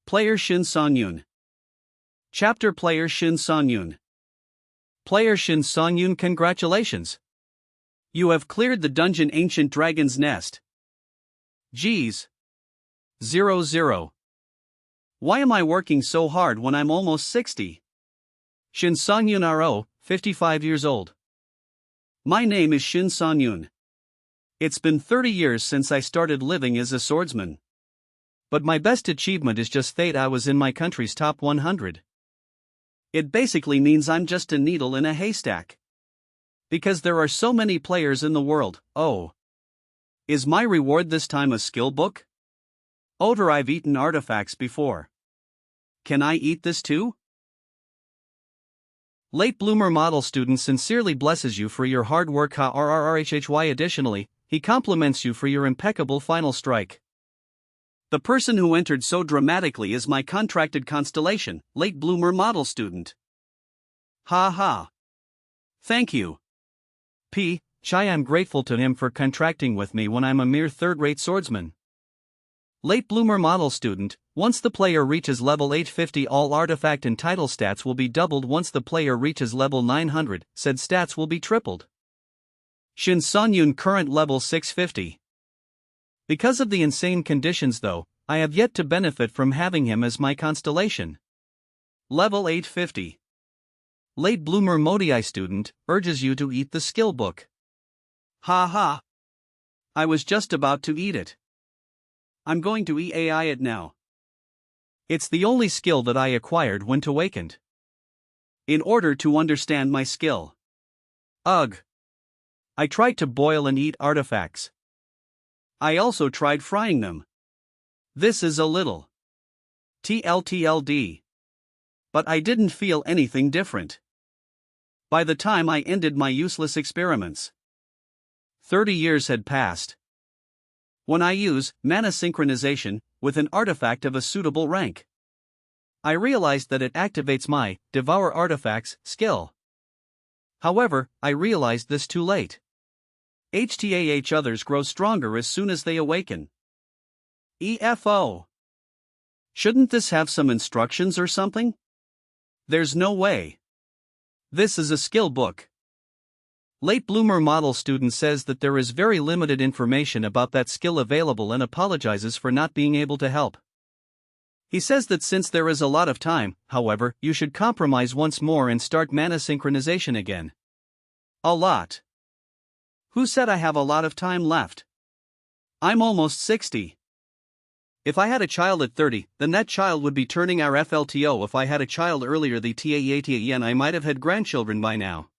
Player Shin Songyun. Chapter Player Shin Songyun. Player Shin Songyun, congratulations! You have cleared the dungeon Ancient Dragon's Nest. Geez. 00. Why am I working so hard when I'm almost 60? Shin Songyun RO, 55 years old. My name is Shin Songyun. It's been 30 years since I started living as a swordsman. But my best achievement is just that I was in my country's top 100. It basically means I'm just a needle in a haystack. Because there are so many players in the world. Oh. Is my reward this time a skill book? Oder I've eaten artifacts before. Can I eat this too? Late bloomer model student sincerely blesses you for your hard work. Additionally, he compliments you for your impeccable final strike. The person who entered so dramatically is my contracted constellation, late bloomer model student. Ha ha. Thank you. I am grateful to him for contracting with me when I'm a mere third-rate swordsman. Late bloomer model student, once the player reaches level 850, all artifact and title stats will be doubled. Once the player reaches level 900, said stats will be tripled. Shin Songyun current level 650. Because of the insane conditions though, I have yet to benefit from having him as my constellation. Level 850. Late bloomer Modi student, urges you to eat the skill book. Ha ha. I was just about to eat it. I'm going to EAI it now. It's the only skill that I acquired when awakened. In order to understand my skill. Ugh. I tried to boil and eat artifacts. I also tried frying them. This is a little TLTLD. But I didn't feel anything different. By the time I ended my useless experiments, 30 years had passed. When I use mana synchronization with an artifact of a suitable rank, I realized that it activates my Devour artifacts skill. However, I realized this too late. Others grow stronger as soon as they awaken. EFO. Shouldn't this have some instructions or something? There's no way. This is a skill book. Late bloomer model student says that there is very limited information about that skill available and apologizes for not being able to help. He says that since there is a lot of time, however, you should compromise once more and start mana synchronization again. A lot. Who said I have a lot of time left? I'm almost 60. If I had a child at 30, then that child would be turning our FLTO. If I had a child earlier, the TAEATAEN, I might have had grandchildren by now.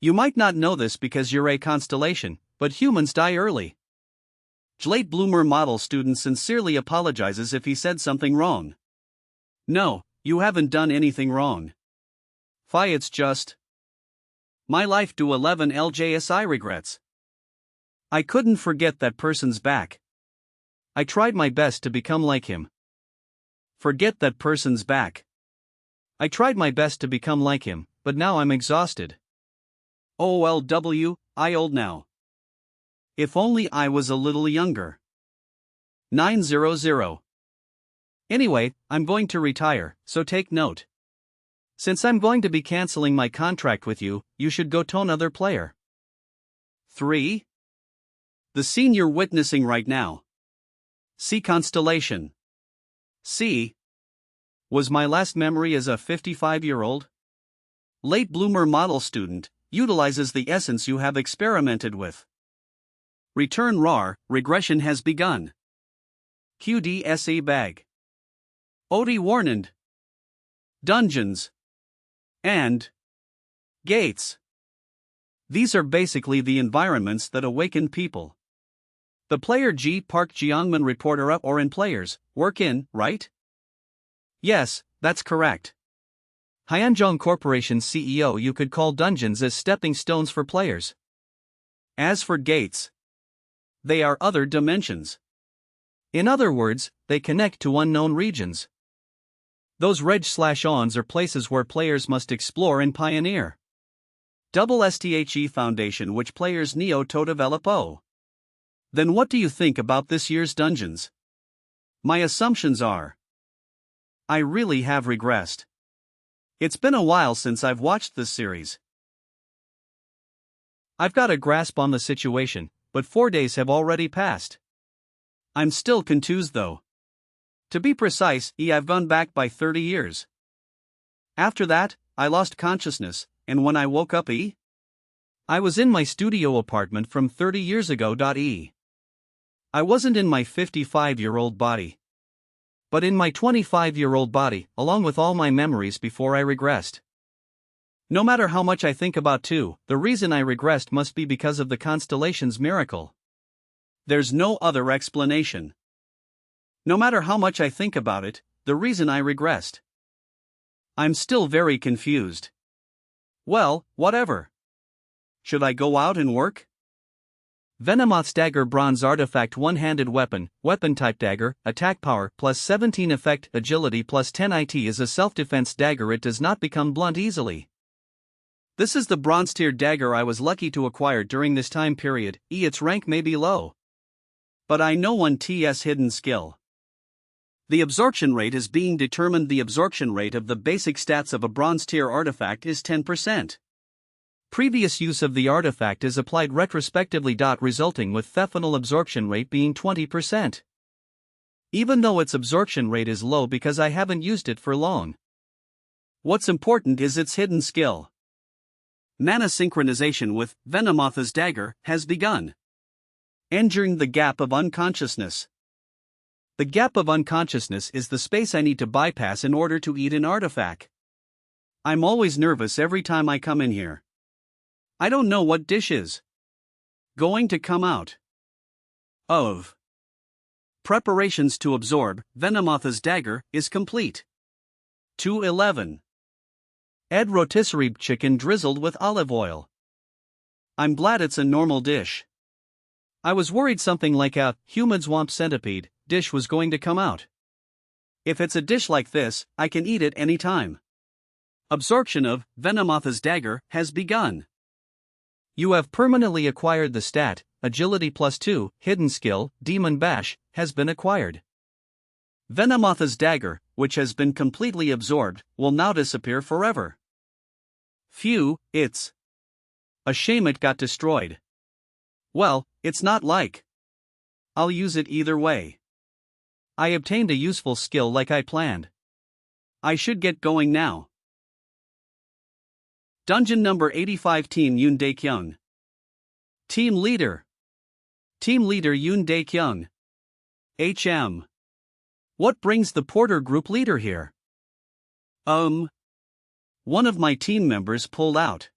You might not know this because you're a constellation, but humans die early. Late bloomer model student sincerely apologizes if he said something wrong. No, you haven't done anything wrong. It's just my life do 11 LJSI regrets. I couldn't forget that person's back. I tried my best to become like him. Forget that person's back. I tried my best to become like him, but now I'm exhausted. OLW, I old now. If only I was a little younger. 900. Anyway, I'm going to retire, so take note. Since I'm going to be canceling my contract with you, you should go to another player. 3. The scene you're witnessing right now. C constellation. C. Was my last memory as a 55-year-old. Late bloomer model student, utilizes the essence you have experimented with. Return RAR, regression has begun. QDSE bag. OD warned. Dungeons. And gates. These are basically the environments that awaken people. The player G Park Jiangman reporter up or in players, work in, right? Yes, that's correct. Hyanzhong Corporation CEO, you could call dungeons as stepping stones for players. As for gates, they are other dimensions. In other words, they connect to unknown regions. Those reg/ons are places where players must explore and pioneer. STHE Foundation which players neo to develop. Oh. Then what do you think about this year's dungeons? My assumptions are I really have regressed. It's been a while since I've watched this series. I've got a grasp on the situation, but 4 days have already passed. I'm still confused though. To be precise, I've gone back by 30 years. After that, I lost consciousness, and when I woke up, I was in my studio apartment from 30 years ago. I wasn't in my 55-year-old body, but in my 25-year-old body, along with all my memories before I regressed. No matter how much I think about the reason I regressed must be because of the constellation's miracle. There's no other explanation. No matter how much I think about it, the reason I regressed. I'm still very confused. Well, whatever. Should I go out and work? Venomoth's dagger, bronze artifact, one-handed weapon, weapon type dagger, attack power plus 17 effect, agility plus 10 IT is a self-defense dagger. It does not become blunt easily. This is the bronze tier dagger I was lucky to acquire during this time period. Its rank may be low, but I know one TS hidden skill. The absorption rate is being determined. The absorption rate of the basic stats of a bronze tier artifact is 10%. Previous use of the artifact is applied retrospectively, resulting with the final absorption rate being 20%. Even though its absorption rate is low because I haven't used it for long. What's important is its hidden skill. Mana synchronization with Venomoth's dagger has begun. Entering the gap of unconsciousness. The gap of unconsciousness is the space I need to bypass in order to eat an artifact. I'm always nervous every time I come in here. I don't know what dish is going to come out of. Preparations to absorb Venomoth's dagger is complete. 211. Add rotisserie chicken drizzled with olive oil. I'm glad it's a normal dish. I was worried something like a human swamp centipede dish was going to come out. If it's a dish like this, I can eat it any time. Absorption of Venomoth's dagger has begun. You have permanently acquired the stat, agility +2, hidden skill, demon bash, has been acquired. Venomoth's dagger, which has been completely absorbed, will now disappear forever. Phew, it's a shame it got destroyed. Well, it's not like I'll use it either way. I obtained a useful skill like I planned. I should get going now. Dungeon number 85. Team Yoon Dae-kyung. Team Leader. Team Leader Yoon Dae-kyung. HM. What brings the Porter Group leader here? One of my team members pulled out.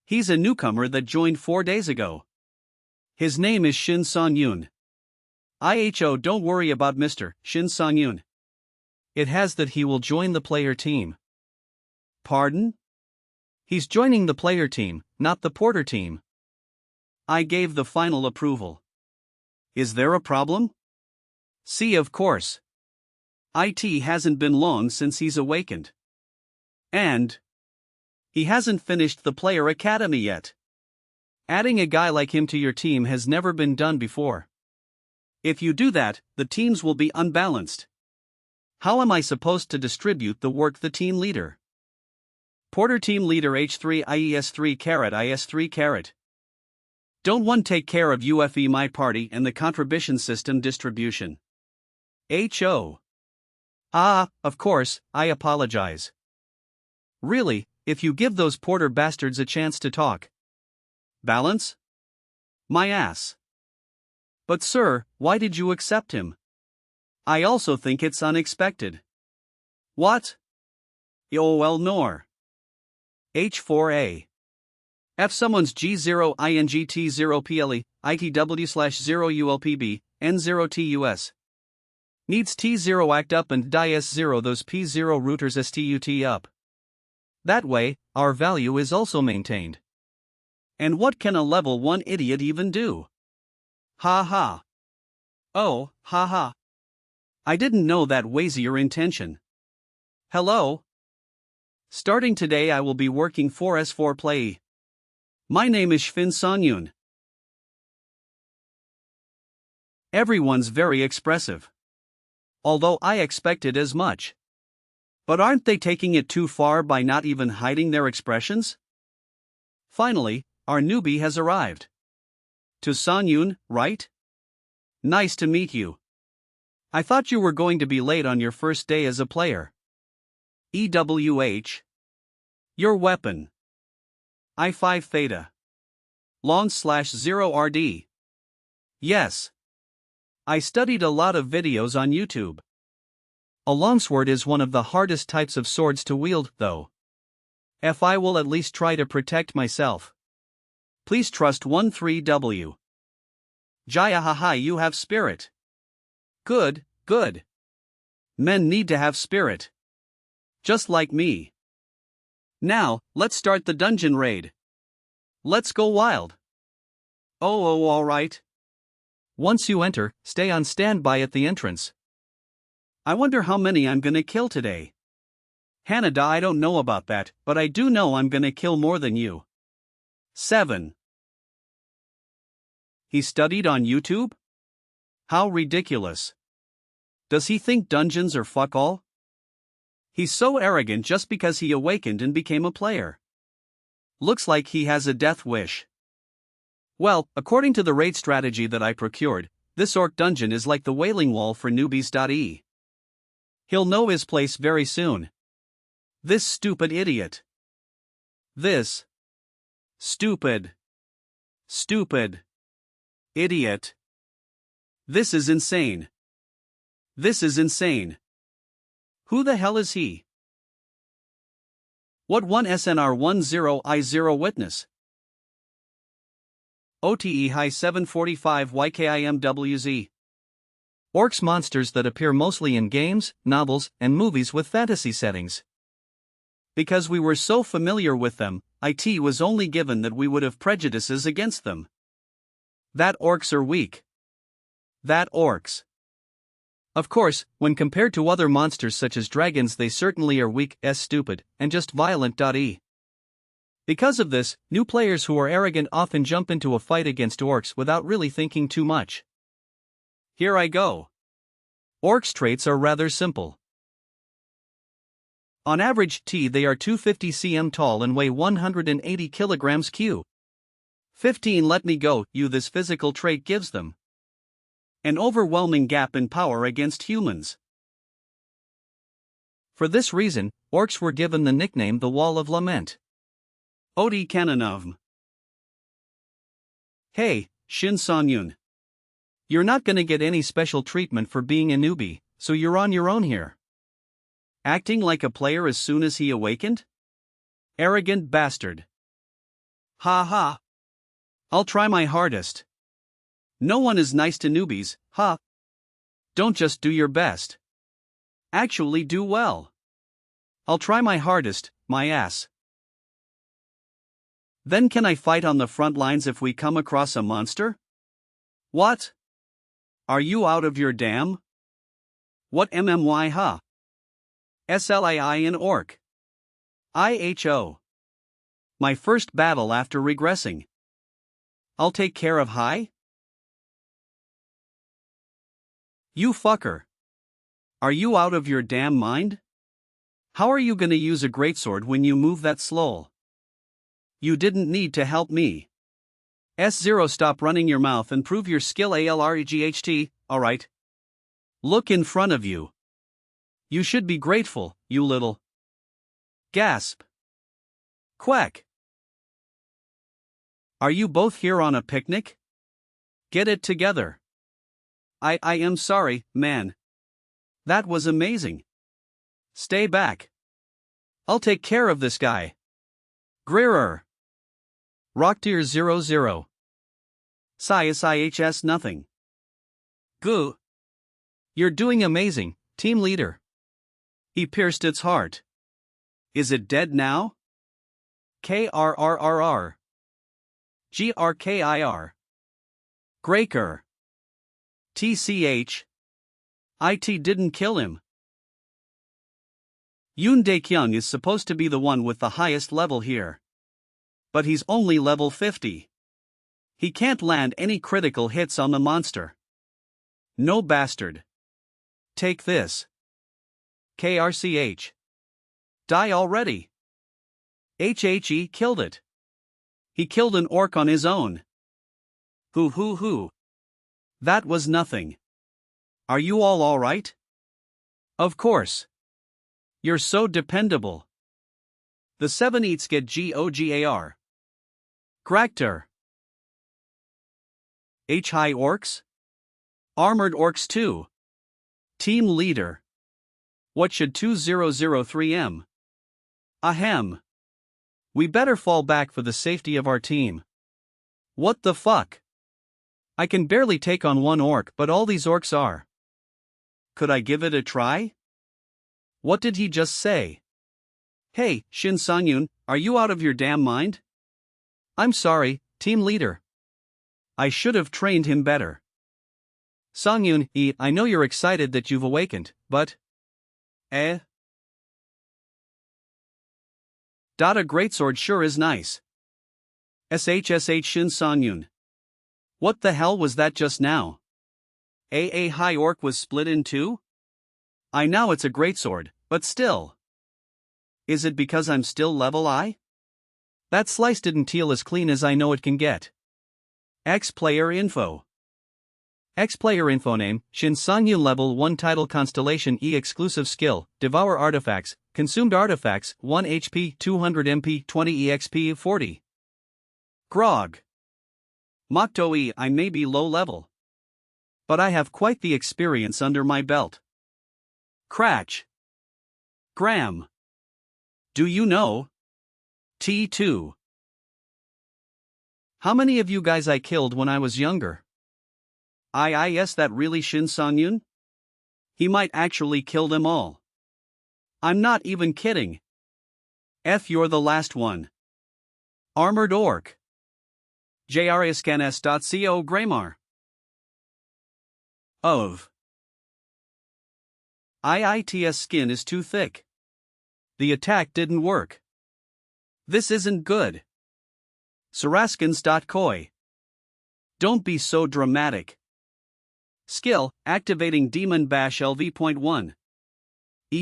He's a newcomer that joined 4 days ago. His name is Shin Song-yoon. IHO, don't worry about Mr. Shin Song-yoon. It has that he will join the player team. Pardon? He's joining the player team, not the Porter team. I gave the final approval. Is there a problem? See, of course. It hasn't been long since he's awakened. And he hasn't finished the player academy yet. Adding a guy like him to your team has never been done before. If you do that, the teams will be unbalanced. How am I supposed to distribute the work? The team leader. Porter team leader H3 IES3 IS3 Don't one take care of UFE my party and the contribution system distribution. HO. Of course, I apologize. Really, if you give those Porter bastards a chance to talk. Balance? My ass. But sir, why did you accept him? I also think it's unexpected. What? Oh well, nor. H4A. F someone's G0 INGT0 PLE, ITW/0 ULPB, N0 TUS. Needs T0 act up and die S0 those P0 routers STUT up. That way, our value is also maintained. And what can a level 1 idiot even do? Ha ha. Oh, ha ha. I didn't know that was your intention. Hello? Starting today I will be working for S4 Play. My name is Shin Song-yoon. Everyone's very expressive. Although I expected as much. But aren't they taking it too far by not even hiding their expressions? Finally, our newbie has arrived. To Sonyun, right? Nice to meet you. I thought you were going to be late on your first day as a player. EWH. Your weapon. I5 Theta. Launch/0RD. Yes. I studied a lot of videos on YouTube. A longsword is one of the hardest types of swords to wield, though. If I will at least try to protect myself. Please trust 13W. Jaya haha, you have spirit. Good, good. Men need to have spirit. Just like me. Now, let's start the dungeon raid. Let's go wild. Oh, alright. Once you enter, stay on standby at the entrance. I wonder how many I'm gonna kill today. Hanada, I don't know about that, but I do know I'm gonna kill more than you. 7. He studied on YouTube? How ridiculous. Does he think dungeons are fuck all? He's so arrogant just because he awakened and became a player. Looks like he has a death wish. Well, according to the raid strategy that I procured, this orc dungeon is like the wailing wall for newbies. He'll know his place very soon. This stupid idiot. This. Stupid. Idiot. This is insane. Who the hell is he? What 1SNR10I0 witness? OTE high 745 YKIMWZ. Orcs, monsters that appear mostly in games, novels, and movies with fantasy settings. Because we were so familiar with them, it was only given that we would have prejudices against them. That orcs are weak. Of course, when compared to other monsters such as dragons, they certainly are weak, stupid, and just violent. Because of this, new players who are arrogant often jump into a fight against orcs without really thinking too much. Here I go. Orcs' traits are rather simple. On average, they are 250 cm tall and weigh 180 kilograms Q. 15 Let me go, this physical trait gives them an overwhelming gap in power against humans. For this reason, orcs were given the nickname the Wall of Lament. Odi Kananovm. Hey, Shin Sonyun. You're not gonna get any special treatment for being a newbie, so you're on your own here. Acting like a player as soon as he awakened? Arrogant bastard. Ha ha. I'll try my hardest. No one is nice to newbies, huh? Don't just do your best. Actually do well. I'll try my hardest, my ass. Then can I fight on the front lines if we come across a monster? What? Are you out of your damn? What MMY huh? SLII in orc. IHO. My first battle after regressing. I'll take care of high? You fucker. Are you out of your damn mind? How are you gonna use a greatsword when you move that slow? You didn't need to help me. S0 Stop running your mouth and prove your skill ALREGHT, alright? Look in front of you. You should be grateful, you little. Gasp. Quack. Are you both here on a picnic? Get it together. I am sorry, man. That was amazing. Stay back. I'll take care of this guy. Greerer. Rocktier 00. Sias IHS nothing. Goo. You're doing amazing, team leader. He pierced its heart. Is it dead now? KRRRR. GRKIR. Graker. TCH. IT didn't kill him. Yoon Dae-kyung is supposed to be the one with the highest level here. But he's only level 50. He can't land any critical hits on the monster. No bastard. Take this. KRCH. die already. HHE killed it. He killed an orc on his own. Hoo. That was nothing. Are you all alright? Of course. You're so dependable. The 7 eats get GOGAR. Gractor. H high orcs? Armored orcs too. Team leader. What should 2003M? Ahem. We better fall back for the safety of our team. What the fuck? I can barely take on one orc, but all these orcs are. Could I give it a try? What did he just say? Hey, Shin Sang-yoon, are you out of your damn mind? I'm sorry, team leader. I should have trained him better. Sang-yoon, I know you're excited that you've awakened, but... A greatsword sure is nice. SHSH Shin Sang-yoon. What the hell was that just now? A high orc was split in two? I know it's a greatsword, but still. Is it because I'm still level I? That slice didn't teal as clean as I know it can get. X-Player Info. X-Player Info name, Shin Sang-yoon level 1 title constellation E exclusive skill, Devour artifacts, consumed artifacts, 1 HP, 200 MP, 20 EXP, 40. Grog. Mokto E, I may be low level, but I have quite the experience under my belt. Cratch. Graham. Do you know? T2. How many of you guys I killed when I was younger? Yes, that really Shin Sang-yoon? He might actually kill them all. I'm not even kidding. You're the last one. Armored Orc. JRSCANS.co Graymar. Of. IIT's skin is too thick. The attack didn't work. This isn't good. Saraskins.koi. Don't be so dramatic. Skill, activating Demon Bash LV.1.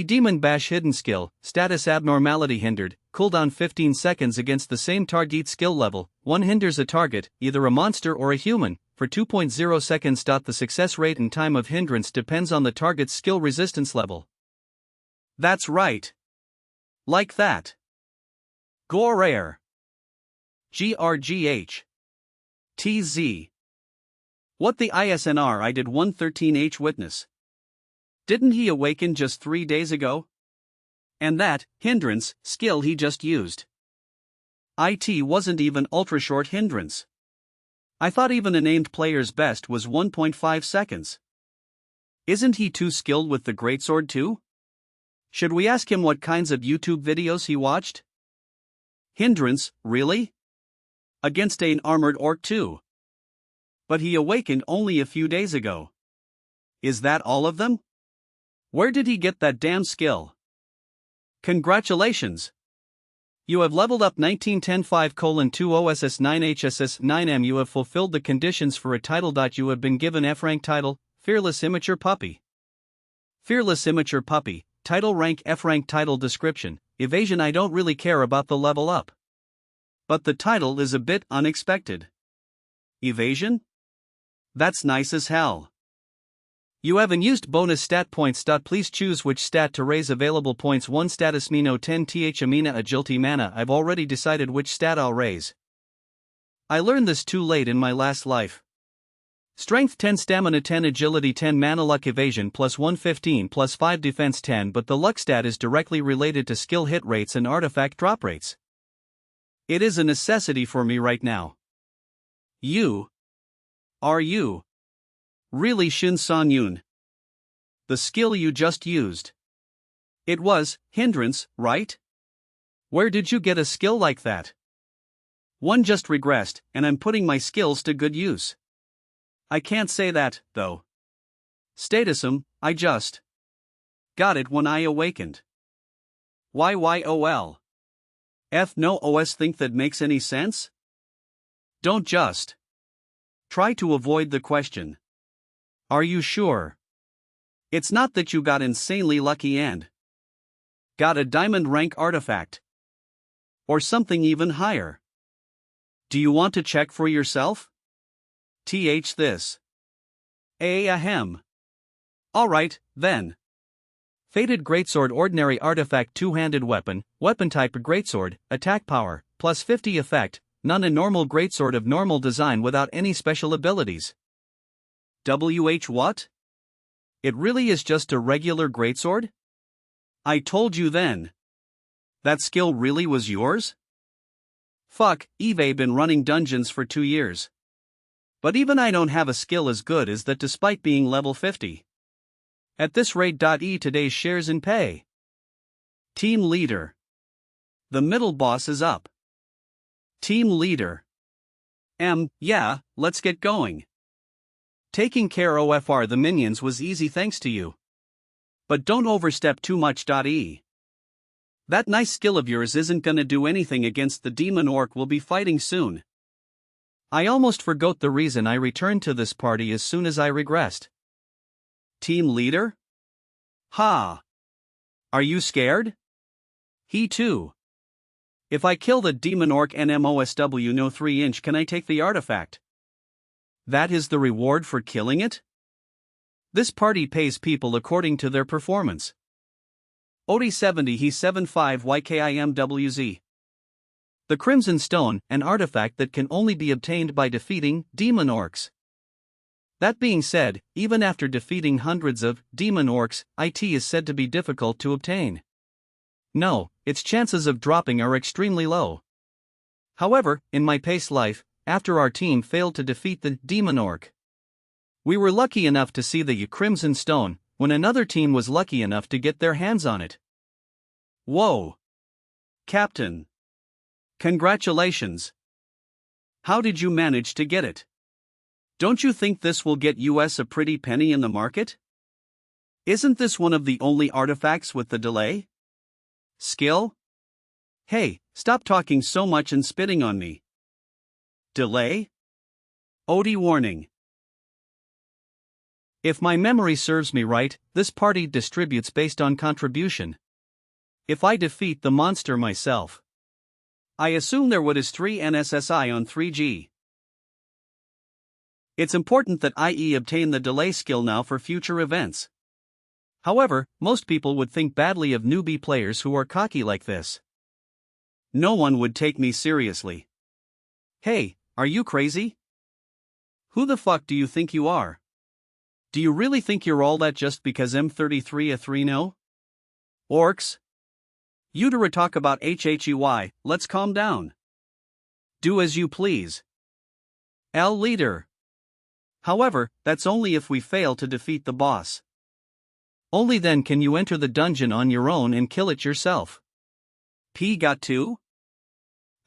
Demon Bash hidden skill, status abnormality hindered, cooldown 15 seconds against the same target skill level, 1 hinders a target, either a monster or a human, for 2.0 seconds. The success rate and time of hindrance depends on the target's skill resistance level. That's right. Like that. Gorair. GRGH. TZ. What the ISNR I did 113H witness. Didn't he awaken just 3 days ago? And that, hindrance, skill he just used. IT wasn't even ultra-short hindrance. I thought even a named player's best was 1.5 seconds. Isn't he too skilled with the greatsword too? Should we ask him what kinds of YouTube videos he watched? Hindrance, really? Against an armored orc too. But he awakened only a few days ago. Is that all of them? Where did he get that damn skill? Congratulations! You have leveled up 1910-5:2 OSS 9 HSS 9M. You have fulfilled the conditions for a title. You have been given F rank title, Fearless Immature Puppy. Fearless Immature Puppy, title rank F rank title description, evasion. I don't really care about the level up. But the title is a bit unexpected. Evasion? That's nice as hell. You haven't used bonus stat points. Please choose which stat to raise available points. 1 status Mino 10 th Amina Agility Mana. I've already decided which stat I'll raise. I learned this too late in my last life. Strength 10, Stamina 10, Agility 10, Mana Luck Evasion plus 115 plus 5 Defense 10, but the luck stat is directly related to skill hit rates and artifact drop rates. It is a necessity for me right now. Are you really Shin Sang-yoon? The skill you just used. It was hindrance, right? Where did you get a skill like that? One just regressed, and I'm putting my skills to good use. I can't say that, though. Statusum, I just got it when I awakened. YYOL. No OS think that makes any sense? Don't just try to avoid the question. Are you sure? It's not that you got insanely lucky and Got a diamond rank artifact. Or something even higher. Do you want to check for yourself? This. Ahem. Alright, then. Fated Greatsword Ordinary Artifact Two-Handed Weapon, Weapon Type Greatsword, Attack Power, plus 50 Effect, none a normal greatsword of normal design without any special abilities. What? It really is just a regular greatsword? I told you then. That skill really was yours? Fuck, Eve been running dungeons for 2 years. But even I don't have a skill as good as that despite being level 50. At this rate. Today's shares in pay. Team Leader. The middle boss is up. Team Leader. Yeah, let's get going. Taking care of the minions was easy thanks to you. But don't overstep too much. That nice skill of yours isn't gonna do anything against the demon orc we'll be fighting soon. I almost forgot the reason I returned to this party as soon as I regressed. Team Leader? Ha! Are you scared? He too. If I kill the demon orc NMOSW no 3-inch, can I take the artifact? That is the reward for killing it? This party pays people according to their performance. OD70 he 75 YKIMWZ. The Crimson Stone, an artifact that can only be obtained by defeating demon orcs. That being said, even after defeating hundreds of demon orcs, it is said to be difficult to obtain. No, its chances of dropping are extremely low. However, in my past life, after our team failed to defeat the demon orc, we were lucky enough to see the Crimson Stone, when another team was lucky enough to get their hands on it. Whoa! Captain! Congratulations! How did you manage to get it? Don't you think this will get us a pretty penny in the market? Isn't this one of the only artifacts with the delay? Skill? Hey, stop talking so much and spitting on me. Delay? OD warning. If my memory serves me right, this party distributes based on contribution. If I defeat the monster myself, I assume there would is 3 NSSI on 3G. It's important that IE obtain the delay skill now for future events. However, most people would think badly of newbie players who are cocky like this. No one would take me seriously. Hey, are you crazy? Who the fuck do you think you are? Do you really think you're all that just because M33 a 3-0? Orcs? You to talk about HHEY, let's calm down. Do as you please. L leader. However, that's only if we fail to defeat the boss. Only then can you enter the dungeon on your own and kill it yourself. P got 2?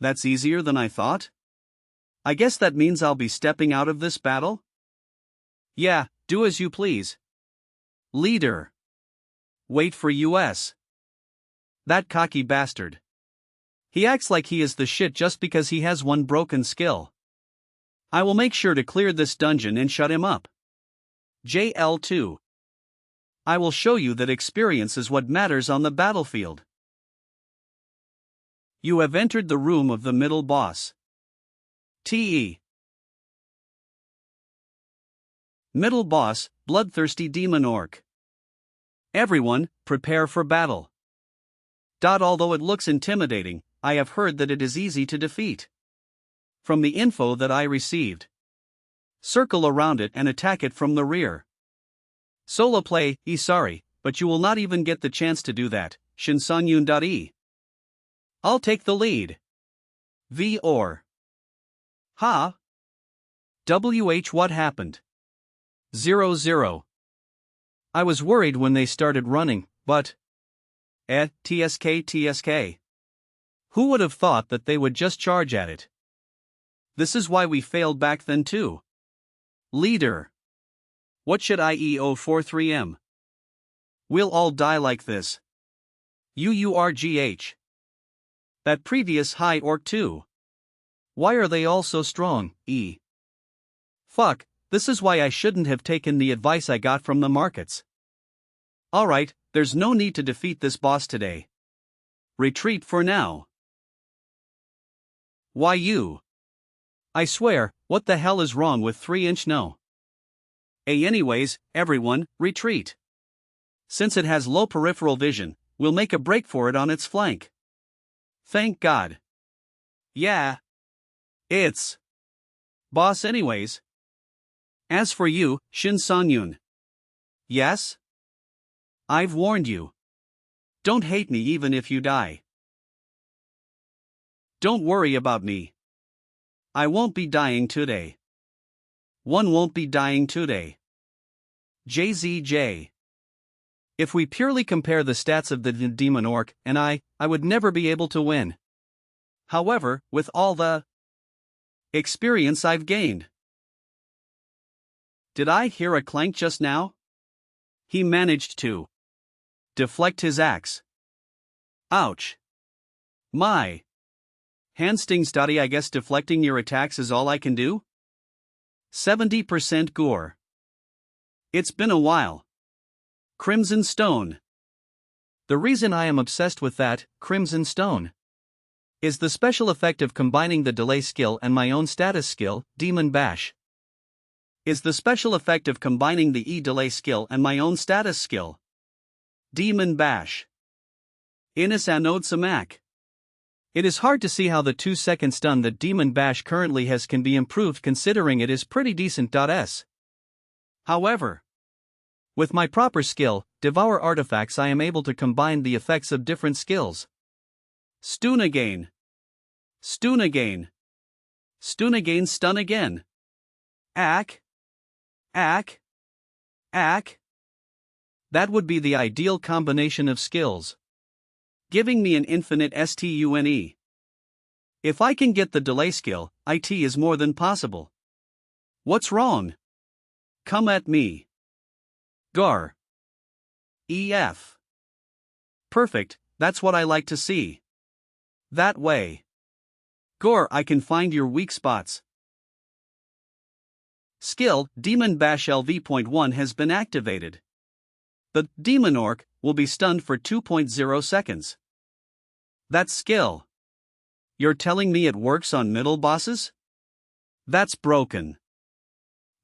That's easier than I thought? I guess that means I'll be stepping out of this battle? Yeah, do as you please. Leader. Wait for us. That cocky bastard. He acts like he is the shit just because he has one broken skill. I will make sure to clear this dungeon and shut him up. JL2. I will show you that experience is what matters on the battlefield. You have entered the room of the middle boss. TE. Middle boss, bloodthirsty demon orc. Everyone, prepare for battle. Although it looks intimidating, I have heard that it is easy to defeat. From the info that I received, circle around it and attack it from the rear. Solo play, sorry, but you will not even get the chance to do that, Shinsanyun.e. I'll take the lead. V or. Ha? WH what happened? 0-0. I was worried when they started running, but... TSK. Who would have thought that they would just charge at it? This is why we failed back then too. Leader. What should IEO43M? We'll all die like this. UURGH. That previous high orc too. Why are they all so strong, E? Fuck, this is why I shouldn't have taken the advice I got from the markets. Alright, there's no need to defeat this boss today. Retreat for now. Why you? I swear, what the hell is wrong with 3-inch no? Anyways, everyone, retreat. Since it has low peripheral vision, we'll make a break for it on its flank. Thank God. Yeah. It's boss anyways. As for you, Shin Sang-yoon. Yes? I've warned you. Don't hate me even if you die. Don't worry about me. I won't be dying today. One won't be dying today. JZJ. If we purely compare the stats of the demon orc and I would never be able to win. However, with all the experience I've gained. Did I hear a clank just now? He managed to deflect his axe. Ouch. My hand stings. I guess deflecting your attacks is all I can do? 70% gore. It's been a while. Crimson Stone. The reason I am obsessed with that, Crimson Stone, is the special effect of combining the delay skill and my own status skill, Demon Bash. Is the special effect of combining the E-delay skill and my own status skill. Demon Bash. Inis Anode Samak. It is hard to see how the 2-second stun that Demon Bash currently has can be improved considering it is pretty decent. However, with my proper skill, Devour artifacts, I am able to combine the effects of different skills. Stun again. Stun again. Stun again, stun again. Ack. Ack. Ack. That would be the ideal combination of skills, giving me an infinite stun. If I can get the delay skill, it is more than possible. What's wrong? Come at me. Gar. EF. Perfect, that's what I like to see. That way. Gore, I can find your weak spots. Skill, Demon Bash LV.1 has been activated. The Demon Orc will be stunned for 2.0 seconds. That's skill. You're telling me it works on middle bosses? That's broken.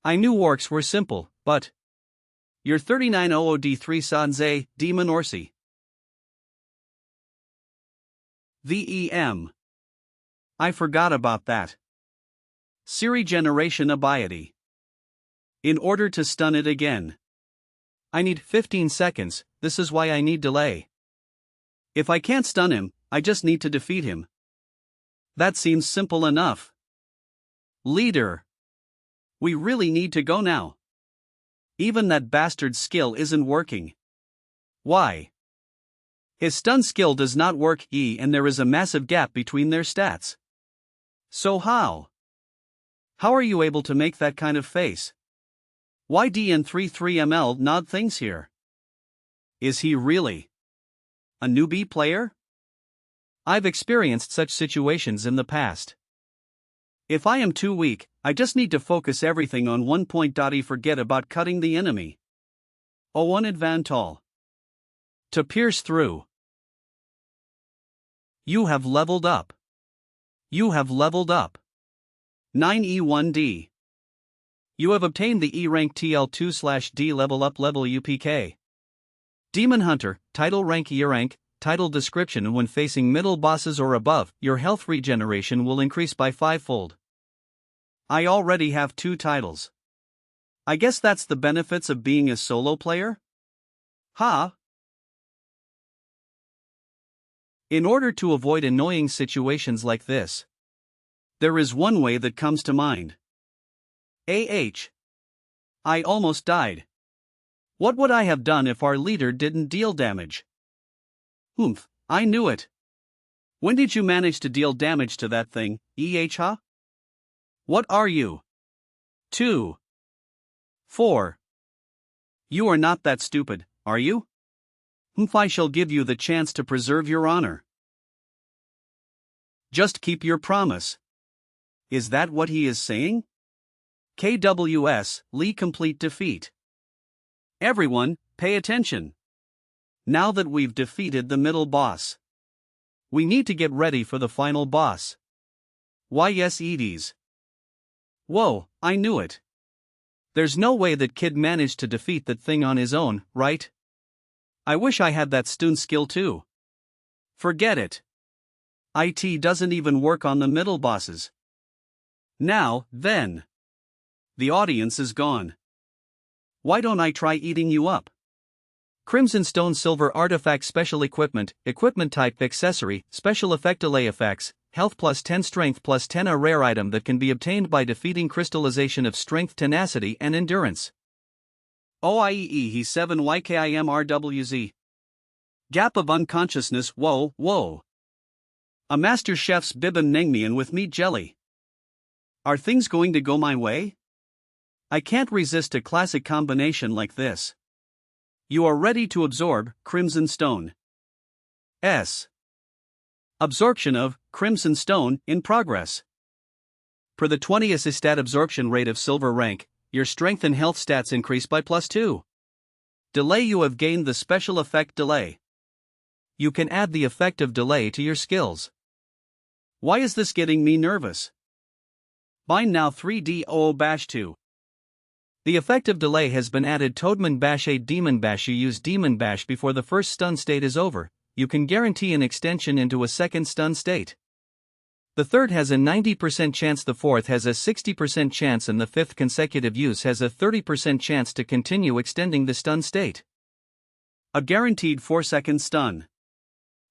I knew orcs were simple, but you're 3900D3 Sanze, Demon Orsi. VEM. I forgot about that. Siri Generation Abiety. In order to stun it again, I need 15 seconds, this is why I need delay. If I can't stun him, I just need to defeat him. That seems simple enough. Leader. We really need to go now. Even that bastard's skill isn't working. Why? His stun skill does not work and there is a massive gap between their stats. So how? How are you able to make that kind of face? YDN33ML nod things here. Is he really a newbie player? I've experienced such situations in the past. If I am too weak, I just need to focus everything on one point. Forget about cutting the enemy. O1 advantal. To pierce through. You have leveled up. You have leveled up. 9E1D. You have obtained the E rank TL2/D level up level UPK. Demon Hunter, title rank E rank, title description. When facing middle bosses or above, your health regeneration will increase by 5-fold. I already have 2 titles. I guess that's the benefits of being a solo player? Huh? In order to avoid annoying situations like this, there is one way that comes to mind. I almost died. What would I have done if our leader didn't deal damage? Oomph, I knew it. When did you manage to deal damage to that thing, huh? What are you? 2. 4. You are not that stupid, are you? I shall give you the chance to preserve your honor. Just keep your promise. Is that what he is saying? KWS, Lee complete defeat. Everyone, pay attention. Now that we've defeated the middle boss, We need to get ready for the final boss. Why yes Edie's. Whoa, I knew it. There's no way that kid managed to defeat that thing on his own, right? I wish I had that stun skill too. Forget it. IT doesn't even work on the middle bosses. Now, then. The audience is gone. Why don't I try eating you up? Crimson Stone Silver Artifact Special Equipment, Equipment Type Accessory, Special Effect Delay Effects, Health plus 10 Strength plus 10 a rare item that can be obtained by defeating crystallization of Strength, Tenacity and Endurance. OIEE he 7 YKIMRWZ. Gap of Unconsciousness whoa whoa. A Master Chef's Bibimbap Naengmyeon with meat jelly. Are things going to go my way? I can't resist a classic combination like this. You are ready to absorb Crimson Stone. S. Absorption of Crimson Stone in progress. Per the 20th stat absorption rate of silver rank, your strength and health stats increase by +2. Delay you have gained the special effect delay. You can add the effect of delay to your skills. Why is this getting me nervous? Bind now 3D00-2. The effect of delay has been added. Toadman Bash 8 Demon Bash. You use Demon Bash before the first stun state is over. You can guarantee an extension into a second stun state. The third has a 90% chance, the fourth has a 60% chance, and the fifth consecutive use has a 30% chance to continue extending the stun state. A guaranteed 4-second stun.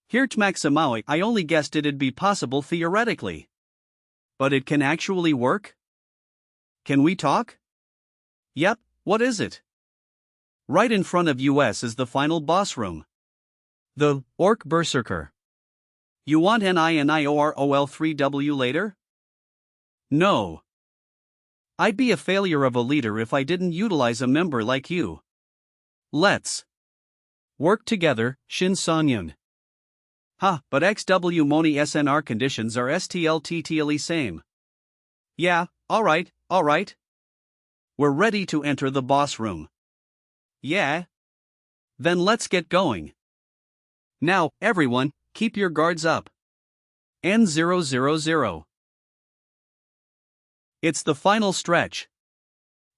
Here Tmaxamaui, I only guessed it'd be possible theoretically. But it can actually work? Can we talk? Yep, what is it? Right in front of us is the final boss room. The Orc Berserker. You want NINIOROL3W later? No. I'd be a failure of a leader if I didn't utilize a member like you. Let's work together, Shin Sonyun. But XW Moni SNR conditions are STLTTLE same. Yeah, alright. We're ready to enter the boss room. Yeah? Then let's get going. Now, everyone, keep your guards up. N000. It's the final stretch.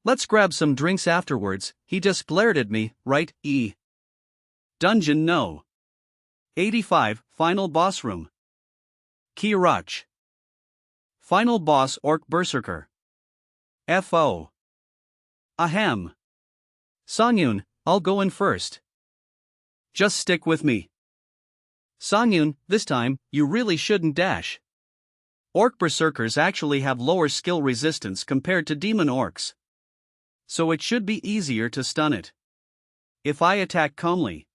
Let's grab some drinks afterwards. He just glared at me, right, E? Dungeon no. 85, final boss room. Kiruch. Final boss Orc Berserker. FO. Ahem. Sonyun, I'll go in first. Just stick with me. Sonyun, this time, you really shouldn't dash. Orc Berserkers actually have lower skill resistance compared to demon orcs. So it should be easier to stun it. If I attack calmly,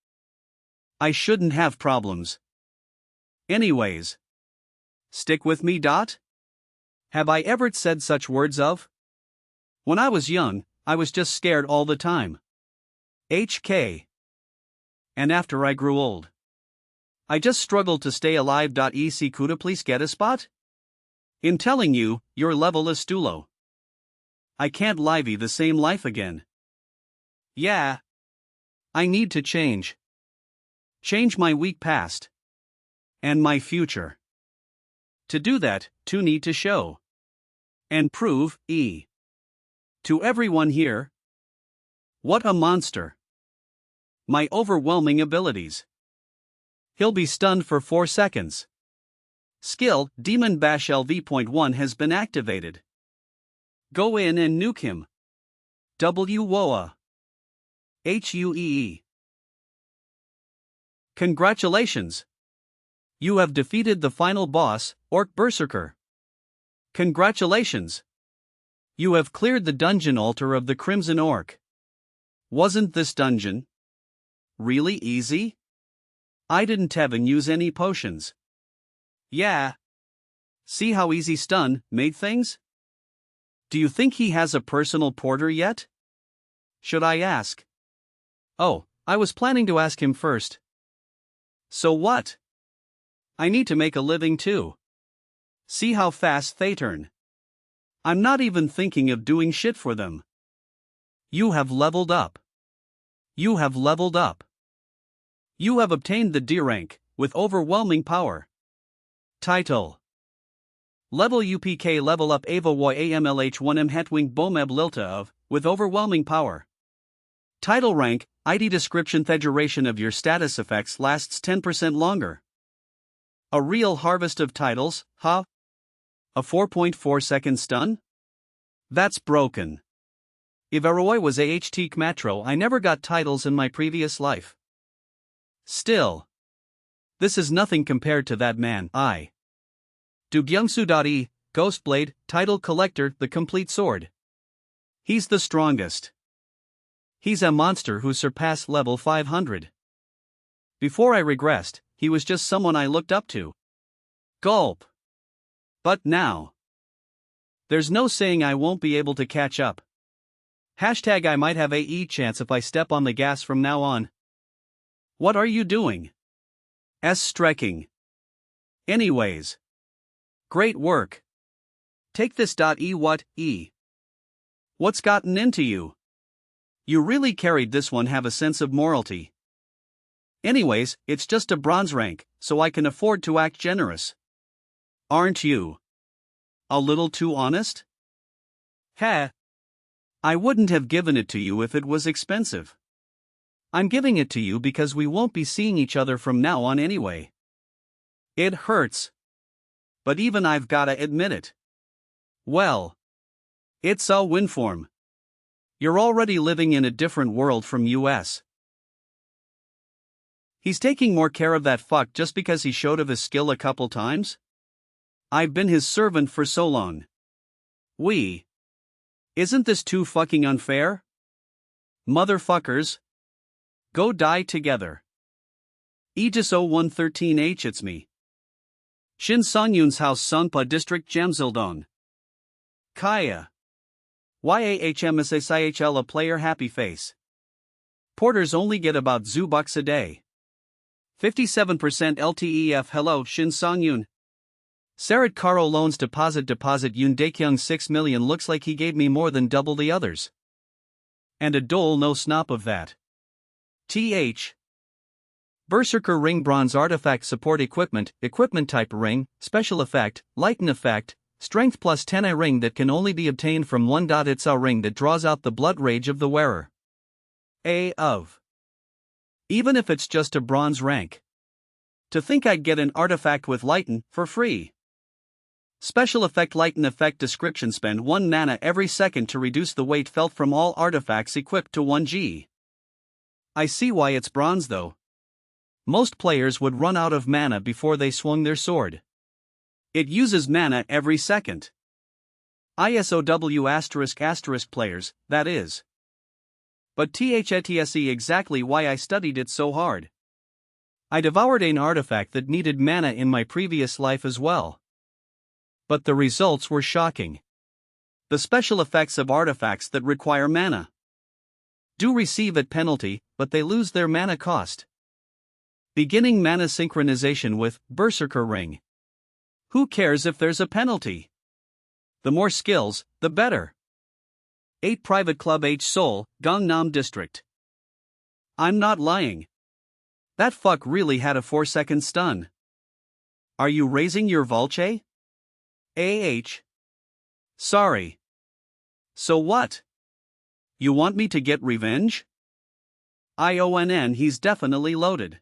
I shouldn't have problems. Anyways. Stick with me. Have I ever said such words of? When I was young, I was just scared all the time. HK. And after I grew old, I just struggled to stay alive. EC Kuda, please get a spot? In telling you, your level is Stulo. I can't live the same life again. Yeah. I need to change. Change my weak past. And my future. To do that, to need to show. And prove, to everyone here. What a monster. My overwhelming abilities. He'll be stunned for 4 seconds. Skill, Demon Bash LV.1 has been activated. Go in and nuke him. WOA. HUEE. Congratulations. You have defeated the final boss, Orc Berserker. Congratulations. You have cleared the dungeon altar of the Crimson Orc. Wasn't this dungeon really easy? I didn't even use any potions. Yeah. See how easy stun made things? Do you think he has a personal porter yet? Should I ask? Oh, I was planning to ask him first. So what? I need to make a living too. See how fast they turn. I'm not even thinking of doing shit for them. You have leveled up. You have leveled up. You have obtained the D rank, with overwhelming power. Title. Level UPK level up Ava Y AMLH1M Hetwing Bomeb Lilta of, with overwhelming power. Title rank, ID description the duration of your status effects lasts 10% longer. A real harvest of titles, huh? A 4.4 second stun? That's broken. If Aroi was AHT Kmatro, I never got titles in my previous life. Still. This is nothing compared to that man. I. Do Gyungsu.E, Ghostblade, Title Collector, the complete sword. He's the strongest. He's a monster who surpassed level 500. Before I regressed, he was just someone I looked up to. Gulp. But now. There's no saying I won't be able to catch up. Hashtag I might have AE chance if I step on the gas from now on. What are you doing? Striking. Anyways. Great work. Take this. What, E? What's gotten into you? You really carried this one. Have a sense of morality. Anyways, it's just a bronze rank, so I can afford to act generous. Aren't you? A little too honest? Heh. I wouldn't have given it to you if it was expensive. I'm giving it to you because we won't be seeing each other from now on anyway. It hurts. But even I've gotta admit it. Well. It's a win form. You're already living in a different world from US. He's taking more care of that fuck just because he showed of his skill a couple times? I've been his servant for so long. Isn't this too fucking unfair? Motherfuckers. Go die together. Aegis 0113H it's me. Shin Songyun's house Sonpa District Jamsildon. Kaya. YAHMSASIHL a player happy face. Porters only get about $2 a day. 57% LTEF hello Shin Songyun. Sarat Karo loans deposit Yoon Daekyung 6 million looks like he gave me more than double the others. And a dole no snop of that. TH. Berserker Ring Bronze Artifact Support Equipment Type Ring, Special Effect, Lighten Effect, Strength plus 10 a ring that can only be obtained from one. It's a ring that draws out the blood rage of the wearer. Even if it's just a bronze rank. To think I'd get an artifact with Lighten for free. Special Effect Lighten Effect Description spend 1 mana every second to reduce the weight felt from all artifacts equipped to 1G. I see why it's bronze though. Most players would run out of mana before they swung their sword. It uses mana every second. ISOW*** players, that is. But THETSE exactly why I studied it so hard. I devoured an artifact that needed mana in my previous life as well. But the results were shocking. The special effects of artifacts that require mana do receive at penalty, but they lose their mana cost. Beginning mana synchronization with Berserker Ring. Who cares if there's a penalty? The more skills, the better. 8 Private Club H Seoul, Gangnam District. I'm not lying. That fuck really had a 4-second stun. Are you raising your Vulche? Sorry. So what? You want me to get revenge? IONN he's definitely loaded.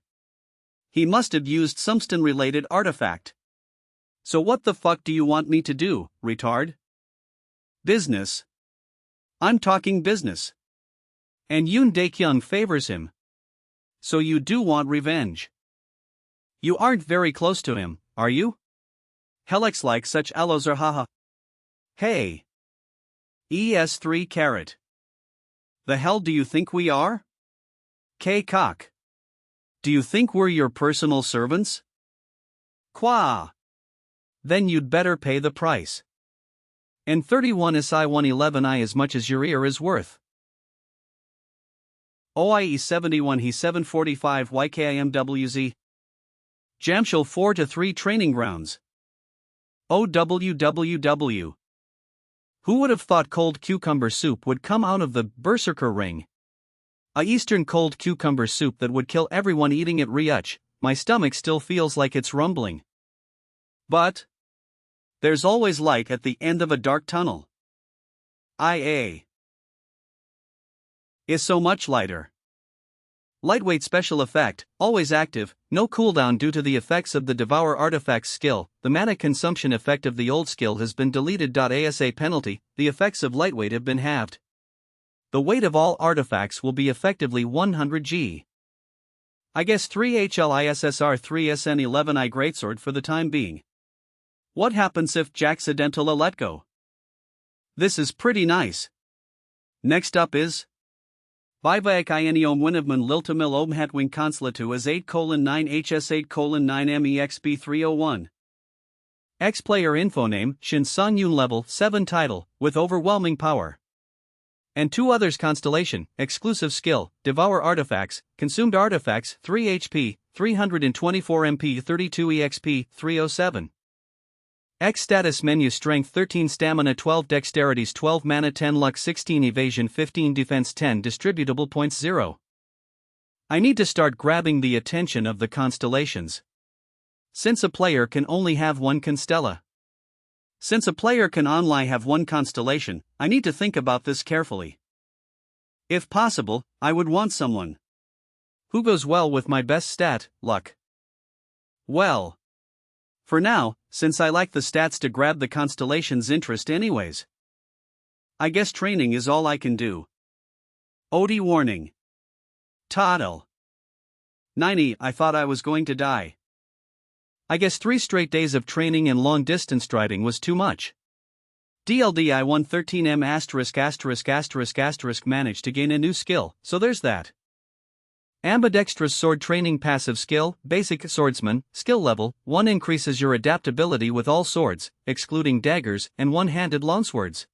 He must have used some stun-related artifact. So what the fuck do you want me to do, retard? Business. I'm talking business. And Yoon Daekyung favors him. So you do want revenge. You aren't very close to him, are you? Helix like such allos are haha. Hey. ES3 carat. The hell do you think we are? K-cock. Do you think we're your personal servants? Qua. Then you'd better pay the price. And 31 SI 111I as much as your ear is worth. OIE 71 He 745 YKIMWZ. Jamshul 4-3 Training Grounds. OWWW. Who would have thought cold cucumber soup would come out of the Berserker Ring? A Eastern cold cucumber soup that would kill everyone eating it. Ryuch, my stomach still feels like it's rumbling. But there's always light at the end of a dark tunnel. IA is so much lighter. Lightweight special effect, always active, no cooldown due to the effects of the Devour artifacts skill. The mana consumption effect of the old skill has been deleted. ASA penalty, the effects of lightweight have been halved. The weight of all artifacts will be effectively 100 G. I guess 3 HLISSR 3 SN11I Greatsword for the time being. What happens if Jacksidentala let go? This is pretty nice. Next up is Vivaek Ieniom Winivman Liltamil Omhatwing Consulatu as 8:9 HS8:9 MEXB301. X-Player info name Shin Sun Yun level 7 title, with overwhelming power. And 2 others constellation, exclusive skill, Devour artifacts, consumed artifacts 3 HP, 324 MP 32 EXP 307. X status menu strength 13 stamina 12 dexterities 12 mana 10 luck 16 evasion 15 defense 10 distributable points 0. I need to start grabbing the attention of the constellations. Since a player can only have one constella. Since a player can only have one constellation, I need to think about this carefully. If possible, I would want someone who goes well with my best stat, luck. Well, for now, since I like the stats to grab the constellation's interest anyways, I guess training is all I can do. OD warning. Toddle. 90, I thought I was going to die. I guess 3 straight days of training and long distance striding was too much. DLD I 113M ***** managed to gain a new skill, so there's that. Ambidextrous sword training passive skill, basic swordsman, skill level 1 increases your adaptability with all swords, excluding daggers and one-handed longswords.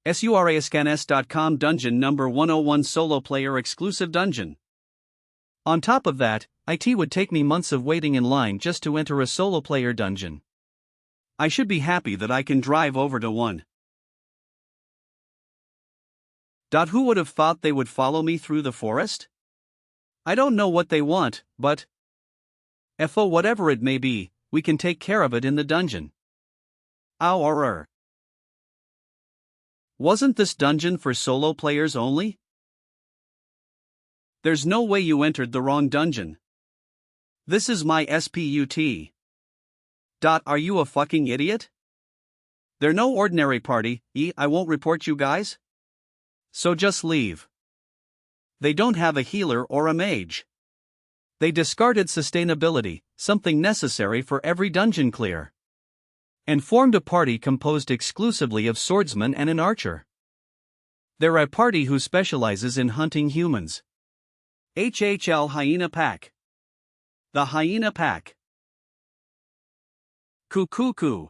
surascans.com dungeon number 101 solo player exclusive dungeon. On top of that, it would take me months of waiting in line just to enter a solo player dungeon. I should be happy that I can drive over to one. Who would have thought they would follow me through the forest? I don't know what they want, but FO whatever it may be, we can take care of it in the dungeon. Ow. Wasn't this dungeon for solo players only? There's no way you entered the wrong dungeon. This is my SPUT. Are you a fucking idiot? They're no ordinary party, I won't report you guys? So just leave. They don't have a healer or a mage. They discarded sustainability, something necessary for every dungeon clear, and formed a party composed exclusively of swordsmen and an archer. They're a party who specializes in hunting humans. HHL Hyena Pack. The Hyena Pack. Cuckoo.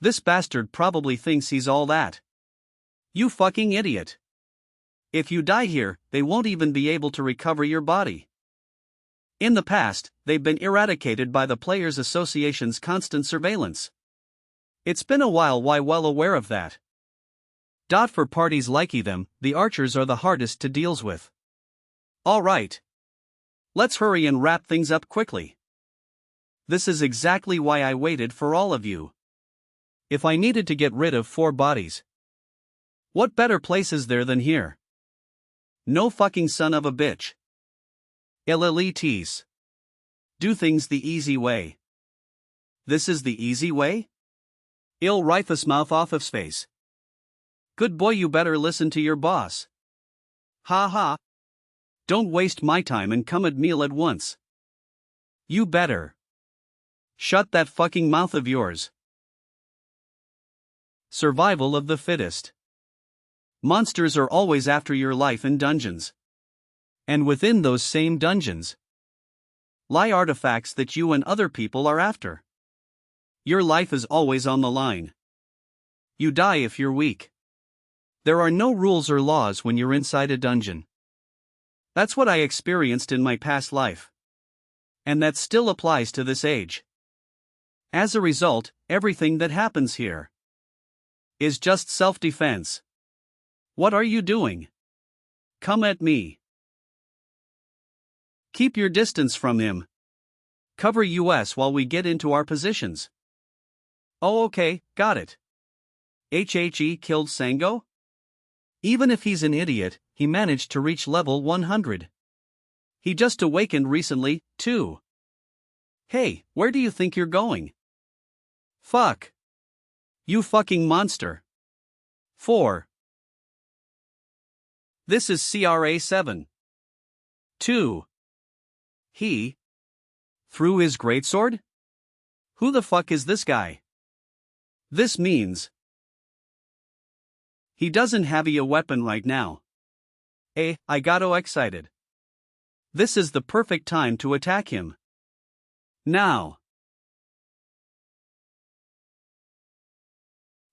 This bastard probably thinks he's all that. You fucking idiot. If you die here, they won't even be able to recover your body. In the past, they've been eradicated by the Players Association's constant surveillance. It's been a while, well aware of that. For parties like them, the archers are the hardest to deal with. Alright. Let's hurry and wrap things up quickly. This is exactly why I waited for all of you. If I needed to get rid of 4 bodies, what better place is there than here? No fucking son of a bitch. Illilites. Do things the easy way. This is the easy way? Ill Rithus mouth off of space. Good boy, you better listen to your boss. Ha. Don't waste my time and come at me at once. You better. Shut that fucking mouth of yours. Survival of the fittest. Monsters are always after your life in dungeons. And within those same dungeons lie artifacts that you and other people are after. Your life is always on the line. You die if you're weak. There are no rules or laws when you're inside a dungeon. That's what I experienced in my past life. And that still applies to this age. As a result, everything that happens here is just self-defense. What are you doing? Come at me. Keep your distance from him. Cover US while we get into our positions. Oh, okay, got it. HHE killed Sango? Even if he's an idiot, he managed to reach level 100. He just awakened recently, too. Hey, where do you think you're going? Fuck. You fucking monster. 4. This is CRA 7. 2. He threw his greatsword? Who the fuck is this guy? This means he doesn't have a weapon right now. I got excited. This is the perfect time to attack him. Now.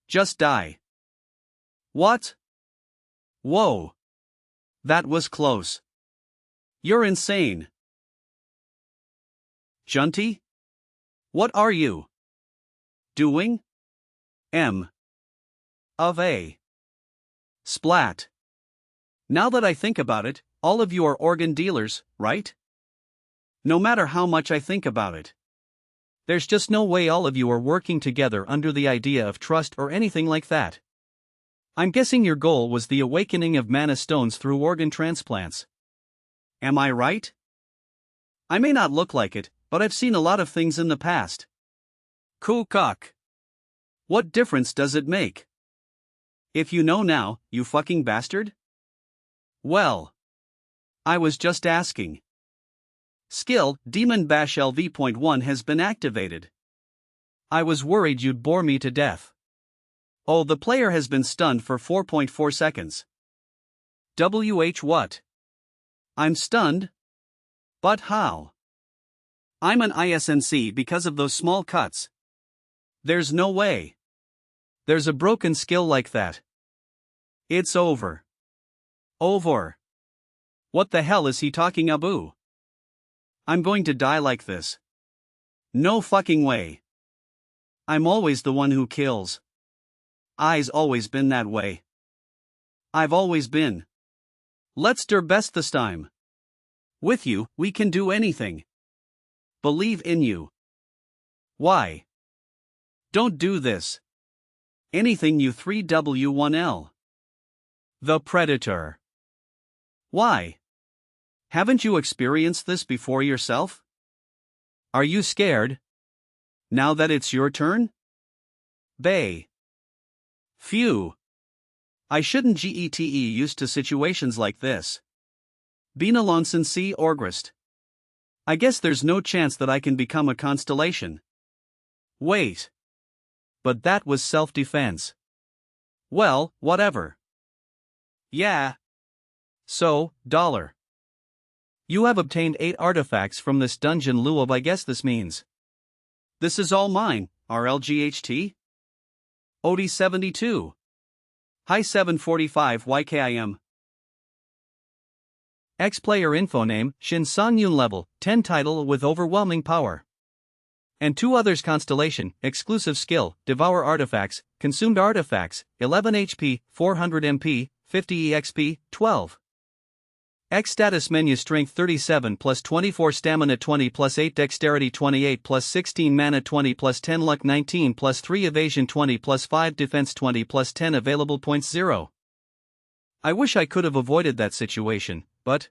Just die. What? Whoa. That was close. You're insane. Junty? What are you doing? M. Of A. Splat. Now that I think about it, all of you are organ dealers, right? No matter how much I think about it. There's just no way all of you are working together under the idea of trust or anything like that. I'm guessing your goal was the awakening of mana stones through organ transplants. Am I right? I may not look like it, but I've seen a lot of things in the past. Cool cock. What difference does it make? If you know now, you fucking bastard? Well, I was just asking. Skill, Demon Bash LV.1 has been activated. I was worried you'd bore me to death. Oh, the player has been stunned for 4.4 seconds. WH what? I'm stunned? But how? I'm an ISNC because of those small cuts. There's no way. There's a broken skill like that. It's over. Over. What the hell is he talking about? I'm going to die like this. No fucking way. I'm always the one who kills. I's always been that way. I've always been. Let's do best this time. With you, we can do anything. Believe in you. Why? Don't do this. Anything you 3W1L. The Predator. Why? Haven't you experienced this before yourself? Are you scared? Now that it's your turn? Bay. Phew. I shouldn't get used to situations like this. Benalonson C. Orgrist. I guess there's no chance that I can become a constellation. Wait. But that was self-defense. Well, whatever. Yeah. So, $. You have obtained 8 artifacts from this dungeon lieu of I guess this means. This is all mine, RLGHT? OD72. Hi 745 YKIM. X-player info name, Shin Sang-yoon level, 10 title with overwhelming power. And 2 others constellation, exclusive skill, Devour artifacts, consumed artifacts, 11 HP, 400 MP, 50 EXP, 12. X status menu strength 37 plus 24 stamina 20 plus 8 dexterity 28 plus 16 mana 20 plus 10 luck 19 plus 3 evasion 20 plus 5 defense 20 plus 10 available points 0. I wish I could have avoided that situation, but...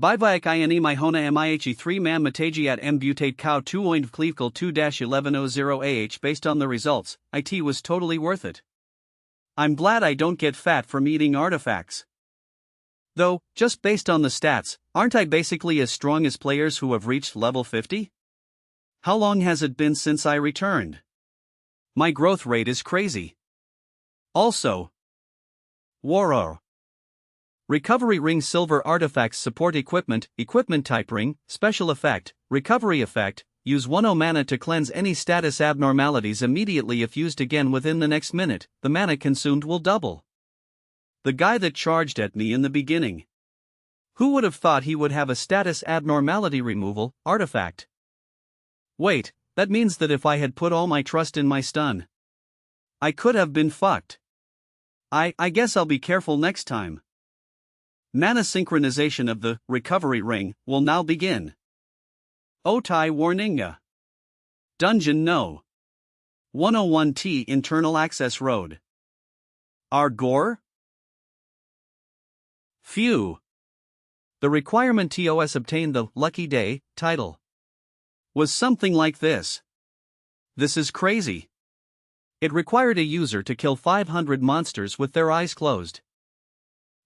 Bivayak ine mihona mihe 3 man mataji at m butate cow 2 oinv cleavekal 2-1100 ah based on the results, it was totally worth it. I'm glad I don't get fat from eating artifacts. Though, just based on the stats, aren't I basically as strong as players who have reached level 50? How long has it been since I returned? My growth rate is crazy. Also, Waror. Recovery Ring Silver Artifacts Support Equipment Type Ring, Special Effect, Recovery Effect, use 1 mana to cleanse any status abnormalities immediately. If used again within the next minute, the mana consumed will double. The guy that charged at me in the beginning. Who would have thought he would have a status abnormality removal artifact? Wait, that means that if I had put all my trust in my stun, I could have been fucked. I guess I'll be careful next time. Mana synchronization of the recovery ring will now begin. Otai Warninga. Dungeon No. 101T Internal Access Road. Gore? Phew. The requirement TOS obtain the Lucky Day title was something like this. This is crazy. It required a user to kill 500 monsters with their eyes closed.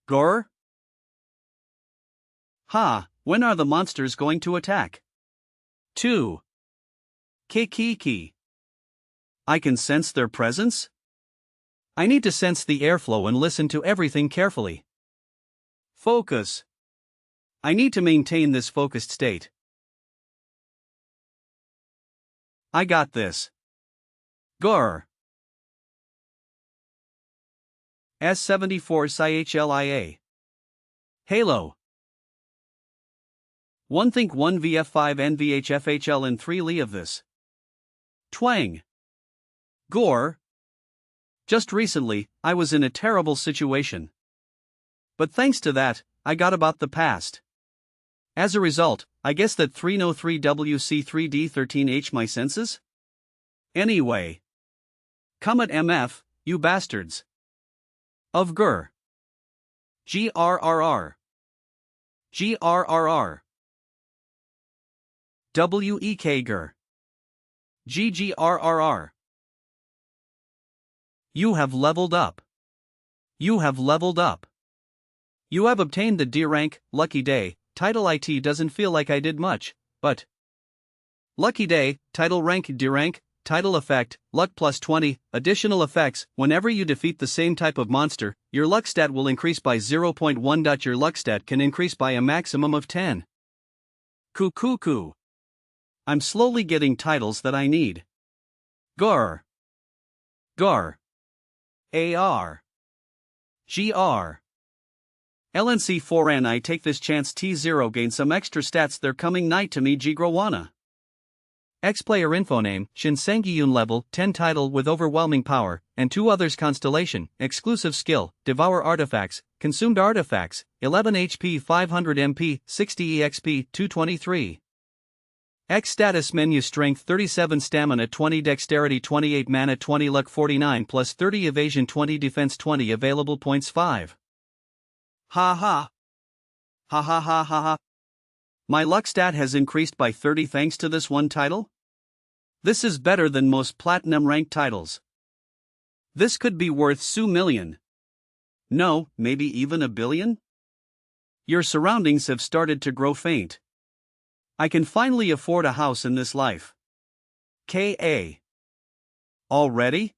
Gore? When are the monsters going to attack? 2. Kiki. I can sense their presence? I need to sense the airflow and listen to everything carefully. Focus. I need to maintain this focused state. I got this. Gore. S74 CHLIA. Halo. 1 Think 1 VF5 NVHFHL in 3 Li of this. Twang. Gore. Just recently, I was in a terrible situation. But thanks to that, I got about the past. As a result, I guess that 303WC3D13H my senses? Anyway. Come at MF, you bastards. Of Gur. GRRR. GRRR. WEK Gur. GGRRR. You have leveled up. You have leveled up. You have obtained the D rank, Lucky Day, title. IT doesn't feel like I did much, but Lucky Day, title rank D rank, title effect, luck plus 20, additional effects. Whenever you defeat the same type of monster, your luck stat will increase by 0.1. Your luck stat can increase by a maximum of 10. Cuckoo. I'm slowly getting titles that I need. Gar. AR. GR. LNC4N. I take this chance T0 gain some extra stats. They're coming night to me. Jigrowana. X-player info name, Shinsengiyun level, 10 title with overwhelming power, and 2 others constellation, exclusive skill, Devour artifacts, consumed artifacts, 11 HP 500 MP, 60 EXP 223. X status menu strength 37 stamina 20 dexterity 28 mana 20 luck 49 plus 30 evasion 20 defense 20 available points 5. Ha. My luck stat has increased by 30 thanks to this one title? This is better than most platinum ranked titles. This could be worth $2 million. No, maybe even $1 billion? Your surroundings have started to grow faint. I can finally afford a house in this life. K.A. Already?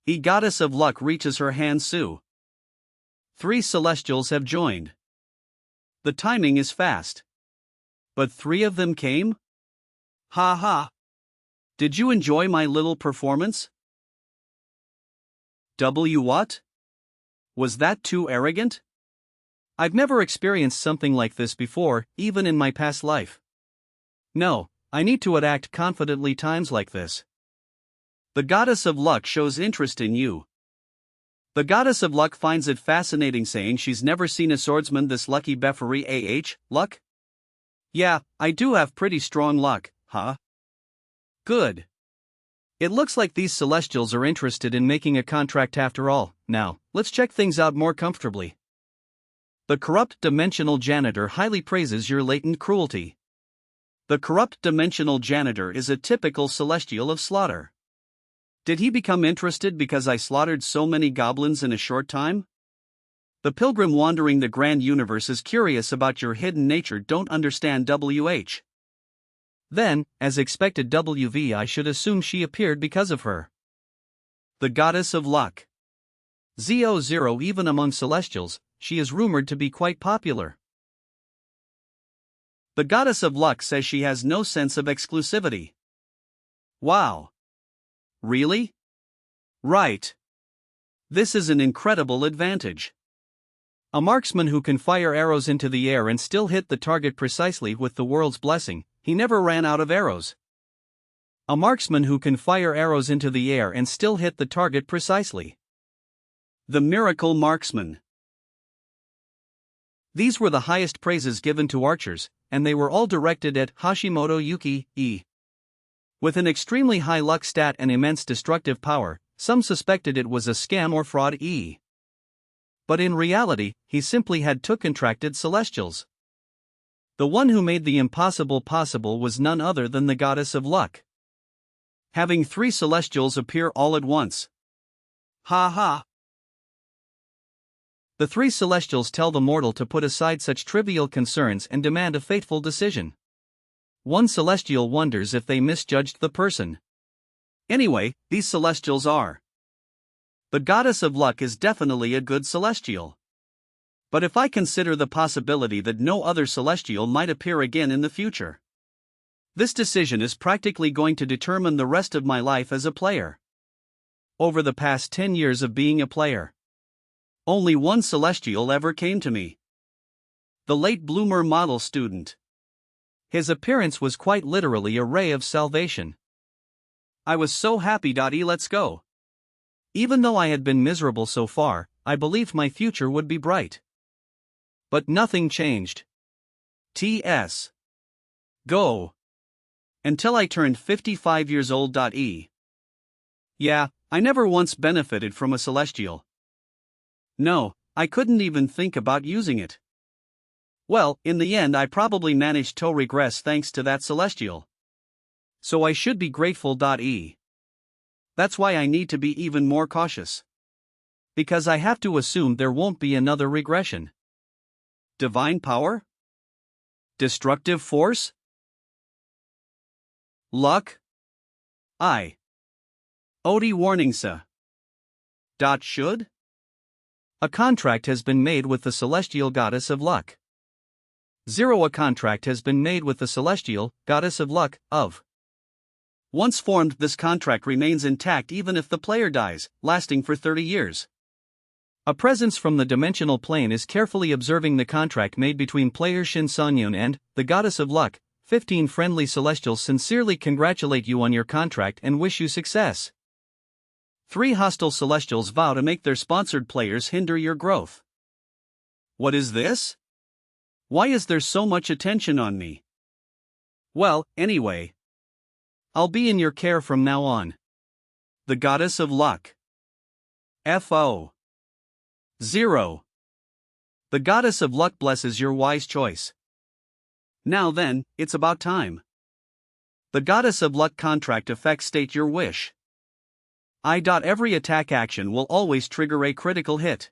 The goddess of luck reaches her hand. Sue. 3 celestials have joined. The timing is fast. But 3 of them came? Ha. Did you enjoy my little performance? What? Was that too arrogant? I've never experienced something like this before, even in my past life. No, I need to act confidently times like this. The goddess of luck shows interest in you. The goddess of luck finds it fascinating, saying she's never seen a swordsman this lucky. Beffery luck? Yeah, I do have pretty strong luck, huh? Good. It looks like these celestials are interested in making a contract after all. Now, let's check things out more comfortably. The corrupt dimensional janitor highly praises your latent cruelty. The corrupt dimensional janitor is a typical celestial of slaughter. Did he become interested because I slaughtered so many goblins in a short time? The pilgrim wandering the grand universe is curious about your hidden nature. Don't understand WH. Then, as expected WV, I should assume she appeared because of her. The goddess of luck. Z00. Even among celestials, she is rumored to be quite popular. The goddess of luck says she has no sense of exclusivity. Wow. Really? Right. This is an incredible advantage. A marksman who can fire arrows into the air and still hit the target precisely with the world's blessing. He never ran out of arrows. A marksman who can fire arrows into the air and still hit the target precisely. The miracle marksman. These were the highest praises given to archers, and they were all directed at Hashimoto Yuki, E. With an extremely high luck stat and immense destructive power, some suspected it was a scam or fraud, E. But in reality, he simply had two contracted celestials. The one who made the impossible possible was none other than the goddess of luck. Having three celestials appear all at once. Ha ha! The three celestials tell the mortal to put aside such trivial concerns and demand a fateful decision. One celestial wonders if they misjudged the person. Anyway, these celestials are. The goddess of luck is definitely a good celestial. But if I consider the possibility that no other celestial might appear again in the future, this decision is practically going to determine the rest of my life as a player. Over the past 10 years of being a player, only one celestial ever came to me. The late bloomer model student. His appearance was quite literally a ray of salvation. I was so happy. Let's go. Even though I had been miserable so far, I believed my future would be bright. But nothing changed. T.S. Go. Until I turned 55 years old. Yeah, I never once benefited from a celestial. No, I couldn't even think about using it. Well, in the end I probably managed to regress thanks to that celestial. So I should be grateful. That's why I need to be even more cautious. Because I have to assume there won't be another regression. Divine power? Destructive force? Luck? I. Odi warningsa. Should? A contract has been made with the celestial goddess of luck. 0. A contract has been made with the celestial goddess of luck, of. Once formed, this contract remains intact even if the player dies, lasting for 30 years. A presence from the dimensional plane is carefully observing the contract made between player Shin Sonyun and the goddess of luck. 15 friendly celestials sincerely congratulate you on your contract and wish you success. 3 hostile celestials vow to make their sponsored players hinder your growth. What is this? Why is there so much attention on me? Well, anyway, I'll be in your care from now on. The goddess of luck. FO. 0. The goddess of luck blesses your wise choice. Now then, it's about time. The goddess of luck contract effects state your wish. Every attack action will always trigger a critical hit.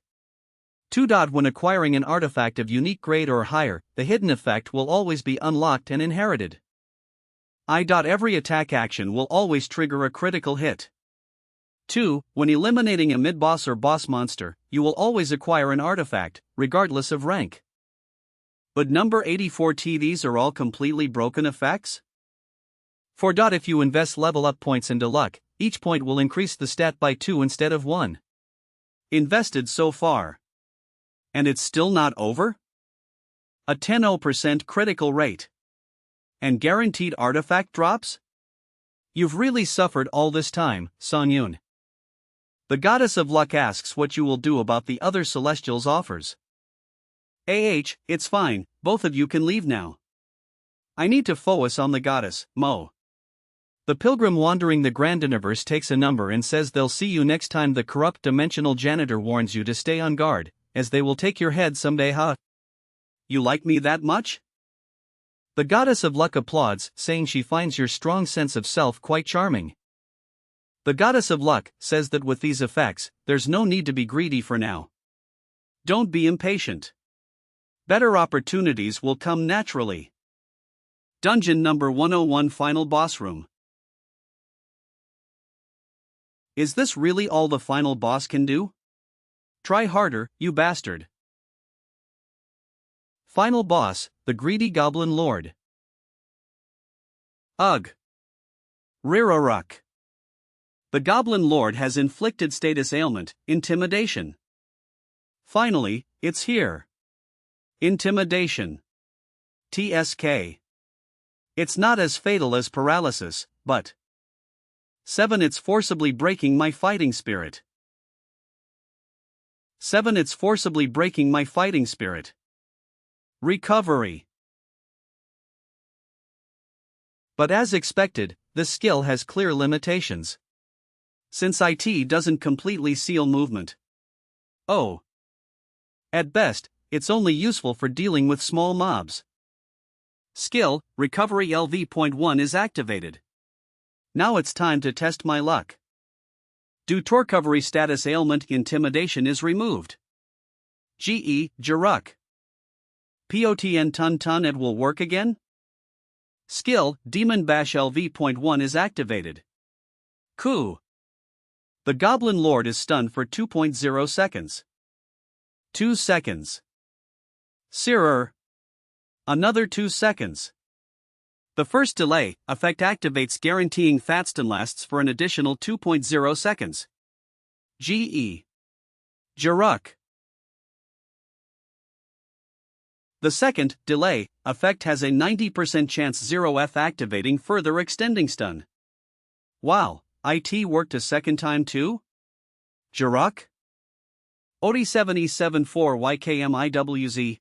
2. When acquiring an artifact of unique grade or higher, the hidden effect will always be unlocked and inherited. Every attack action will always trigger a critical hit. 2. When eliminating a mid-boss or boss monster, you will always acquire an artifact, regardless of rank. But number 84. These are all completely broken effects? 4. If you invest level up points into luck, each point will increase the stat by 2 instead of 1. Invested so far. And it's still not over? A 10% critical rate. And guaranteed artifact drops? You've really suffered all this time, Sonyun. The goddess of luck asks what you will do about the other celestials' offers. It's fine, both of you can leave now. I need to focus on the goddess, Mo. The pilgrim wandering the grand universe takes a number and says they'll see you next time. The corrupt dimensional janitor warns you to stay on guard, as they will take your head someday. You like me that much? The goddess of luck applauds, saying she finds your strong sense of self quite charming. The goddess of luck says that with these effects, there's no need to be greedy for now. Don't be impatient. Better opportunities will come naturally. Dungeon number 101, final boss room. Is this really all the final boss can do? Try harder, you bastard. Final boss, the greedy goblin lord. Ugh. Riraruk. The goblin lord has inflicted status ailment, intimidation. Finally, it's here. Intimidation. TSK. It's not as fatal as paralysis, but 7. It's forcibly breaking my fighting spirit. 7. It's forcibly breaking my fighting spirit. Recovery. But as expected, this skill has clear limitations. Since it doesn't completely seal movement. Oh. At best, it's only useful for dealing with small mobs. Skill, Recovery LV.1 is activated. Now it's time to test my luck. Do Torcovery status ailment Intimidation is removed. GE, Jaruk. POTN Tun it will work again? Skill, Demon Bash LV.1 is activated. Coup. The Goblin Lord is stunned for 2.0 seconds. 2 seconds. Searer. Another 2 seconds. The first delay effect activates, guaranteeing that stun lasts for an additional 2.0 seconds. GE. Jaruk. The second delay effect has a 90% chance 0F activating, further extending stun. Wow, it worked a second time too? Jaruk? OD7E74YKMIWZ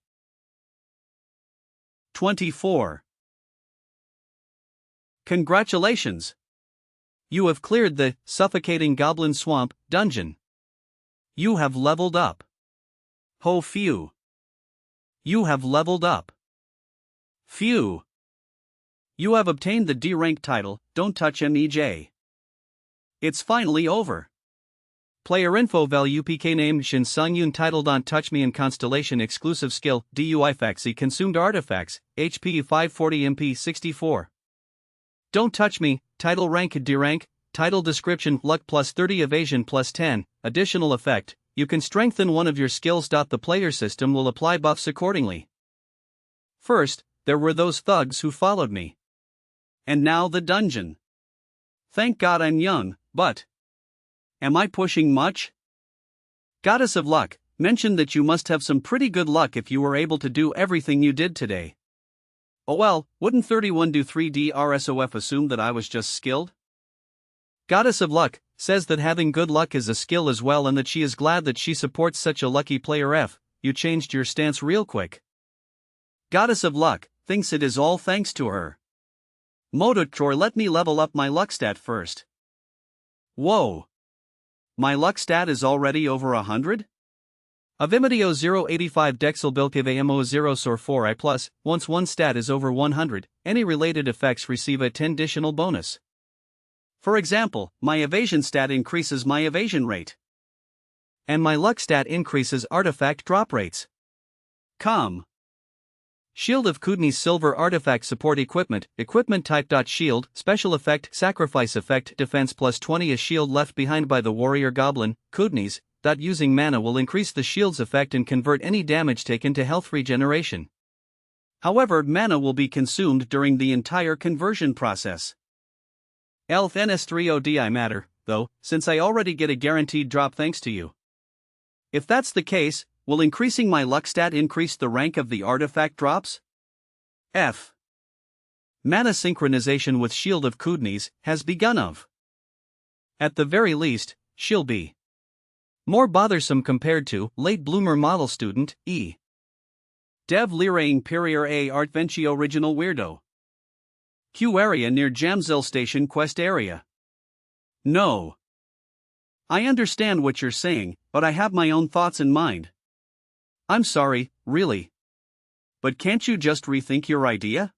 24. Congratulations! You have cleared the Suffocating Goblin Swamp dungeon. You have leveled up. Ho phew. You have leveled up. Phew. You have obtained the D rank title, Don't Touch MEJ. It's finally over. Player info value PK name Shin Sung Yoon title Don't Touch Me in Constellation exclusive skill DUI Faxi consumed artifacts HP 540 MP 64. Don't Touch Me, title rank D rank, title description luck plus 30 evasion plus 10, additional effect, you can strengthen one of your skills. The player system will apply buffs accordingly. First, there were those thugs who followed me. And now the dungeon. Thank God I'm young, but am I pushing much? Goddess of Luck mentioned that you must have some pretty good luck if you were able to do everything you did today. Oh well, wouldn't 31 do 3D RSOF assume that I was just skilled? Goddess of Luck says that having good luck is a skill as well and that she is glad that she supports such a lucky player. You changed your stance real quick. Goddess of Luck thinks it is all thanks to her. Moduktor, let me level up my luck stat first. Whoa. My luck stat is already over 100? Avimetio 085 Dexel Bilkivamo 0 Sor 4 I+, once one stat is over 100, any related effects receive a 10 additional bonus. For example, my evasion stat increases my evasion rate. And my luck stat increases artifact drop rates. Come. Shield of Kudni's Silver Artifact Support Equipment, Equipment Type. Shield, Special Effect, Sacrifice Effect, Defense plus 20. A shield left behind by the warrior goblin, Kudni's, using mana will increase the shield's effect and convert any damage taken to health regeneration. However, mana will be consumed during the entire conversion process. Elf NS3ODI matter, though, since I already get a guaranteed drop thanks to you. If that's the case, will increasing my luck stat increase the rank of the artifact drops? F. Mana synchronization with Shield of Kudni's has begun of. At the very least, she'll be more bothersome compared to late bloomer model student, E. Dev Lire Imperior A Artvencio Original Weirdo. Q area near Jamzil Station Quest area. No. I understand what you're saying, but I have my own thoughts in mind. I'm sorry, really. But can't you just rethink your idea?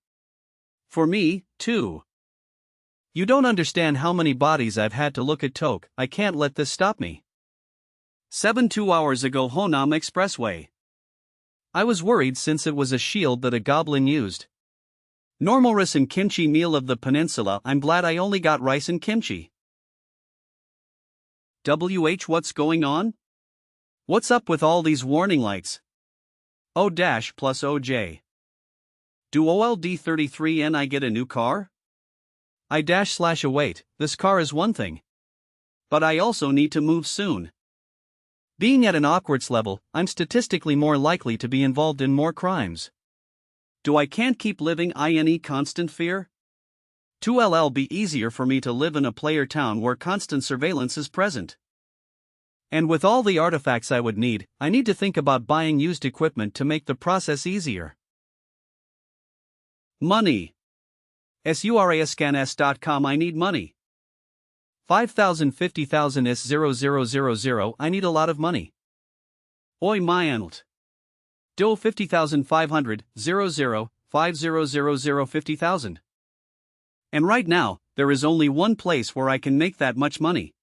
For me, too. You don't understand how many bodies I've had to look at Tok. I can't let this stop me. 2 hours ago Honam Expressway. I was worried since it was a shield that a goblin used. Normal rice and kimchi meal of the peninsula. I'm glad I only got rice and kimchi. What's going on? What's up with all these warning lights? O- plus OJ. Do OLD33 I get a new car? I-await, this car is one thing. But I also need to move soon. Being at an awkward level, I'm statistically more likely to be involved in more crimes. Do I can't keep living in constant fear? 2LL be easier for me to live in a player town where constant surveillance is present. And with all the artifacts I would need, I need to think about buying used equipment to make the process easier. Money. surascanas.com I need money. 5,000 50,000 S0000 I need a lot of money. Oi myant. Do 50,500 00 5000 50,000. And right now, there is only one place where I can make that much money.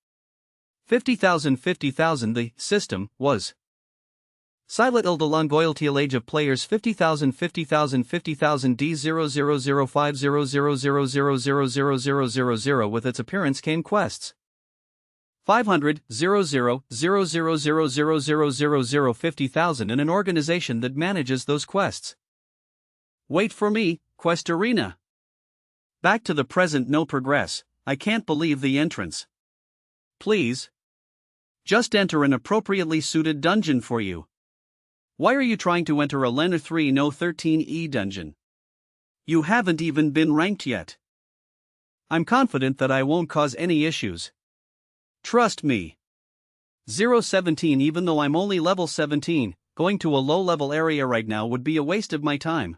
50,000 50,000 The system was Silent Ildelongoiltial age of players 50,000 50,000 50,000 D000500000000 with its appearance came quests. 500 00 000000 50,000 and an organization that manages those quests. Wait for me, Quest Arena. Back to the present no progress, I can't believe the entrance. Please. Just enter an appropriately suited dungeon for you. Why are you trying to enter a Lener 3 no 13E dungeon? You haven't even been ranked yet. I'm confident that I won't cause any issues. Trust me. 017 Even though I'm only level 17, going to a low-level area right now would be a waste of my time.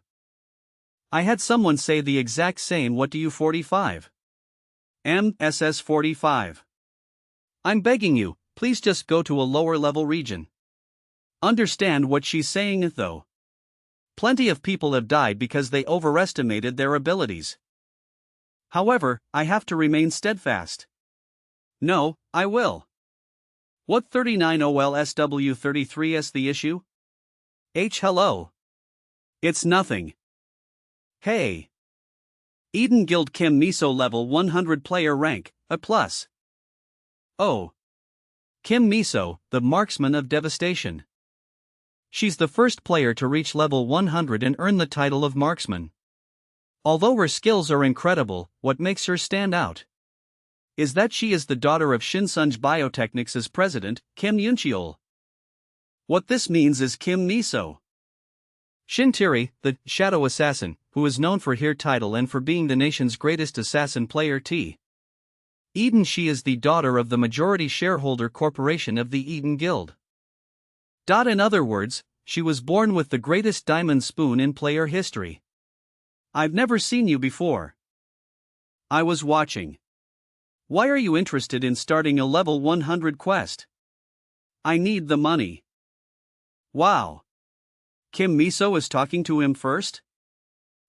I had someone say the exact same. What do you 45? MSS 45. I'm begging you, please just go to a lower-level region. Understand what she's saying though. Plenty of people have died because they overestimated their abilities. However, I have to remain steadfast. No, I will. What 39 OLSW 33's the issue? Hello. It's nothing. Hey. Eden Guild Kim Miso level 100 player rank, a plus. Oh. Kim Miso, the marksman of devastation. She's the first player to reach level 100 and earn the title of marksman. Although her skills are incredible, what makes her stand out is that she is the daughter of Shinsunj Biotechnics' president, Kim Yuncheol. What this means is Kim Miso Shintiri, the Shadow Assassin, who is known for her title and for being the nation's greatest assassin player Eden. She is the daughter of the majority shareholder corporation of the Eden Guild. In other words, she was born with the greatest diamond spoon in player history. I've never seen you before. I was watching. Why are you interested in starting a level 100 quest? I need the money. Wow. Kim Miso is talking to him first?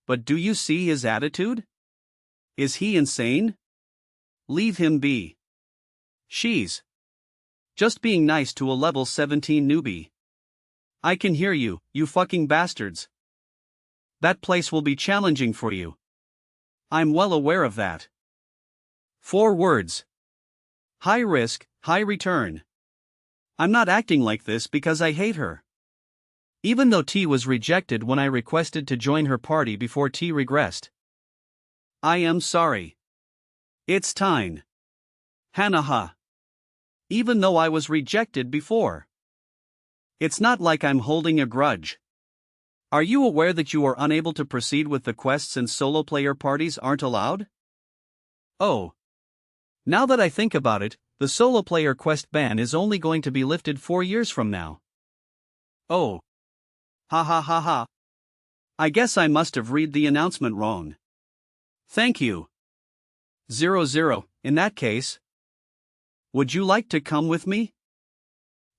But do you see his attitude? Is he insane? Leave him be. She's just being nice to a level 17 newbie. I can hear you, you fucking bastards. That place will be challenging for you. I'm well aware of that. 4 words. High risk, high return. I'm not acting like this because I hate her. Even though T was rejected when I requested to join her party before T regressed. I am sorry. It's time. Hanaha. Even though I was rejected before. It's not like I'm holding a grudge. Are you aware that you are unable to proceed with the quests and solo player parties aren't allowed? Oh. Now that I think about it, the solo player quest ban is only going to be lifted 4 years from now. Oh. Ha ha ha ha. I guess I must have read the announcement wrong. Thank you. 00, in that case. Would you like to come with me?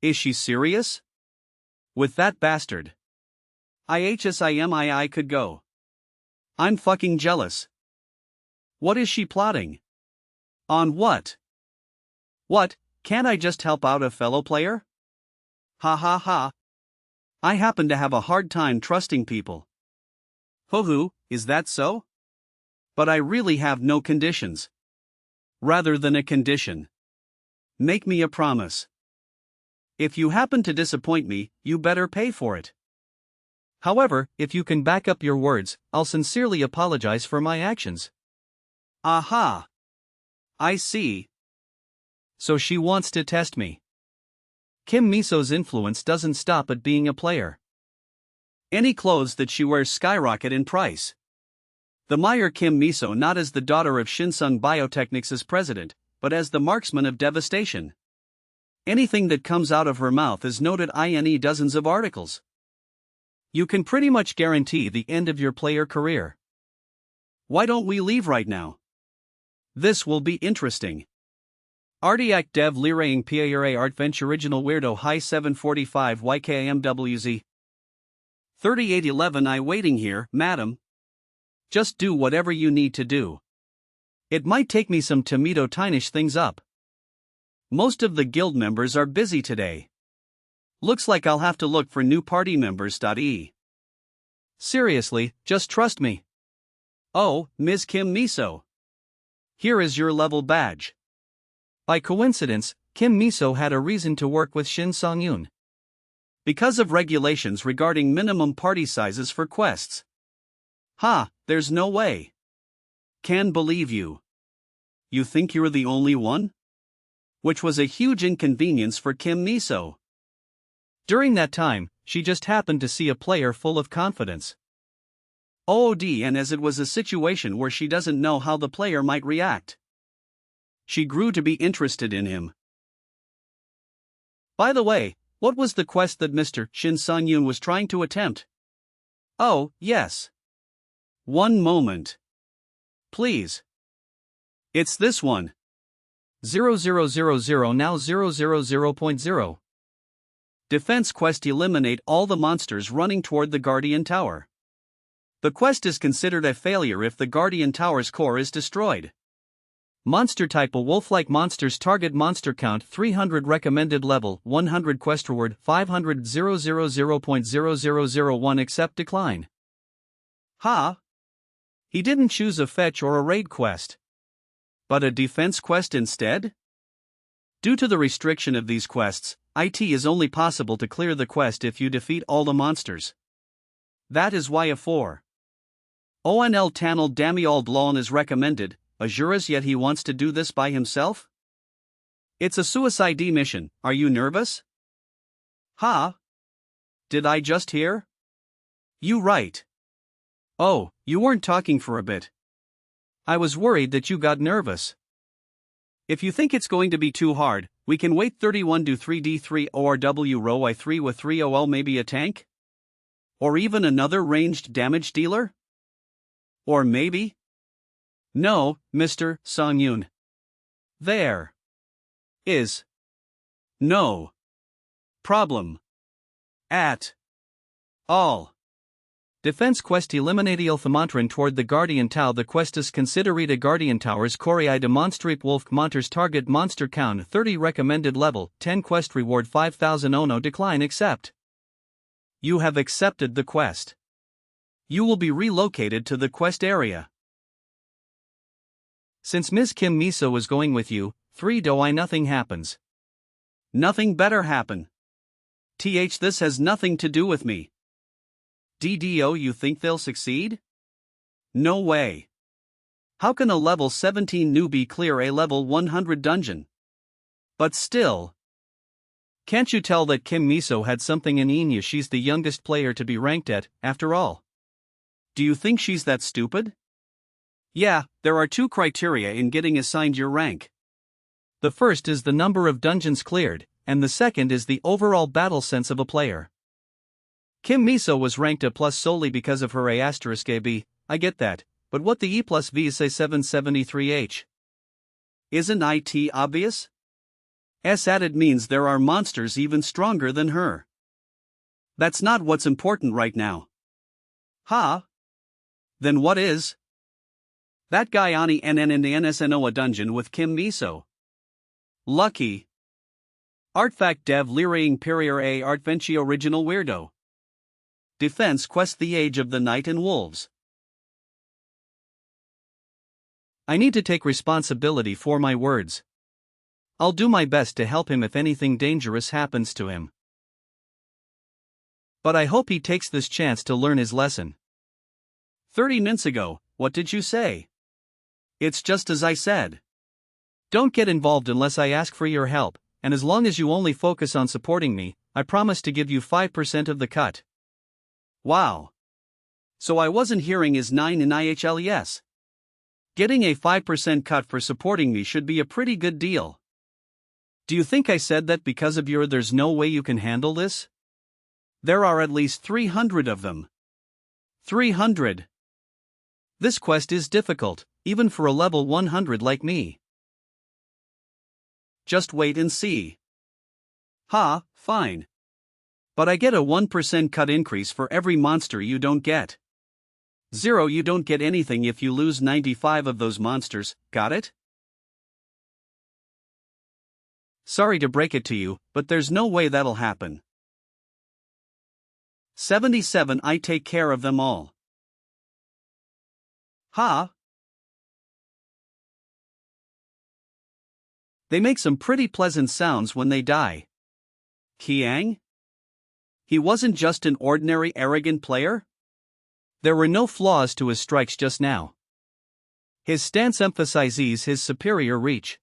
Is she serious? With that bastard. I could go. I'm fucking jealous. What is she plotting? On what? What, can't I just help out a fellow player? Ha ha ha. I happen to have a hard time trusting people. Ho-hoo, is that so? But I really have no conditions. Rather than a condition. Make me a promise. If you happen to disappoint me, you better pay for it. However, if you can back up your words, I'll sincerely apologize for my actions. Aha! I see. So she wants to test me. Kim Miso's influence doesn't stop at being a player. Any clothes that she wears skyrocket in price. The Meyer Kim Miso not as the daughter of Shinsung Biotechnics' president, but as the marksman of devastation. Anything that comes out of her mouth is noted in dozens of articles. You can pretty much guarantee the end of your player career. Why don't we leave right now? This will be interesting. Artifact-Devouring Player Adventure Original Weirdo High 745 YKMWZ 3811 I waiting here, madam. Just do whatever you need to do. It might take me some time to tinish things up. Most of the guild members are busy today. Looks like I'll have to look for new party members. Seriously, just trust me. Oh, Ms. Kim Miso. Here is your level badge. By coincidence, Kim Miso had a reason to work with Shin Song-yoon. Because of regulations regarding minimum party sizes for quests. There's no way. Can believe you. You think you're the only one? Which was a huge inconvenience for Kim Miso. During that time, she just happened to see a player full of confidence. And as it was a situation where she doesn't know how the player might react, she grew to be interested in him. By the way, what was the quest that Mr. Shin Song-yoon was trying to attempt? Oh, yes. One moment. Please. It's this one. 0000 now 000.0. Defense quest: eliminate all the monsters running toward the Guardian Tower. The quest is considered a failure if the Guardian Tower's core is destroyed. Monster type: a wolf-like monsters. Target monster count 300. Recommended level 100. Quest reward 500. 000.0001. Accept decline. He didn't choose a fetch or a raid quest, but a defense quest instead? Due to the restriction of these quests, it is only possible to clear the quest if you defeat all the monsters. That is why a 4. ONL Tanel Damiald Lawn is recommended. Ajuras, yet he wants to do this by himself? It's a suicide mission. Are you nervous? Did I just hear? You right. Oh, you weren't talking for a bit. I was worried that you got nervous. If you think it's going to be too hard, we can wait. 31 do 3d3 ORW row I3 with 3 OL, maybe a tank? Or even another ranged damage dealer? Or maybe? No, Mr. Song-yoon. There is no problem at all. Defense quest: eliminate Ilthamantran toward the Guardian Tower. The quest is considerate a Guardian Towers Koreai demonstrate wolf monsters. Target monster count 30. Recommended level 10. Quest reward 5000 Ono. Decline. Accept. You have accepted the quest. You will be relocated to the quest area. Since Ms. Kim Miso is going with you, 3 do I nothing happens. Nothing better happen. This has nothing to do with me. DDO, you think they'll succeed? No way. How can a level 17 newbie clear a level 100 dungeon? But still. Can't you tell that Kim Miso had something in Enya? She's the youngest player to be ranked at, after all. Do you think she's that stupid? Yeah, there are 2 criteria in getting assigned your rank. The first is the number of dungeons cleared, and the second is the overall battle sense of a player. Kim Miso was ranked A+ solely because of her A*AB, I get that, but what the E+V is A773H? Isn't it obvious? S added means there are monsters even stronger than her. That's not what's important right now. Then what is? That guy Ani NN in the NSNO a dungeon with Kim Miso. Lucky. Artifact-Devouring Player A Adventure Original Weirdo. Defense quest: the Age of the Night and Wolves. I need to take responsibility for my words. I'll do my best to help him if anything dangerous happens to him. But I hope he takes this chance to learn his lesson. 30 minutes ago, what did you say? It's just as I said. Don't get involved unless I ask for your help, and as long as you only focus on supporting me, I promise to give you 5% of the cut. Wow. So I wasn't hearing his 9 in IHLES. Getting a 5% cut for supporting me should be a pretty good deal. Do you think I said that because of your "there's no way you can handle this"? There are at least 300 of them. 300. This quest is difficult, even for a level 100 like me. Just wait and see. Ha, fine. But I get a 1% cut increase for every monster you don't get. 0, you don't get anything if you lose 95 of those monsters, got it? Sorry to break it to you, but there's no way that'll happen. 77, I take care of them all. Ha! They make some pretty pleasant sounds when they die. Kiang? He wasn't just an ordinary arrogant player? There were no flaws to his strikes just now. His stance emphasizes his superior reach.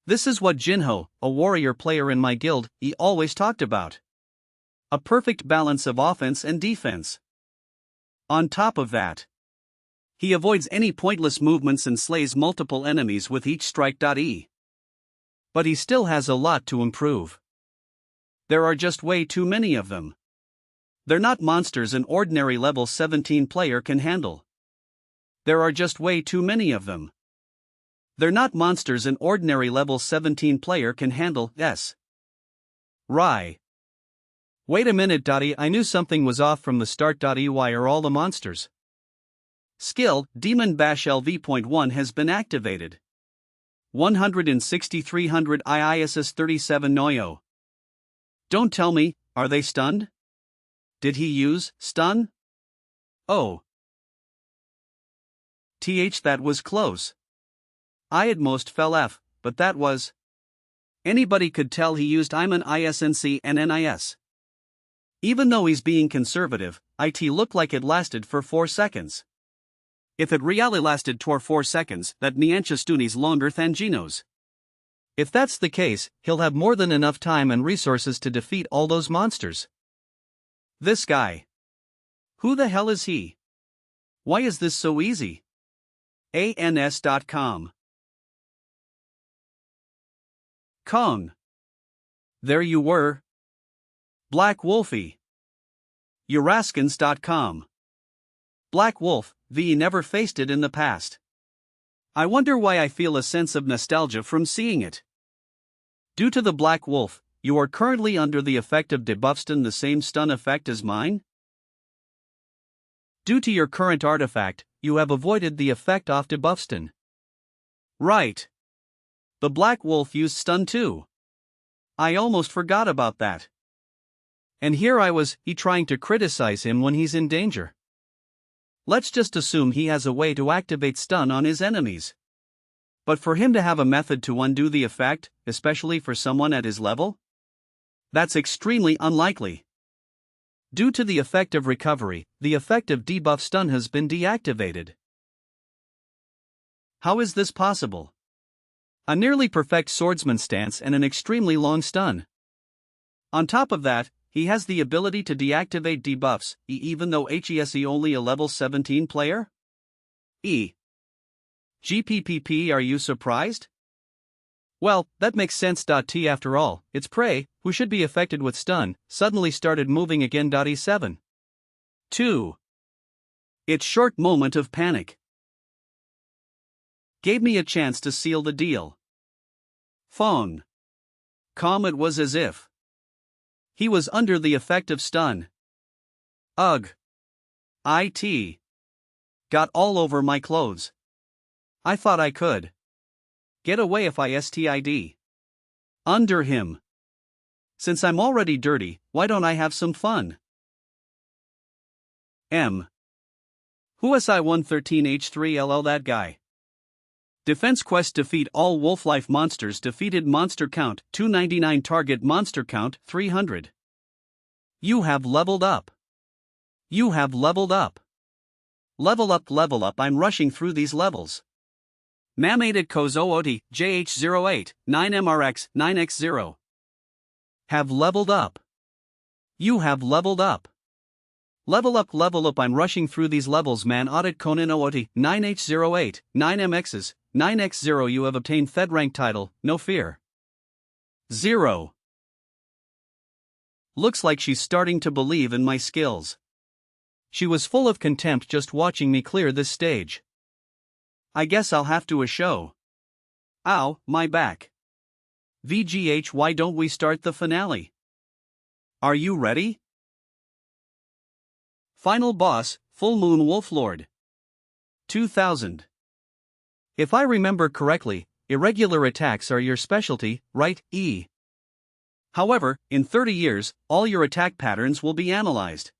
This is what Jinho, a warrior player in my guild, he always talked about. A perfect balance of offense and defense. On top of that, he avoids any pointless movements and slays multiple enemies with each strike. But he still has a lot to improve. There are just way too many of them. They're not monsters an ordinary level 17 player can handle. There are just way too many of them. They're not monsters an ordinary level 17 player can handle, yes. Right. Wait a minute. I knew something was off from the start. Why are all the monsters? Skill, Demon Bash LV.1 has been activated. 160-300 IISS 37 Noyo. Don't tell me, are they stunned? Did he use stun? Oh. That was close. I at most fell F, but that was. Anybody could tell he used I'm an ISNC and NIS. Even though he's being conservative, it looked like it lasted for 4 seconds. If it really lasted for 4 seconds, that Nianchastuni's longer than Gino's. If that's the case, he'll have more than enough time and resources to defeat all those monsters. This guy. Who the hell is he? Why is this so easy? ANS.com. Kong. There you were. Black Wolfie. Uraskins.com. Black Wolf, V never faced it in the past. I wonder why I feel a sense of nostalgia from seeing it. Due to the Black Wolf, you are currently under the effect of debuffstun, the same stun effect as mine? Due to your current artifact, you have avoided the effect off debuffstun. Right. The Black Wolf used stun too. I almost forgot about that. And here I was, trying to criticize him when he's in danger. Let's just assume he has a way to activate stun on his enemies. But for him to have a method to undo the effect, especially for someone at his level? That's extremely unlikely. Due to the effect of recovery, the effect of debuff stun has been deactivated. How is this possible? A nearly perfect swordsman stance and an extremely long stun. On top of that, he has the ability to deactivate debuffs, even though he's only a level 17 player? GPPP, are you surprised? Well, that makes sense. After all, its prey, who should be affected with stun, suddenly started moving again. E7. 2. Its short moment of panic gave me a chance to seal the deal. Phone. Calm, it was as if he was under the effect of stun. Ugh. It got all over my clothes. I thought I could get away if I stid under him. Since I'm already dirty, why don't I have some fun? M. Who SI 113H3LL, that guy? Defense quest, defeat all Wolf-life monsters, defeated monster count 299, target monster count 300. You have leveled up. You have leveled up. Level up, I'm rushing through these levels. Mamated Kozooti, JH08, 9MRX, 9X0. Have leveled up. You have leveled up. Level up, I'm rushing through these levels. Man audit Conan Ooti, 9H08, 9MXs, 9X0. You have obtained Fed rank title, no fear. 0. Looks like she's starting to believe in my skills. She was full of contempt just watching me clear this stage. I guess I'll have to a show. Ow, my back. VGH, why don't we start the finale? Are you ready? Final boss, Full Moon Wolflord. 2000. If I remember correctly, irregular attacks are your specialty, right, E? However, in 30 years, all your attack patterns will be analyzed.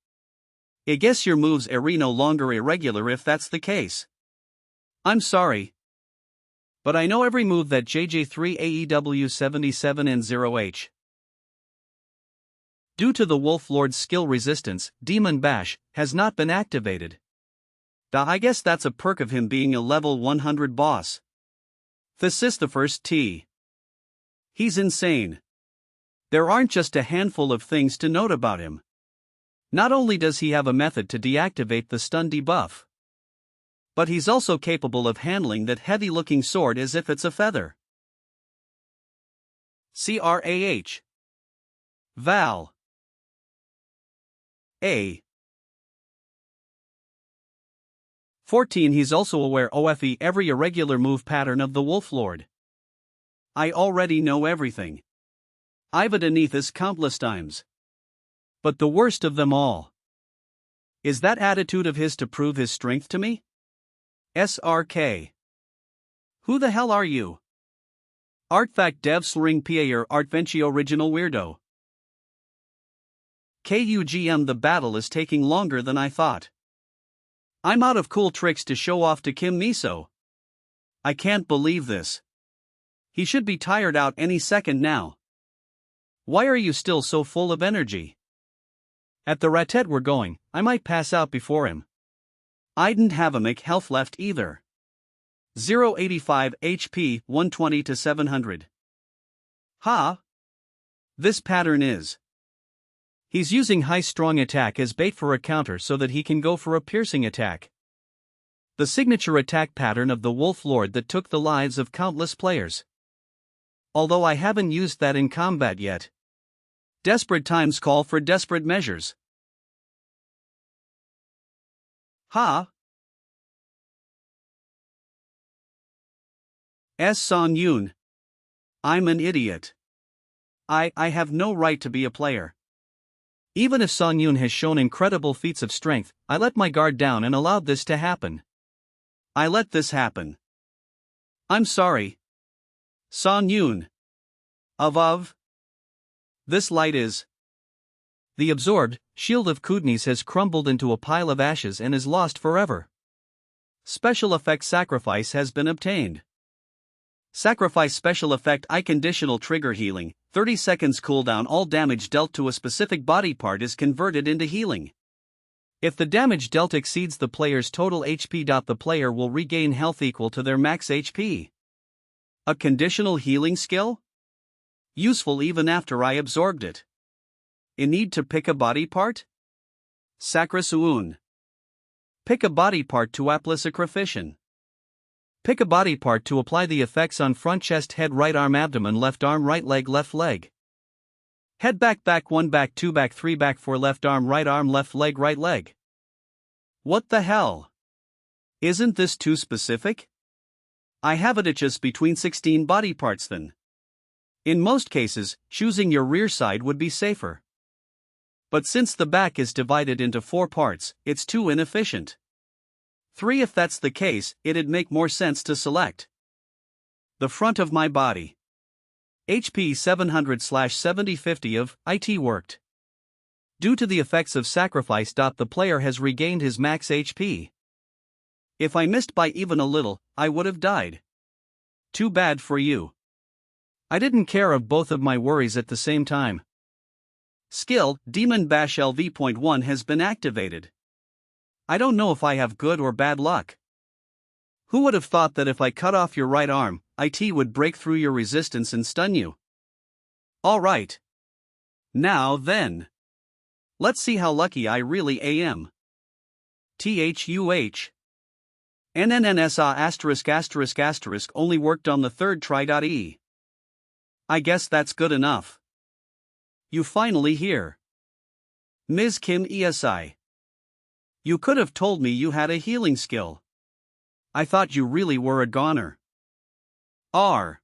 I guess your moves are no longer irregular if that's the case. I'm sorry. But I know every move that JJ3 AEW 77 and 0H. Due to the Wolf Lord's skill resistance, Demon Bash has not been activated. I guess that's a perk of him being a level 100 boss. This is the first T. He's insane. There aren't just a handful of things to note about him. Not only does he have a method to deactivate the stun debuff, but he's also capable of handling that heavy-looking sword as if it's a feather. CRAH. Val. A. 14. He's also aware of every irregular move pattern of the Wolf Lord. I already know everything. I've underneath this countless times. But the worst of them all is that attitude of his to prove his strength to me? SRK. Who the hell are you? Artifact-Devouring Player, Artvenchi original weirdo. KUGM, the battle is taking longer than I thought. I'm out of cool tricks to show off to Kim Miso. I can't believe this. He should be tired out any second now. Why are you still so full of energy? At the rate we're going, I might pass out before him. I didn't have a make health left either. 085 HP, 120 to 700. Ha! This pattern is. He's using high strong attack as bait for a counter so that he can go for a piercing attack. The signature attack pattern of the Wolf Lord that took the lives of countless players. Although I haven't used that in combat yet. Desperate times call for desperate measures. Ha! Song Yoon. I'm an idiot. I have no right to be a player. Even if Song Yoon has shown incredible feats of strength, I let my guard down and allowed this to happen. I let this happen. I'm sorry. Song Yoon. Of. This light is. The absorbed shield of Kudnis has crumbled into a pile of ashes and is lost forever. Special effect sacrifice has been obtained. Sacrifice special effect I conditional trigger healing, 30 seconds cooldown. All damage dealt to a specific body part is converted into healing. If the damage dealt exceeds the player's total HP, the player will regain health equal to their max HP. A conditional healing skill? Useful even after I absorbed it. In need to pick a body part? Sacra Suun. Pick a body part to apply sacrification. Pick a body part to apply the effects on front chest, head, right arm, abdomen, left arm, right leg, left leg. Head, back, back 1, back 2, back 3, back 4, left arm, left leg, right leg. What the hell? Isn't this too specific? I have it just between 16 body parts then. In most cases, choosing your rear side would be safer. But since the back is divided into 4 parts, it's too inefficient. 3. If that's the case, it'd make more sense to select the front of my body. HP 700/7050 of IT worked. Due to the effects of sacrifice. The player has regained his max HP. If I missed by even a little, I would have died. Too bad for you. I didn't care of both of my worries at the same time. Skill, Demon Bash LV.1 has been activated. I don't know if I have good or bad luck. Who would have thought that if I cut off your right arm, IT would break through your resistance and stun you? Alright. Now then. Let's see how lucky I really am. THUH. NNNSA**** only worked on the third try. I guess that's good enough. You finally here. Ms. Kim ESI. You could have told me you had a healing skill. I thought you really were a goner. Are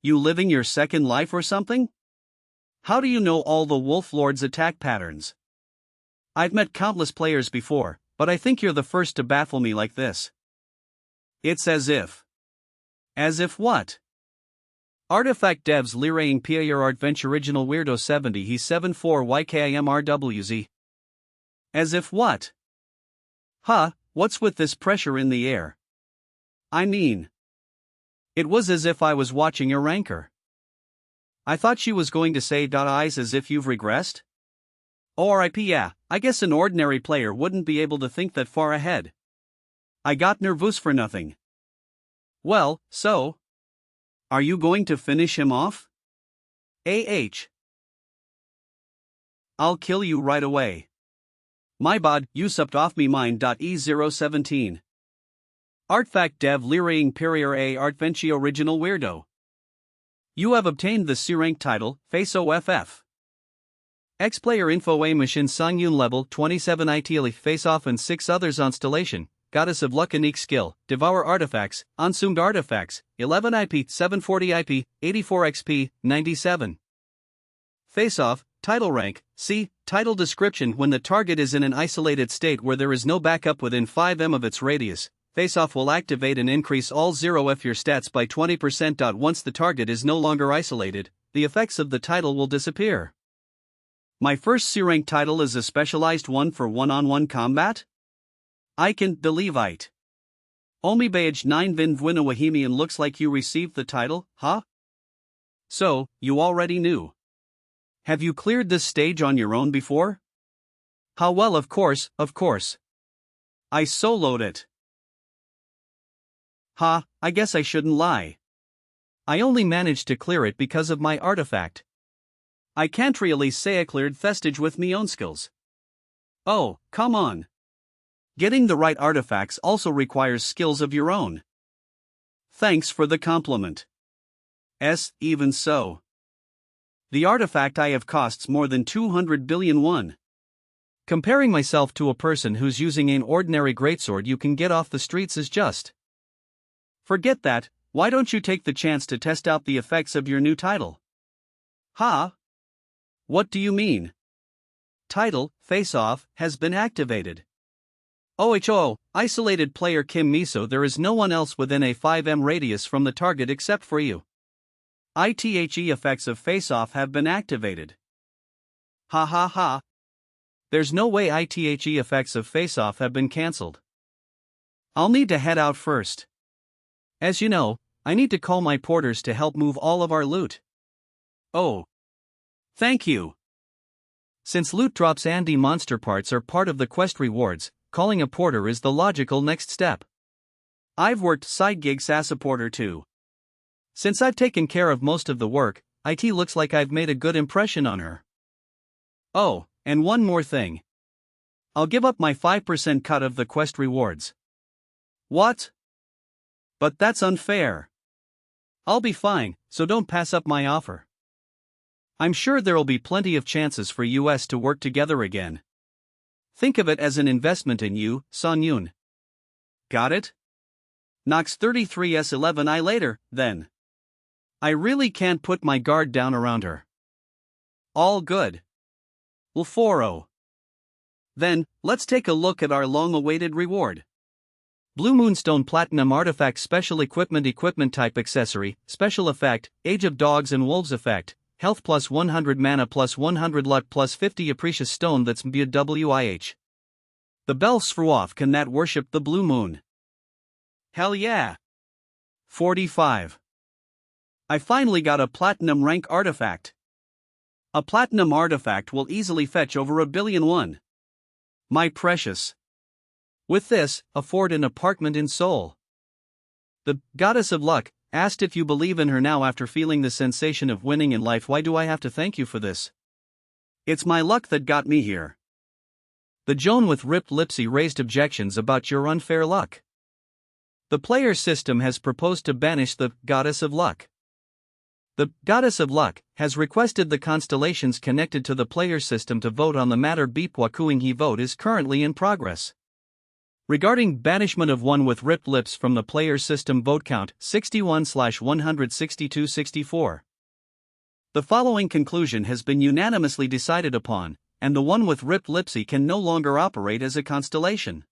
you living your second life or something? How do you know all the Wolf Lord's attack patterns? I've met countless players before, but I think you're the first to baffle me like this. It's as if. As if what? Artifact-Devouring Player Adventure Original Weirdo 70 He 74 YKIMRWZ. As if what? Huh, what's with this pressure in the air? I mean, it was as if I was watching a ranker. I thought she was going to say eyes as if you've regressed? ORIP, yeah, I guess an ordinary player wouldn't be able to think that far ahead. I got nervous for nothing. Well, so? Are you going to finish him off? I'll kill you right away. My bod, you supped off me mine.e017. Artifact-Devouring Player Adventure Original Weirdo. You have obtained the C-rank title, Face OFF. X-Player Info A Machine Songyun Level 27 Itali Face Off and 6 others Installation, Goddess of Luck Unique Skill, Devour Artifacts, Unsumed Artifacts, 11 IP, 740 IP, 84 XP, 97. Face Off, Title Rank, C, Title Description When the target is in an isolated state where there is no backup within 5 m of its radius, Face Off will activate and increase all 0f your stats by 20%. Once the target is no longer isolated, the effects of the title will disappear. My first C-rank title is a specialized one for one-on-one combat? I can believe it. Omi Bayage 9 Vin Vuina Wahimian looks like you received the title, huh? So, you already knew. Have you cleared this stage on your own before? How well, of course. I soloed it. Ha, I guess I shouldn't lie. I only managed to clear it because of my artifact. I can't really say I cleared Thestage with me own skills. Oh, come on. Getting the right artifacts also requires skills of your own. Thanks for the compliment. Even so. The artifact I have costs more than 200 billion won. Comparing myself to a person who's using an ordinary greatsword you can get off the streets is just. Forget that, why don't you take the chance to test out the effects of your new title? Ha? What do you mean? Title, Face Off, has been activated. Isolated player Kim Miso. There is no one else within a 5 m radius from the target except for you. ITHE effects of Face Off have been activated. Ha ha ha. There's no way ITHE effects of Face Off have been cancelled. I'll need to head out first. As you know, I need to call my porters to help move all of our loot. Oh. Thank you. Since loot drops and monster parts are part of the quest rewards, calling a porter is the logical next step. I've worked side gigs as a porter too. Since I've taken care of most of the work, it looks like I've made a good impression on her. Oh, and one more thing. I'll give up my 5% cut of the quest rewards. What? But that's unfair. I'll be fine, so don't pass up my offer. I'm sure there'll be plenty of chances for us to work together again. Think of it as an investment in you, Son-Yoon. Got it? Knocks 33s11 later, then. I really can't put my guard down around her. All good. L40. Then, let's take a look at our long-awaited reward. Blue Moonstone Platinum Artifact Special Equipment Type Accessory, Special Effect, Age of Dogs and Wolves Effect, Health plus 100 Mana plus 100 Luck plus 50 Precious Stone that's BWIH. The Bell Sruoff can that worship the blue moon. Hell yeah. 45. I finally got a Platinum rank artifact. A Platinum artifact will easily fetch over 1 billion won. My precious. With this, afford an apartment in Seoul. The Goddess of Luck asked if you believe in her now after feeling the sensation of winning in life. Why do I have to thank you for this? It's my luck that got me here. The Joan with ripped lipsy raised objections about your unfair luck. The player system has proposed to banish the Goddess of Luck. The Goddess of Luck has requested the constellations connected to the player system to vote on the matter. Beepwakuinghi vote is currently in progress. Regarding banishment of one with ripped lips from the player system, vote count 61/162-64. The following conclusion has been unanimously decided upon, and the one with ripped lipsy can no longer operate as a constellation.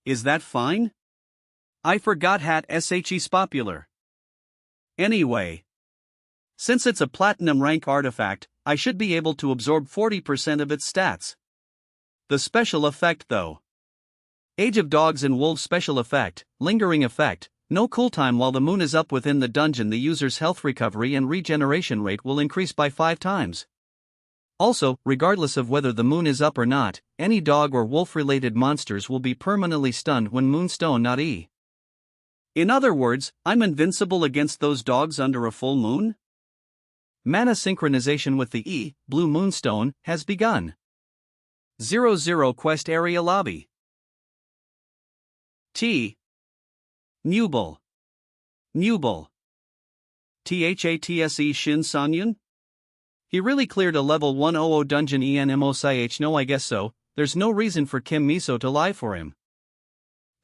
Is that fine? I forgot hat SHE's popular. Anyway, since it's a platinum rank artifact, I should be able to absorb 40% of its stats. The special effect though. Age of Dogs and Wolves special effect, lingering effect, no cooltime while the moon is up within the dungeon. The user's health recovery and regeneration rate will increase by 5 times. Also, regardless of whether the moon is up or not, any dog or wolf related monsters will be permanently stunned when moonstone not E. In other words, I'm invincible against those dogs under a full moon? Mana synchronization with the E, Blue Moonstone, has begun. 00 Quest Area Lobby. T. Nubel. Nubel. THATSE Shin Sanyun? He really cleared a level 100 dungeon ENMOSIH. No, I guess so. There's no reason for Kim Miso to lie for him.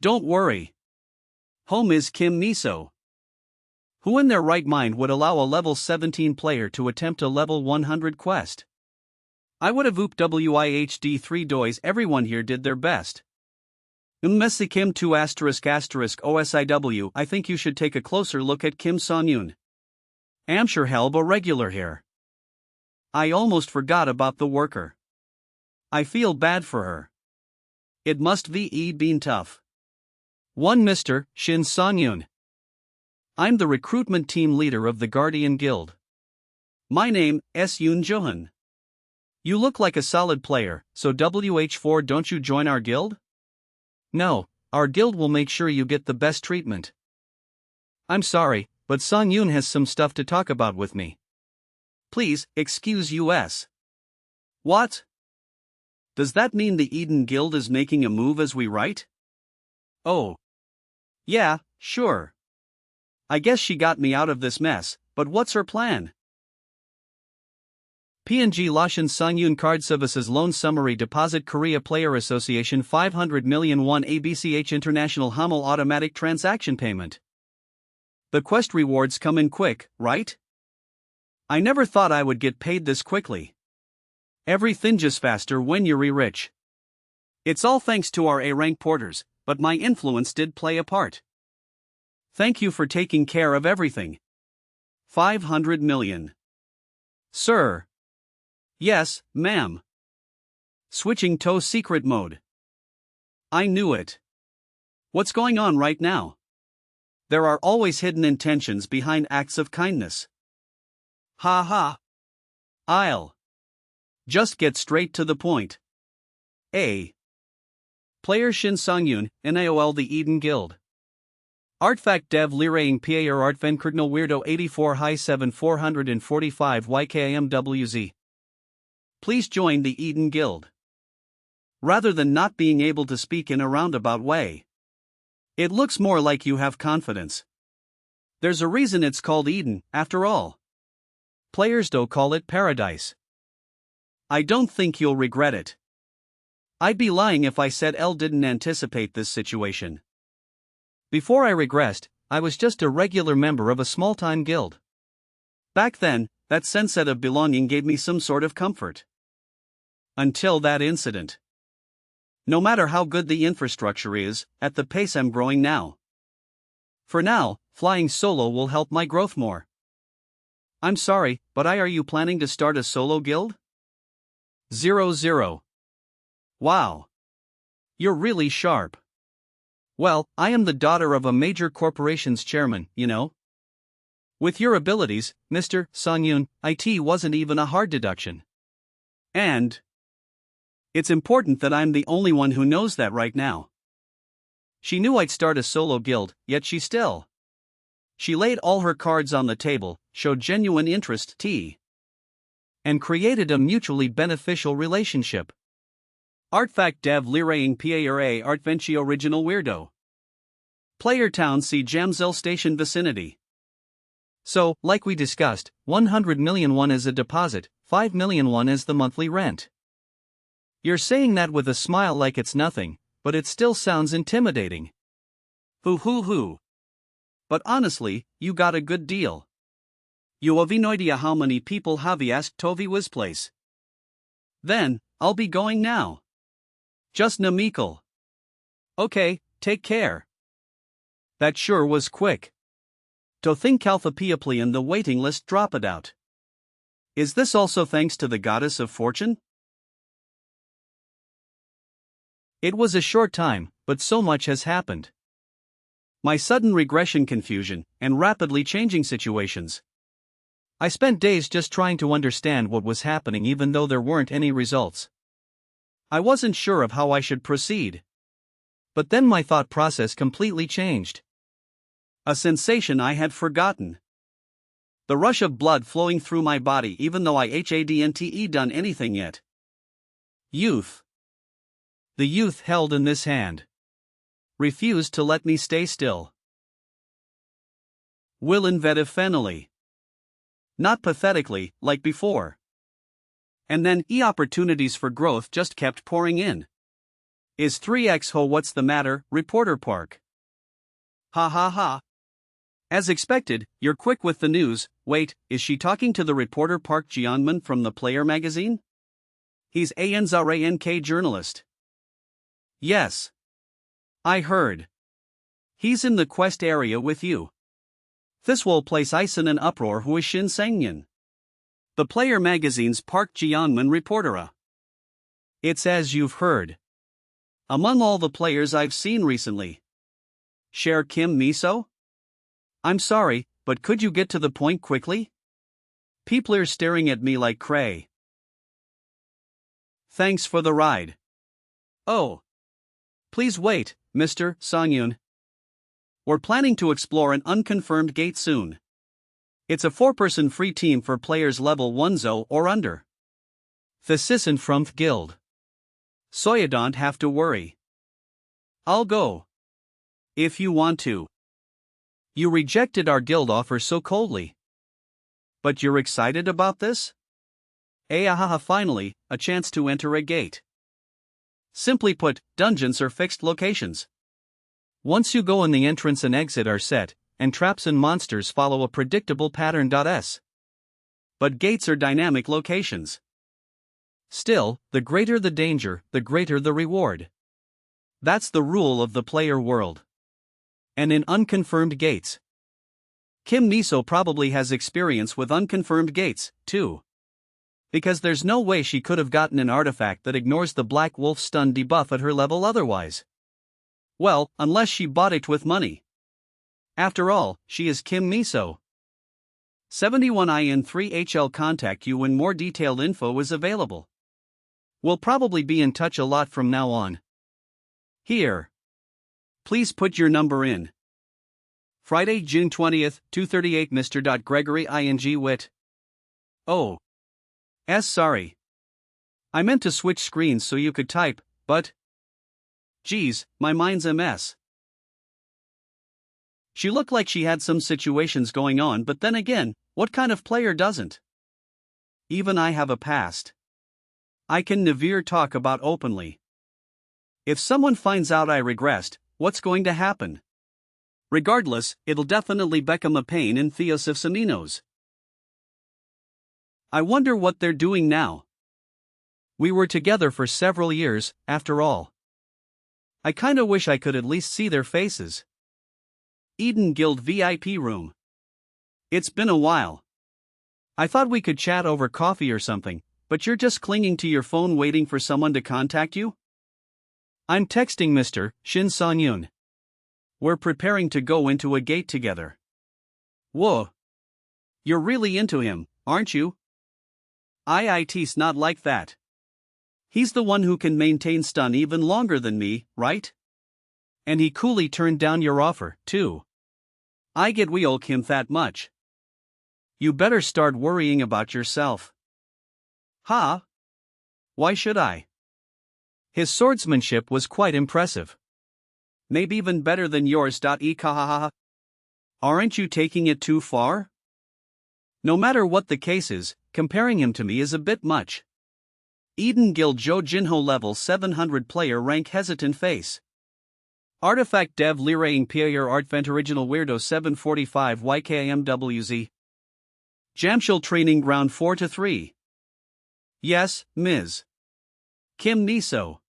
Don't worry. Home is Kim Miso. Who in their right mind would allow a level 17 player to attempt a level 100 quest? I would have ooped WIHD 3 doys. Everyone here did their best. Messi Kim 2 *** OSIW. I think you should take a closer look at Kim Sonyun. Amshire Helb a regular here. I almost forgot about the worker. I feel bad for her. It must be been tough. 1 Mr. Shin Sonyun. I'm the recruitment team leader of the Guardian Guild. My name, S. Yoon Johan. You look like a solid player, so WH4 don't you join our guild? No, our guild will make sure you get the best treatment. I'm sorry, but Song Yoon has some stuff to talk about with me. Please, excuse us. What? Does that mean the Eden Guild is making a move as we write? Oh. Yeah, sure. I guess she got me out of this mess, but what's her plan? PNG Lashin Songyun Card Services Loan Summary Deposit Korea Player Association 500 million won ABCH International Hummel Automatic Transaction Payment. The quest rewards come in quick, right? I never thought I would get paid this quickly. Everything just faster when you're rich. It's all thanks to our A-rank porters, but my influence did play a part. Thank you for taking care of everything. 500 million. Sir. Yes, ma'am. Switching to secret mode. I knew it. What's going on right now? There are always hidden intentions behind acts of kindness. Ha ha. I'll just get straight to the point. A. Player Shin Songyun, NAOL The Eden Guild. Artifact-Devouring Player Artvenkrignal Weirdo 84 High 7 445 YKMWZ. Please join the Eden Guild. Rather than not being able to speak in a roundabout way. It looks more like you have confidence. There's a reason it's called Eden, after all. Players do call it paradise. I don't think you'll regret it. I'd be lying if I said L didn't anticipate this situation. Before I regressed, I was just a regular member of a small-time guild. Back then, that sense of belonging gave me some sort of comfort. Until that incident. No matter how good the infrastructure is, at the pace I'm growing now. For now, flying solo will help my growth more. I'm sorry, but are you planning to start a solo guild? 00. Wow. You're really sharp. Well, I am the daughter of a major corporation's chairman, you know. With your abilities, Mr. Songyun, IT wasn't even a hard deduction. And it's important that I'm the only one who knows that right now. She knew I'd start a solo guild, yet she laid all her cards on the table, showed genuine interest and created a mutually beneficial relationship. Artifact-Devouring Player Artvenchi Original Weirdo. Player Town C Jamsil Station Vicinity. So, like we discussed, 100 million won as a deposit, 5 million won as the monthly rent. You're saying that with a smile like it's nothing, but it still sounds intimidating. Hoo. But honestly, you got a good deal. You have no idea how many people have asked Tovi was place. Then, I'll be going now. Just Namikal. Okay, take care. That sure was quick. To think Kalthapiapli and the waiting list drop it out. Is this also thanks to the goddess of fortune? It was a short time, but so much has happened. My sudden regression confusion, and rapidly changing situations. I spent days just trying to understand what was happening even though there weren't any results. I wasn't sure of how I should proceed. But then my thought process completely changed. A sensation I had forgotten. The rush of blood flowing through my body even though I hadn't done anything yet. Youth. The youth held in this hand. Refused to let me stay still. Will inventive finally. Not pathetically, like before. And then opportunities for growth just kept pouring in. Is 3x ho what's the matter, Reporter Park? Ha. As expected, you're quick with the news. Wait, is she talking to the Reporter Park Jianman from the Player magazine? He's a NK journalist. Yes. I heard. He's in the quest area with you. This whole place is in an uproar. Who is Shin Sangyan? The Player magazine's Park Jianman reportera. It's as you've heard. Among all the players I've seen recently. Share Kim Miso? I'm sorry, but could you get to the point quickly? People are staring at me like cray. Thanks for the ride. Oh. Please wait, Mr. Sangyun. We're planning to explore an unconfirmed gate soon. It's a 4-person free team for players level 1 zo or under. Thesisen from Guild. So you don't have to worry. I'll go. If you want to. You rejected our guild offer so coldly. But you're excited about this? Finally, a chance to enter a gate. Simply put, dungeons are fixed locations. Once you go in, the entrance and exit are set, and traps and monsters follow a predictable pattern. But gates are dynamic locations. Still, the greater the danger, the greater the reward. That's the rule of the player world. And in unconfirmed gates. Kim Miso probably has experience with unconfirmed gates, too. Because there's no way she could have gotten an artifact that ignores the Black Wolf stun debuff at her level otherwise. Well, unless she bought it with money. After all, she is Kim Miso. 71in3HL. Contact you when more detailed info is available. We'll probably be in touch a lot from now on. Here. Please put your number in. Friday, June 20th, 2:38. Mr. Gregory ing Wit. Oh. Sorry. I meant to switch screens so you could type, but... Geez, my mind's a mess. She looked like she had some situations going on, but then again, what kind of player doesn't? Even I have a past. I can never talk about openly. If someone finds out I regressed, what's going to happen? Regardless, it'll definitely become a pain in Theosif Saminos. I wonder what they're doing now. We were together for several years, after all. I kinda wish I could at least see their faces. Eden Guild VIP room. It's been a while. I thought we could chat over coffee or something, but you're just clinging to your phone waiting for someone to contact you? I'm texting Mr. Shin Sanyun. We're preparing to go into a gate together. Whoa. You're really into him, aren't you? IIT's not like that. He's the one who can maintain stun even longer than me, right? And he coolly turned down your offer, too. I get we owe him that much. You better start worrying about yourself. Huh? Why should I? His swordsmanship was quite impressive. Maybe even better than yours. Aren't you taking it too far? No matter what the case is, comparing him to me is a bit much. Eden Guild Jo Jinho level 700 player rank hesitant face. Artifact-Devouring Player Artvent Original Weirdo 745 YKMWZ. Jamshul Training Ground 4-3. Yes, Ms. Kim Niso.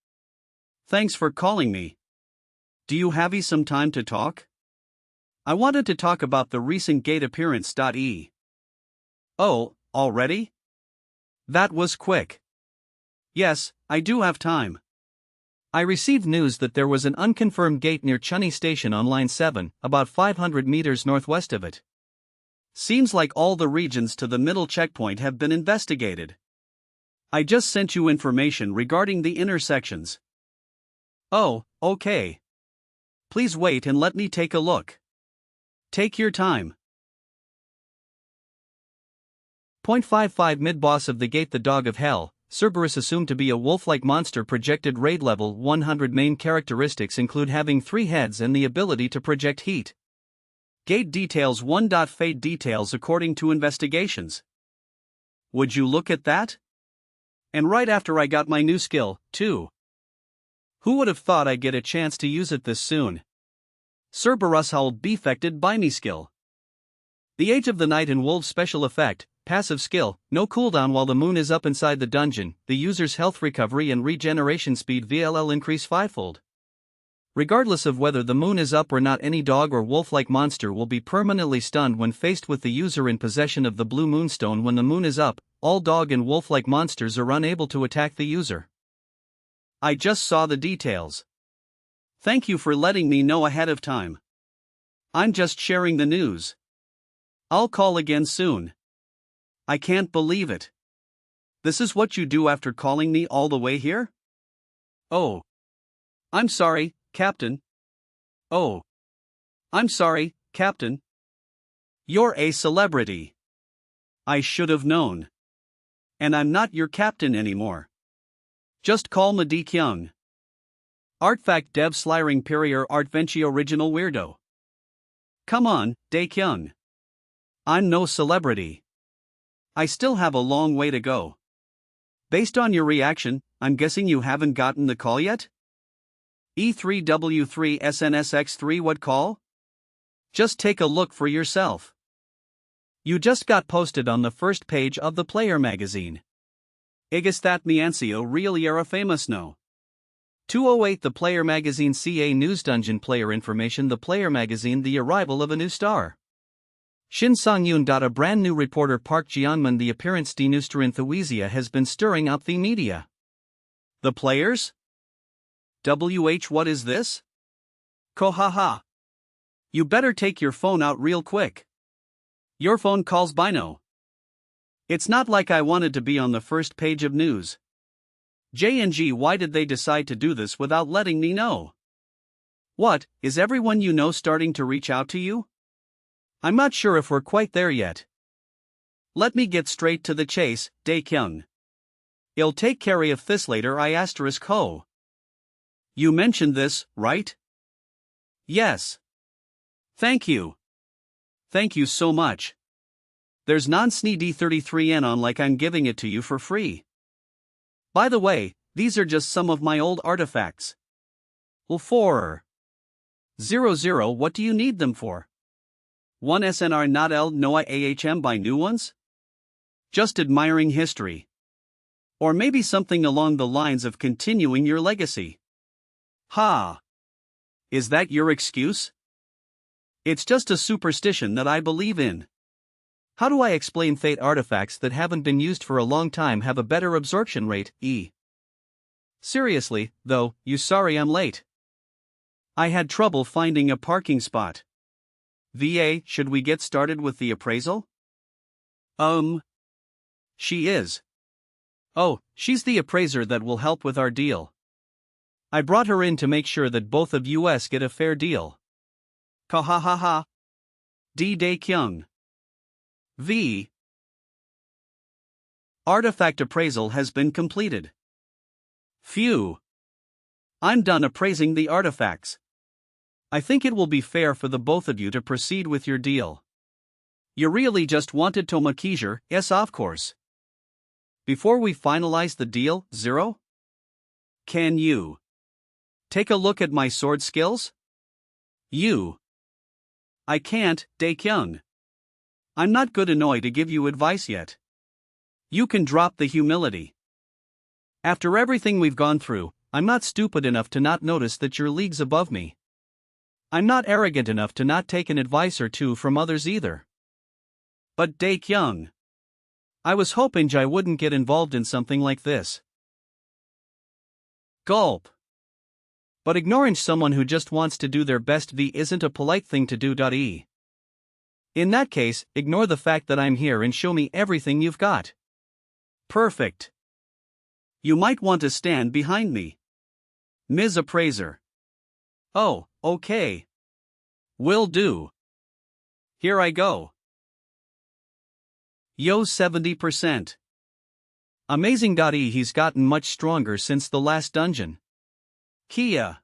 Thanks for calling me. Do you have some time to talk? I wanted to talk about the recent gate appearance. Oh, already? That was quick. Yes, I do have time. I received news that there was an unconfirmed gate near Chunni Station on Line 7, about 500 meters northwest of it. Seems like all the regions to the middle checkpoint have been investigated. I just sent you information regarding the intersections. Oh, okay. Please wait and let me take a look. Take your time. 0.55 Mid-boss of the gate. The Dog of Hell, Cerberus assumed to be a wolf-like monster. Projected raid level 100. Main characteristics include having 3 heads and the ability to project heat. Gate details 1. Fate details according to investigations. Would you look at that? And right after I got my new skill, too. Who would have thought I'd get a chance to use it this soon? Cerberus hold defected by me skill. The Age of the Night and Wolves special effect, passive skill, no cooldown while the moon is up inside the dungeon. The user's health recovery and regeneration speed VLL increase 5-fold. Regardless of whether the moon is up or not, any dog or wolf-like monster will be permanently stunned when faced with the user in possession of the blue moonstone. When the moon is up, all dog and wolf-like monsters are unable to attack the user. I just saw the details. Thank you for letting me know ahead of time. I'm just sharing the news. I'll call again soon. I can't believe it. This is what you do after calling me all the way here? Oh. I'm sorry, Captain. Oh. I'm sorry, Captain. You're a celebrity. I should have known. And I'm not your captain anymore. Just call me D Kyung. Artifact-Devouring Player Artvent Original Weirdo. Come on, Dae Kyung. I'm no celebrity. I still have a long way to go. Based on your reaction, I'm guessing you haven't gotten the call yet? E3W3 SNSX3 what call? Just take a look for yourself. You just got posted on the first page of the Player magazine. Igas that miancio really era famous no. 208 The Player magazine CA News Dungeon Player information. The Player magazine. The arrival of a new star. Shin Sang-yoon. A brand new reporter. Park Jeonman. The appearance de Nusterin has been stirring up the media. The Players? What is this? Kohaha. You better take your phone out real quick. Your phone calls Bino. It's not like I wanted to be on the first page of news. J&G, why did they decide to do this without letting me know? What, is everyone you know starting to reach out to you? I'm not sure if we're quite there yet. Let me get straight to the chase, Dae Kyung. I'll take care of this later. Ho. You mentioned this, right? Yes. Thank you. Thank you so much. There's non-SNE D33N on like I'm giving it to you for free. By the way, these are just some of my old artifacts. Well, 00, what do you need them for? 1 SNR not L Noah AHM buy new ones? Just admiring history. Or maybe something along the lines of continuing your legacy. Ha! Is that your excuse? It's just a superstition that I believe in. How do I explain fate? Artifacts that haven't been used for a long time have a better absorption rate, Seriously, though, you sorry I'm late. I had trouble finding a parking spot. VA, should we get started with the appraisal? She is. Oh, she's the appraiser that will help with our deal. I brought her in to make sure that both of us get a fair deal. Kahahaha. D. Dae Kyung. V. Artifact appraisal has been completed. Phew. I'm done appraising the artifacts. I think it will be fair for the both of you to proceed with your deal. You really just wanted Tomakijir, yes of course. Before we finalize the deal, Zero? Can you take a look at my sword skills? I can't, Daekyung. I'm not good enough to give you advice yet. You can drop the humility. After everything we've gone through, I'm not stupid enough to not notice that you're leagues above me. I'm not arrogant enough to not take an advice or two from others either. But Daekyung, I was hoping Jai wouldn't get involved in something like this. Gulp. But ignoring someone who just wants to do their best isn't a polite thing to do. In that case, ignore the fact that I'm here and show me everything you've got. Perfect. You might want to stand behind me. Ms. Appraiser. Oh, okay. Will do. Here I go. Yo 70%. Amazing. He's gotten much stronger since the last dungeon. Kia.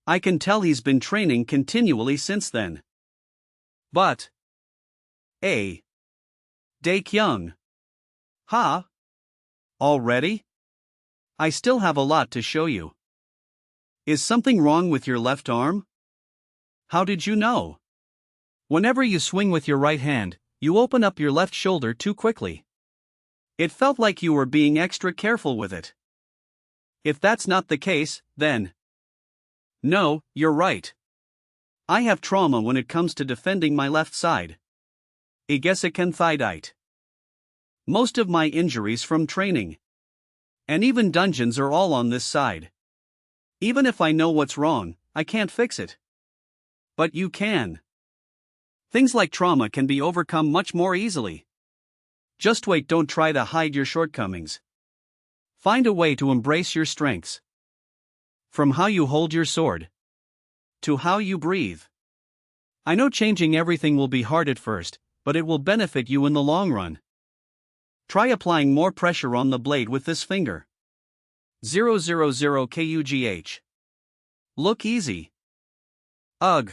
I can tell he's been training continually since then. But. Daekyung. Huh? Already? I still have a lot to show you. Is something wrong with your left arm? How did you know? Whenever you swing with your right hand, you open up your left shoulder too quickly. It felt like you were being extra careful with it. If that's not the case, then. No, you're right. I have trauma when it comes to defending my left side. Igesekenthidite. Most of my injuries from training. And even dungeons are all on this side. Even if I know what's wrong, I can't fix it. But you can. Things like trauma can be overcome much more easily. Just wait, don't try to hide your shortcomings. Find a way to embrace your strengths. From how you hold your sword to how you breathe. I know changing everything will be hard at first, but it will benefit you in the long run. Try applying more pressure on the blade with this finger. 000 kugh. Look easy. Ugh.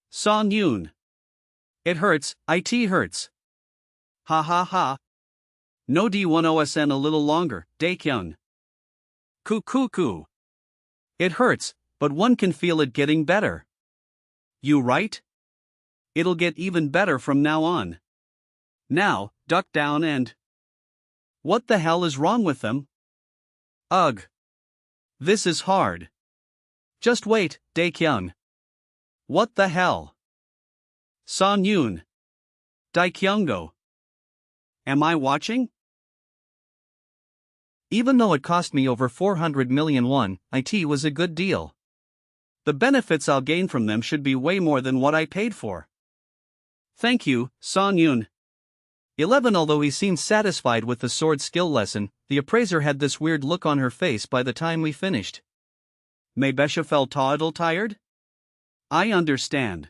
Son Yoon. It hurts, it hurts. Ha ha ha. No D10SN a little longer, Daekyung. Ku. It hurts, but one can feel it getting better. You right? It'll get even better from now on. Now, duck down and. What the hell is wrong with them? Ugh. This is hard. Just wait, Daekyung. What the hell? Son Yoon. Daekyungo. Am I watching? Even though it cost me over 400 million won, it was a good deal. The benefits I'll gain from them should be way more than what I paid for. Thank you, Son Yoon. 11. Although he seemed satisfied with the sword skill lesson, the appraiser had this weird look on her face by the time we finished. Maybesha felt a little tired? I understand.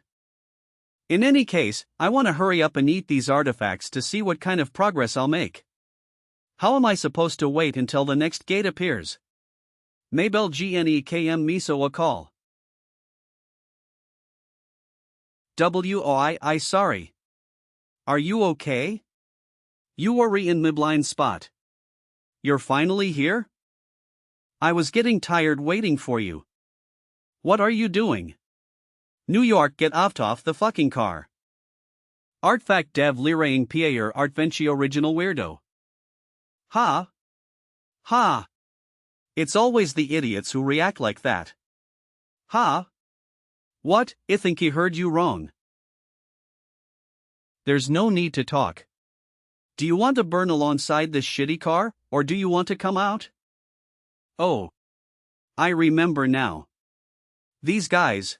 In any case, I want to hurry up and eat these artifacts to see what kind of progress I'll make. How am I supposed to wait until the next gate appears? Maybell GNEKM Miso a call. I sorry. Are you okay? You worry in my blind spot. You're finally here? I was getting tired waiting for you. What are you doing? New York, get off the fucking car. Artifact-Devouring Player Artventure Original Weirdo. Ha! Ha! It's always the idiots who react like that. Ha! What? I think he heard you wrong. There's no need to talk. Do you want to burn alongside this shitty car, or do you want to come out? Oh. I remember now. These guys.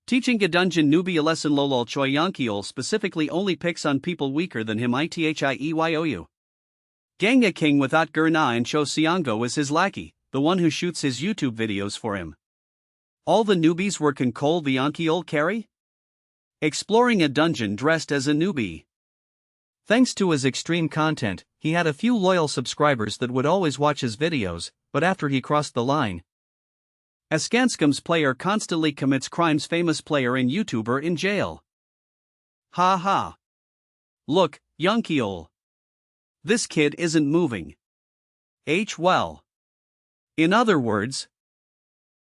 Teaching a dungeon newbie a lesson lolol choi yankiol specifically only picks on people weaker than him ithieyoyu. Ganga King without Gurna and Cho Siango is his lackey, the one who shoots his YouTube videos for him. All the newbies were Konkol the Yankiol carry? Exploring a dungeon dressed as a newbie. Thanks to his extreme content, he had a few loyal subscribers that would always watch his videos, but after he crossed the line. Skanskam's player constantly commits crimes, famous player and YouTuber in jail. Ha ha. Look, Yunkiol. This kid isn't moving. Well. In other words,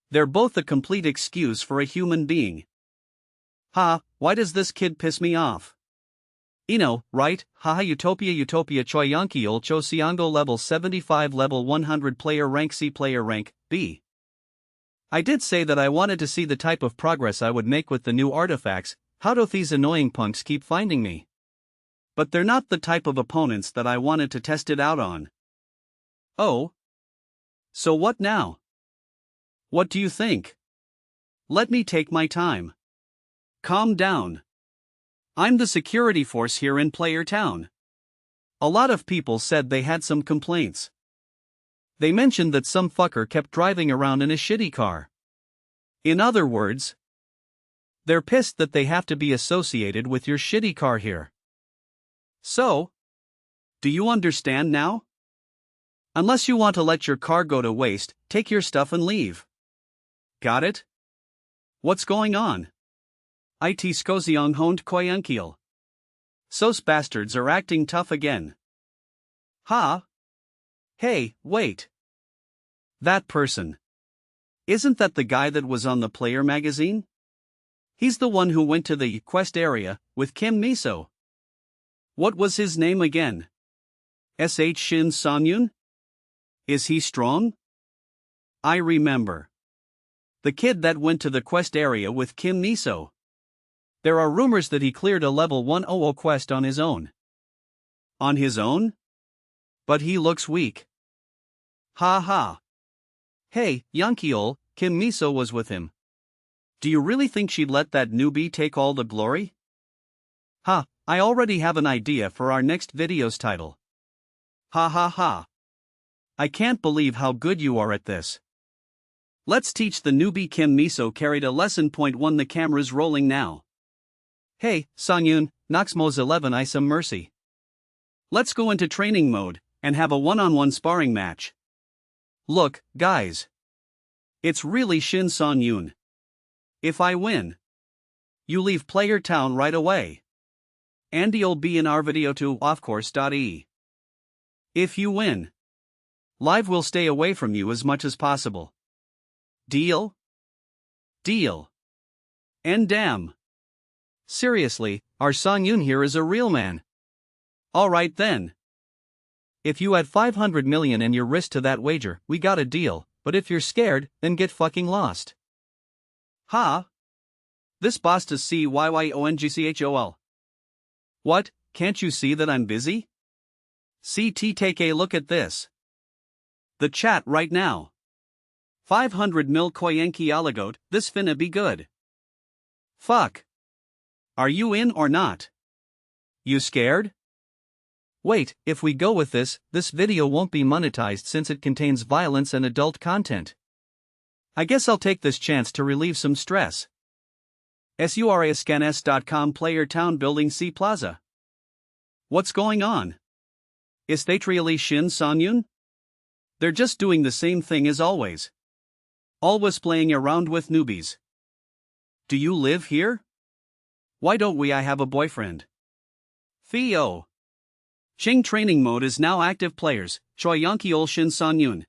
they're both a complete excuse for a human being. Ha, why does this kid piss me off? Right? Haha Utopia Choi Yunkiol Cho Siango level 75 level 100 player rank C player rank B. I did say that I wanted to see the type of progress I would make with the new artifacts. How do these annoying punks keep finding me? But they're not the type of opponents that I wanted to test it out on. Oh? So what now? What do you think? Let me take my time. Calm down. I'm the security force here in Player Town. A lot of people said they had some complaints. They mentioned that some fucker kept driving around in a shitty car. In other words, they're pissed that they have to be associated with your shitty car here. So, do you understand now? Unless you want to let your car go to waste, take your stuff and leave. Got it? What's going on? It skoziong honed koyankiel. Sos bastards are acting tough again. Ha? Hey, wait. That person. Isn't that the guy that was on the Player magazine? He's the one who went to the quest area with Kim Miso. What was his name again? Shin Sonyun? Is he strong? I remember. The kid that went to the quest area with Kim Miso. There are rumors that he cleared a level 100 quest on his own. On his own? But he looks weak. Ha ha. Hey, Yunkiol, Kim Miso was with him. Do you really think she'd let that newbie take all the glory? Ha, I already have an idea for our next video's title. Ha ha ha. I can't believe how good you are at this. Let's teach the newbie Kim Miso carried a lesson. Point 1. The camera's rolling now. Hey, Sonyun, Noxmo's 11 I some mercy. Let's go into training mode and have a one-on-one sparring match. Look, guys. It's really Shin Sonyun. If I win, you leave Player Town right away. And you'll be in our video too, of course. If you win, Live will stay away from you as much as possible. Deal? Deal. And damn. Seriously, our Sonyun here is a real man. Alright then. If you had 500 million and your wrist to that wager, we got a deal, but if you're scared, then get fucking lost. Ha? This boss does CYYONGCHOL. What, can't you see that I'm busy? CT take a look at this. The chat right now. 500 mil koyenki aligote, this finna be good. Fuck. Are you in or not? You scared? Wait, if we go with this video won't be monetized since it contains violence and adult content. I guess I'll take this chance to relieve some stress. surascanes.com Player Town Building C Plaza. What's going on? Is they really Shin Sonyun? They're just doing the same thing as always. Always playing around with newbies. Do you live here? Why don't I have a boyfriend? Theo. Ching training mode is now active. Players, Choi Yunkiol Shin Sonyun.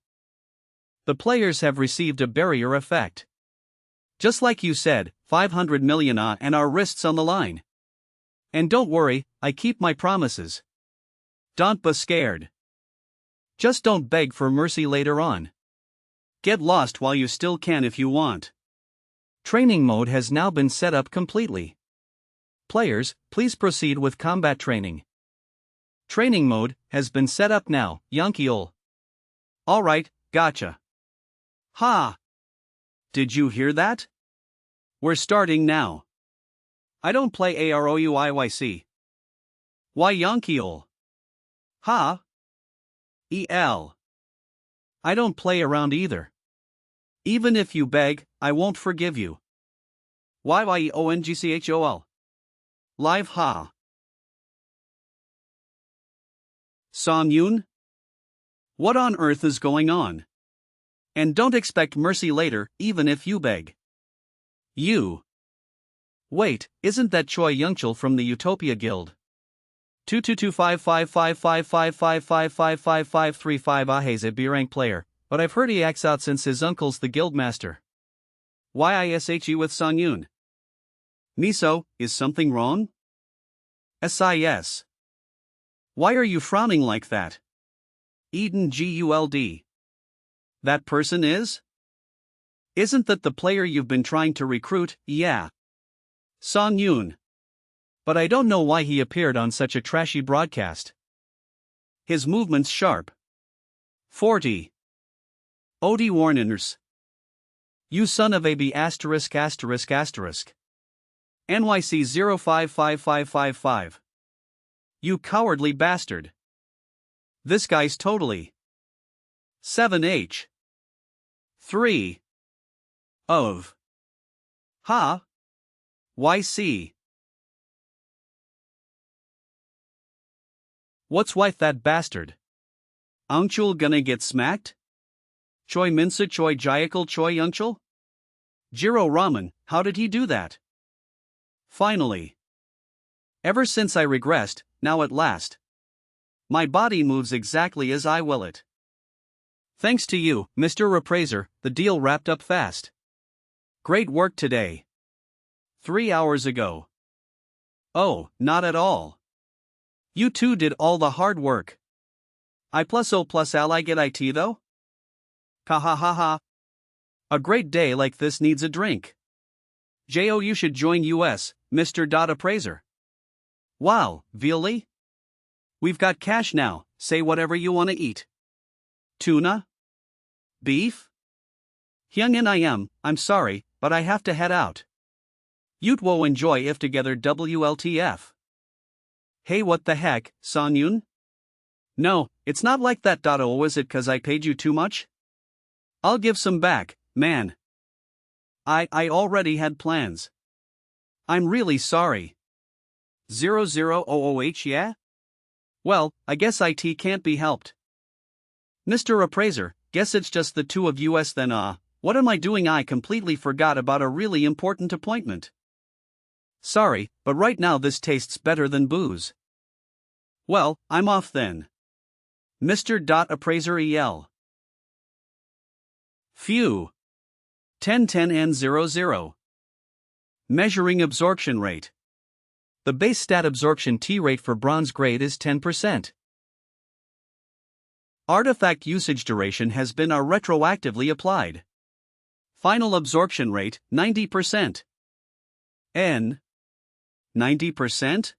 The players have received a barrier effect. Just like you said, 500 million and our wrists on the line. And don't worry, I keep my promises. Don't be scared. Just don't beg for mercy later on. Get lost while you still can if you want. Training mode has now been set up completely. Players, please proceed with combat training. Training mode has been set up now, Yunkiol. Alright, gotcha. Ha! Did you hear that? We're starting now. I don't play AROUIYC. Why Yunkiol? Ha? EL. I don't play around either. Even if you beg, I won't forgive you. YYEONGCHOL. Live ha. Sonyun? What on earth is going on? And don't expect mercy later, even if you beg. You. Wait, isn't that Choi Youngchul from the Utopia Guild? 222555555555535 Ahe's a B-rank player, but I've heard he acts out since his uncle's the guildmaster. YISHE with Songyun. Miso, is something wrong? SIS. Why are you frowning like that? Eden GULD. That person is? Isn't that the player you've been trying to recruit? Yeah. Songyun. But I don't know why he appeared on such a trashy broadcast. His movements sharp. 40. Odi Warners. You son of a B asterisk asterisk asterisk. NYC 055555. You cowardly bastard. This guy's totally 7H 3 of Ha YC. What's with that bastard? Angchul gonna get smacked? Choi Minsa Choi Jayakal Choi Youngchul? Jiro Ramen, how did he do that? Finally. Ever since I regressed, now at last. My body moves exactly as I will it. Thanks to you, Mr. Repraiser, the deal wrapped up fast. Great work today. 3 hours ago. Oh, not at all. You two did all the hard work. I plus O plus ally get IT though? Ha ha ha ha. A great day like this needs a drink. Jo, you should join US, Mr. Appraiser. Wow, really? We've got cash now, say whatever you want to eat. Tuna? Beef? Hyungin I'm sorry, but I have to head out. You'd enjoy if together WLTF. Hey, what the heck, Songyun? No, it's not like that. Oh, is it cause I paid you too much? I'll give some back, man. I already had plans. I'm really sorry. 0000H, yeah? Well, I guess IT can't be helped. Mr. Appraiser, guess it's just the two of us then. What am I doing? I completely forgot about a really important appointment. Sorry, but right now this tastes better than booze. Well, I'm off then. Mr. Appraiser EL. Phew. 1010 and 00. Measuring absorption rate. The base stat absorption T rate for bronze grade is 10%. Artifact usage duration has been retroactively applied. Final absorption rate 90%. N. 90%?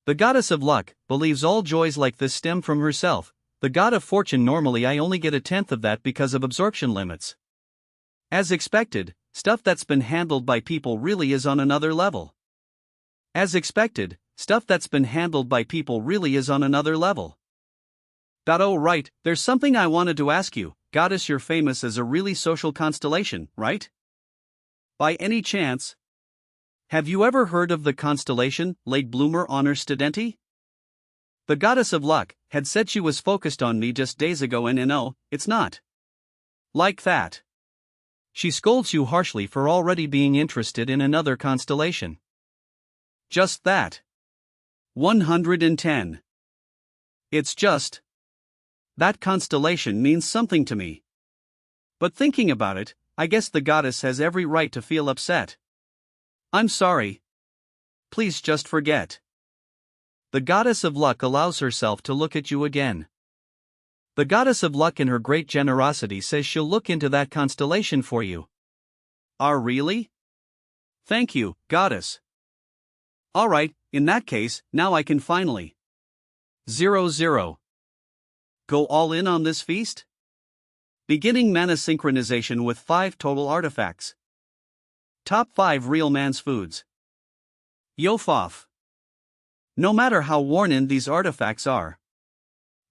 The goddess of luck believes all joys like this stem from herself. The god of fortune normally I only get 1/10 of that because of absorption limits. As expected, stuff that's been handled by people really is on another level. As expected, stuff that's been handled by people really is on another level. Oh right, there's something I wanted to ask you, goddess, you're famous as a really social constellation, right? By any chance? Have you ever heard of the constellation, Late Bloomer Honor Studenti? The goddess of luck had said she was focused on me just days ago and no, it's not. Like that. She scolds you harshly for already being interested in another constellation. Just that. 110. It's just. That constellation means something to me. But thinking about it, I guess the goddess has every right to feel upset. I'm sorry. Please just forget. The goddess of luck allows herself to look at you again. The goddess of luck in her great generosity says she'll look into that constellation for you. Really? Thank you, goddess. Alright, in that case, now I can finally 00. Go all in on this feast? Beginning mana synchronization with 5 total artifacts. Top 5 real man's foods. Yofoff. No matter how worn in these artifacts are.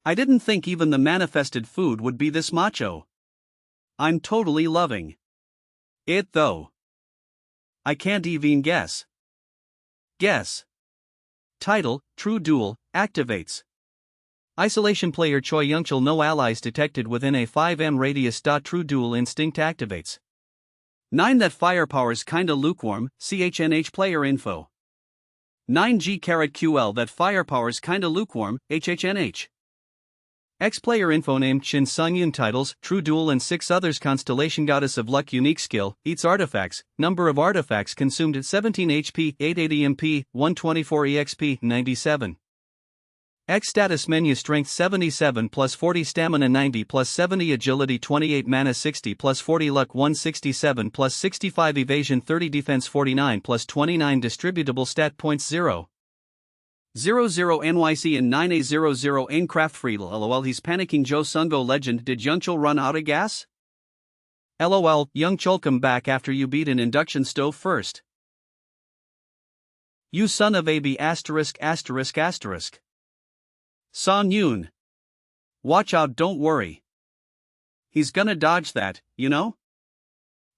I didn't think even the manifested food would be this macho. I'm totally loving it though. I can't even guess. Guess. Title, True Duel, activates. Isolation player Choi Youngchul, no allies detected within a 5M radius. True Duel instinct activates. 9 that firepower's kinda lukewarm, CHNH player info. 9G*QL that firepower's kinda lukewarm, HHNH. X-player info name Shin Sung-yoon titles, True Duel and 6 others Constellation Goddess of Luck unique skill, eats artifacts, number of artifacts consumed at 17 HP, 880 MP, 124 EXP, 97. X status menu strength 77 plus 40 stamina 90 plus 70 agility 28 mana 60 plus 40 luck 167 plus 65 evasion 30 defense 49 plus 29 distributable stat points 0. 00 NYC and 9A00 N Craft Free LOL he's panicking Joe Sungo legend did Youngchul run out of gas? LOL Youngchul come back after you beat an induction stove first. You son of a b asterisk. Son Yoon. Watch out don't worry. He's gonna dodge that, you know?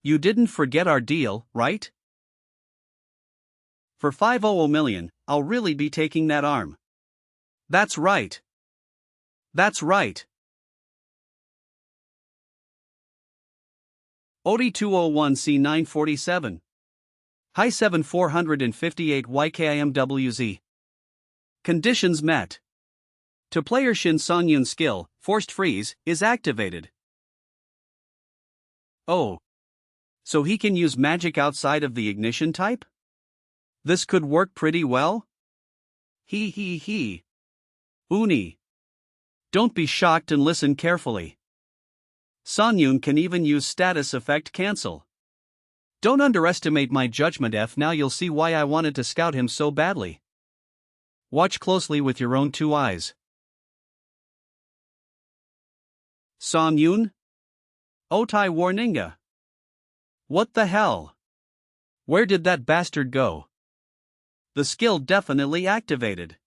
You didn't forget our deal, right? For 500 million, I'll really be taking that arm. That's right. That's right. OD 201C947. High 7458 YKIMWZ. Conditions met. To player Shin Sung-yoon's skill, Forced Freeze, is activated. Oh. So he can use magic outside of the ignition type? This could work pretty well? He. Uni. Don't be shocked and listen carefully. Sung-yoon can even use status effect cancel. Don't underestimate my judgment now you'll see why I wanted to scout him so badly. Watch closely with your own 2 eyes. Sung-yoon? Otai Warninga. What the hell? Where did that bastard go? The skill definitely activated.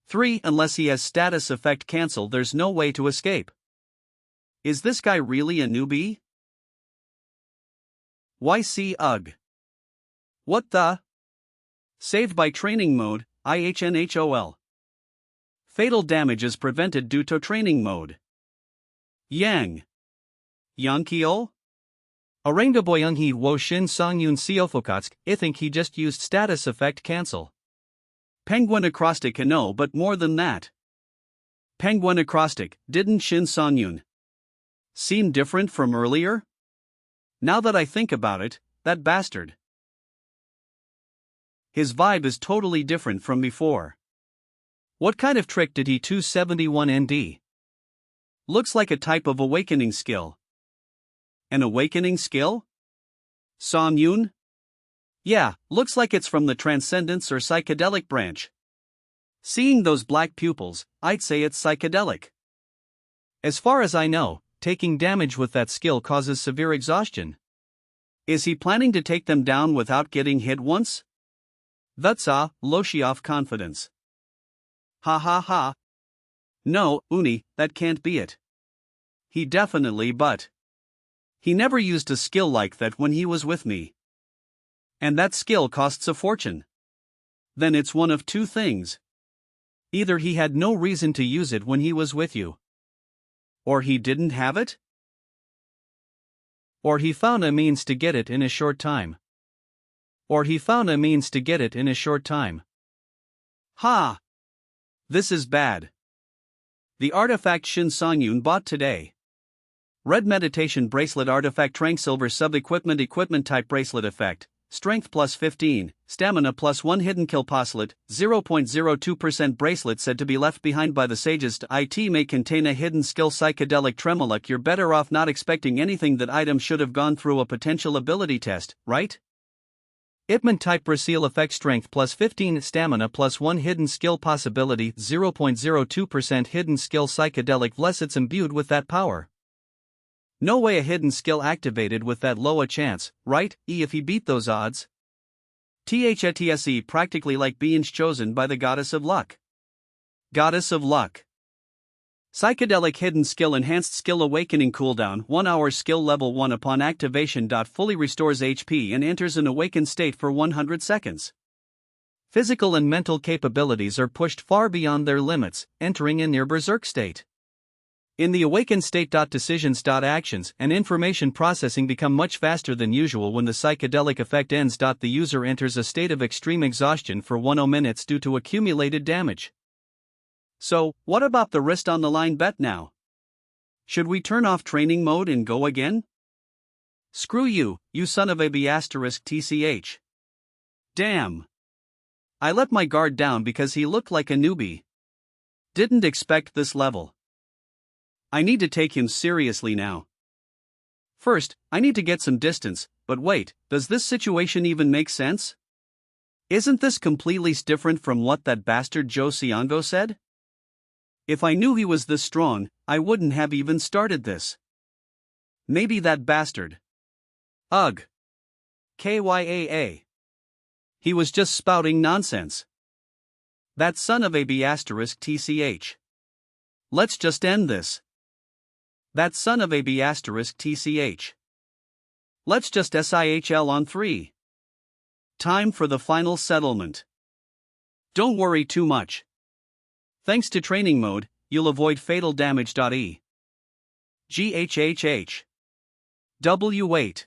3 Unless he has status effect cancel there's no way to escape. Is this guy really a newbie? YC UG. What the? Saved by training mode, IHNHOL. Fatal damage is prevented due to training mode. Yang. Yankio? Arangda Boyunghi wo Shin Sung-yoon Seofokatsk, I think he just used status effect cancel. Penguin acrostic no but more than that. Penguin acrostic, didn't Shin Sung-yoon seem different from earlier? Now that I think about it, that bastard. His vibe is totally different from before. What kind of trick did he 271 ND? Looks like a type of awakening skill. An awakening skill? Sung-yoon? Yeah, looks like it's from the Transcendence or Psychedelic branch. Seeing those black pupils, I'd say it's psychedelic. As far as I know, taking damage with that skill causes severe exhaustion. Is he planning to take them down without getting hit once? That's Loshioff confidence. Ha. No, Uni, that can't be it. He definitely but. He never used a skill like that when he was with me. And that skill costs a fortune. Then it's one of 2 things. Either he had no reason to use it when he was with you. Or he didn't have it? Or he found a means to get it in a short time. Ha! This is bad. The artifact Shin Sung-yoon bought today. Red Meditation Bracelet Artifact Trank Silver Sub-Equipment Type Bracelet Effect, Strength plus 15, Stamina plus 1 Hidden Kill Postlet, 0.02% Bracelet said to be left behind by the sages. It may contain a hidden skill Psychedelic Tremoluk. You're better off not expecting anything. That item should have gone through a potential ability test, right? Ipman Type Bracelet Effect Strength plus 15 Stamina plus 1 Hidden Skill Possibility 0.02% Hidden Skill Psychedelic Bless it's imbued with that power. No way a hidden skill activated with that low a chance, right? If he beat those odds. THE practically like being chosen by the Goddess of Luck. Goddess of Luck. Psychedelic Hidden Skill Enhanced Skill Awakening Cooldown 1 hour Skill Level 1 upon activation. Fully restores HP and enters an awakened state for 100 seconds. Physical and mental capabilities are pushed far beyond their limits, entering a near berserk state. In the awakened state, decisions.actions and information processing become much faster than usual when the psychedelic effect ends. The user enters a state of extreme exhaustion for 10 minutes due to accumulated damage. So, what about the wrist on the line bet now? Should we turn off training mode and go again? Screw you, you son of a b***tch. Damn. I let my guard down because he looked like a newbie. Didn't expect this level. I need to take him seriously now. First, I need to get some distance, but wait, does this situation even make sense? Isn't this completely different from what that bastard Joe Siongo said? If I knew he was this strong, I wouldn't have even started this. Maybe that bastard. Ugh. KYAA. He was just spouting nonsense. That son of a b***tch. Let's just end this. That son of a b***tch. Let's just SIHL on 3. Time for the final settlement. Don't worry too much. Thanks to training mode, you'll avoid fatal damage. GHHH. W wait.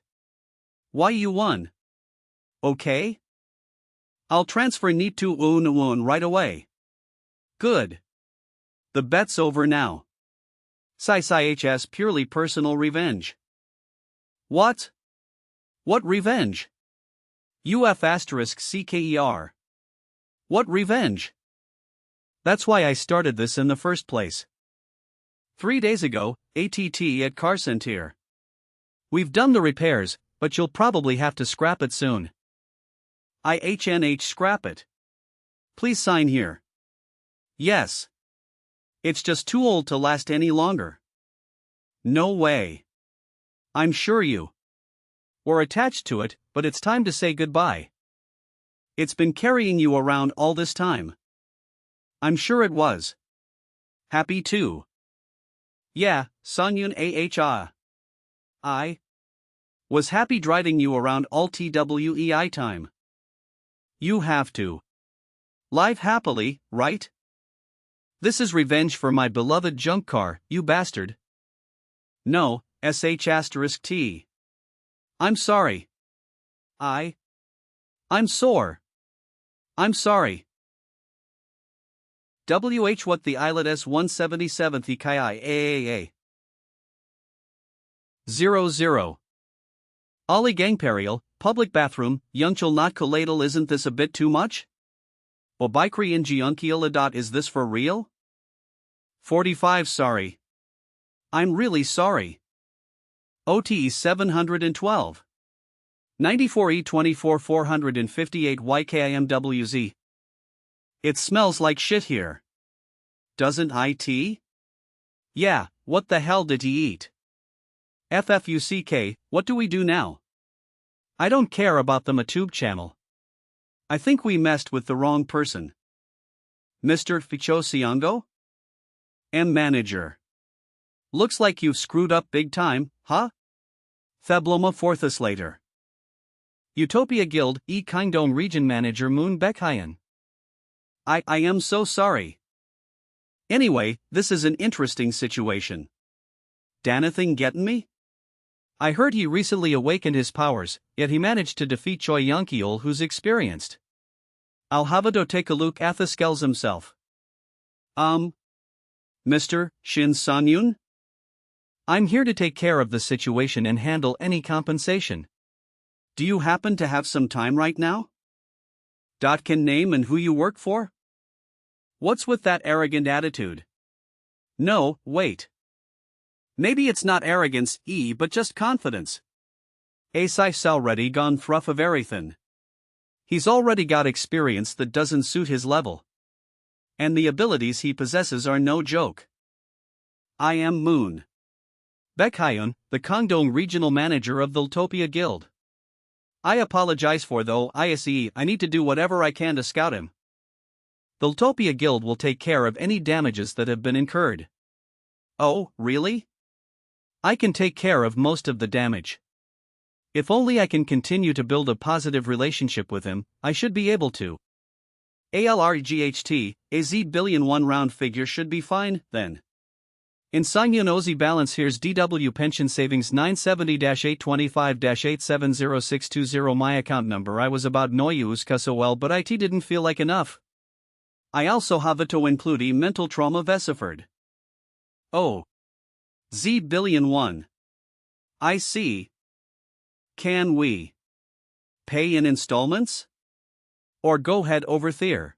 Why you won? Okay? I'll transfer NEET to UN right away. Good. The bet's over now. SIHS purely personal revenge. What? What revenge? UF***CKER. What revenge? That's why I started this in the first place. 3 days ago, ATT at Car Center. We've done the repairs, but you'll probably have to scrap it soon. IHNH scrap it. Please sign here. Yes. It's just too old to last any longer. No way. I'm sure you were attached to it, but it's time to say goodbye. It's been carrying you around all this time. I'm sure it was. Happy too. Yeah, Sonyun AHA. I was happy driving you around all TWEI time. You have to live happily, right? This is revenge for my beloved junk car, you bastard. No, SH**T. I'm sorry. I'm sore. I'm sorry. WH what the islet S177th Ikai AAA 00. Ollie Gangperial, public bathroom, Yungchul not collateral. Isn't this a bit too much? Obikri in Jiunkiela. Is this for real? 45 Sorry. I'm really sorry. OTE 712. 94E 24 458 YKIMWZ. It smells like shit here. Doesn't it? Yeah, what the hell did he eat? FFUCK, what do we do now? I don't care about the MaTube channel. I think we messed with the wrong person. Mr. Ficho Siongo? Manager. Looks like you've screwed up big time, huh? Thabloma Forthus later. Utopia Guild, Kingdom Region Manager Moon Bekhayan. I am so sorry. Anyway, this is an interesting situation. Danathing gettin' me? I heard he recently awakened his powers, yet he managed to defeat Choi Yunkiol, who's experienced. I'll have a take a look at the skells himself. Mr. Shin Sanyun? I'm here to take care of the situation and handle any compensation. Do you happen to have some time right now? Can name and who you work for? What's with that arrogant attitude? No, wait. Maybe it's not arrogance, but just confidence. Asif's already gone through of everything. He's already got experience that doesn't suit his level. And the abilities he possesses are no joke. I am Moon Bekhayan, the Kangdong Regional Manager of the Utopia Guild. I apologize for though I need to do whatever I can to scout him. The Utopia Guild will take care of any damages that have been incurred. Oh, really? I can take care of most of the damage. If only I can continue to build a positive relationship with him, I should be able to. ALRGHT, a Z billion one round figure should be fine, then. In Sangyun Ozi balance here's DW pension savings 970-825-8700620 my account number I was about Noyus so well but it didn't feel like enough. I also have to include mental trauma vesiford. Oh. Z billion one. I see. Can we pay in installments? Or go head over there?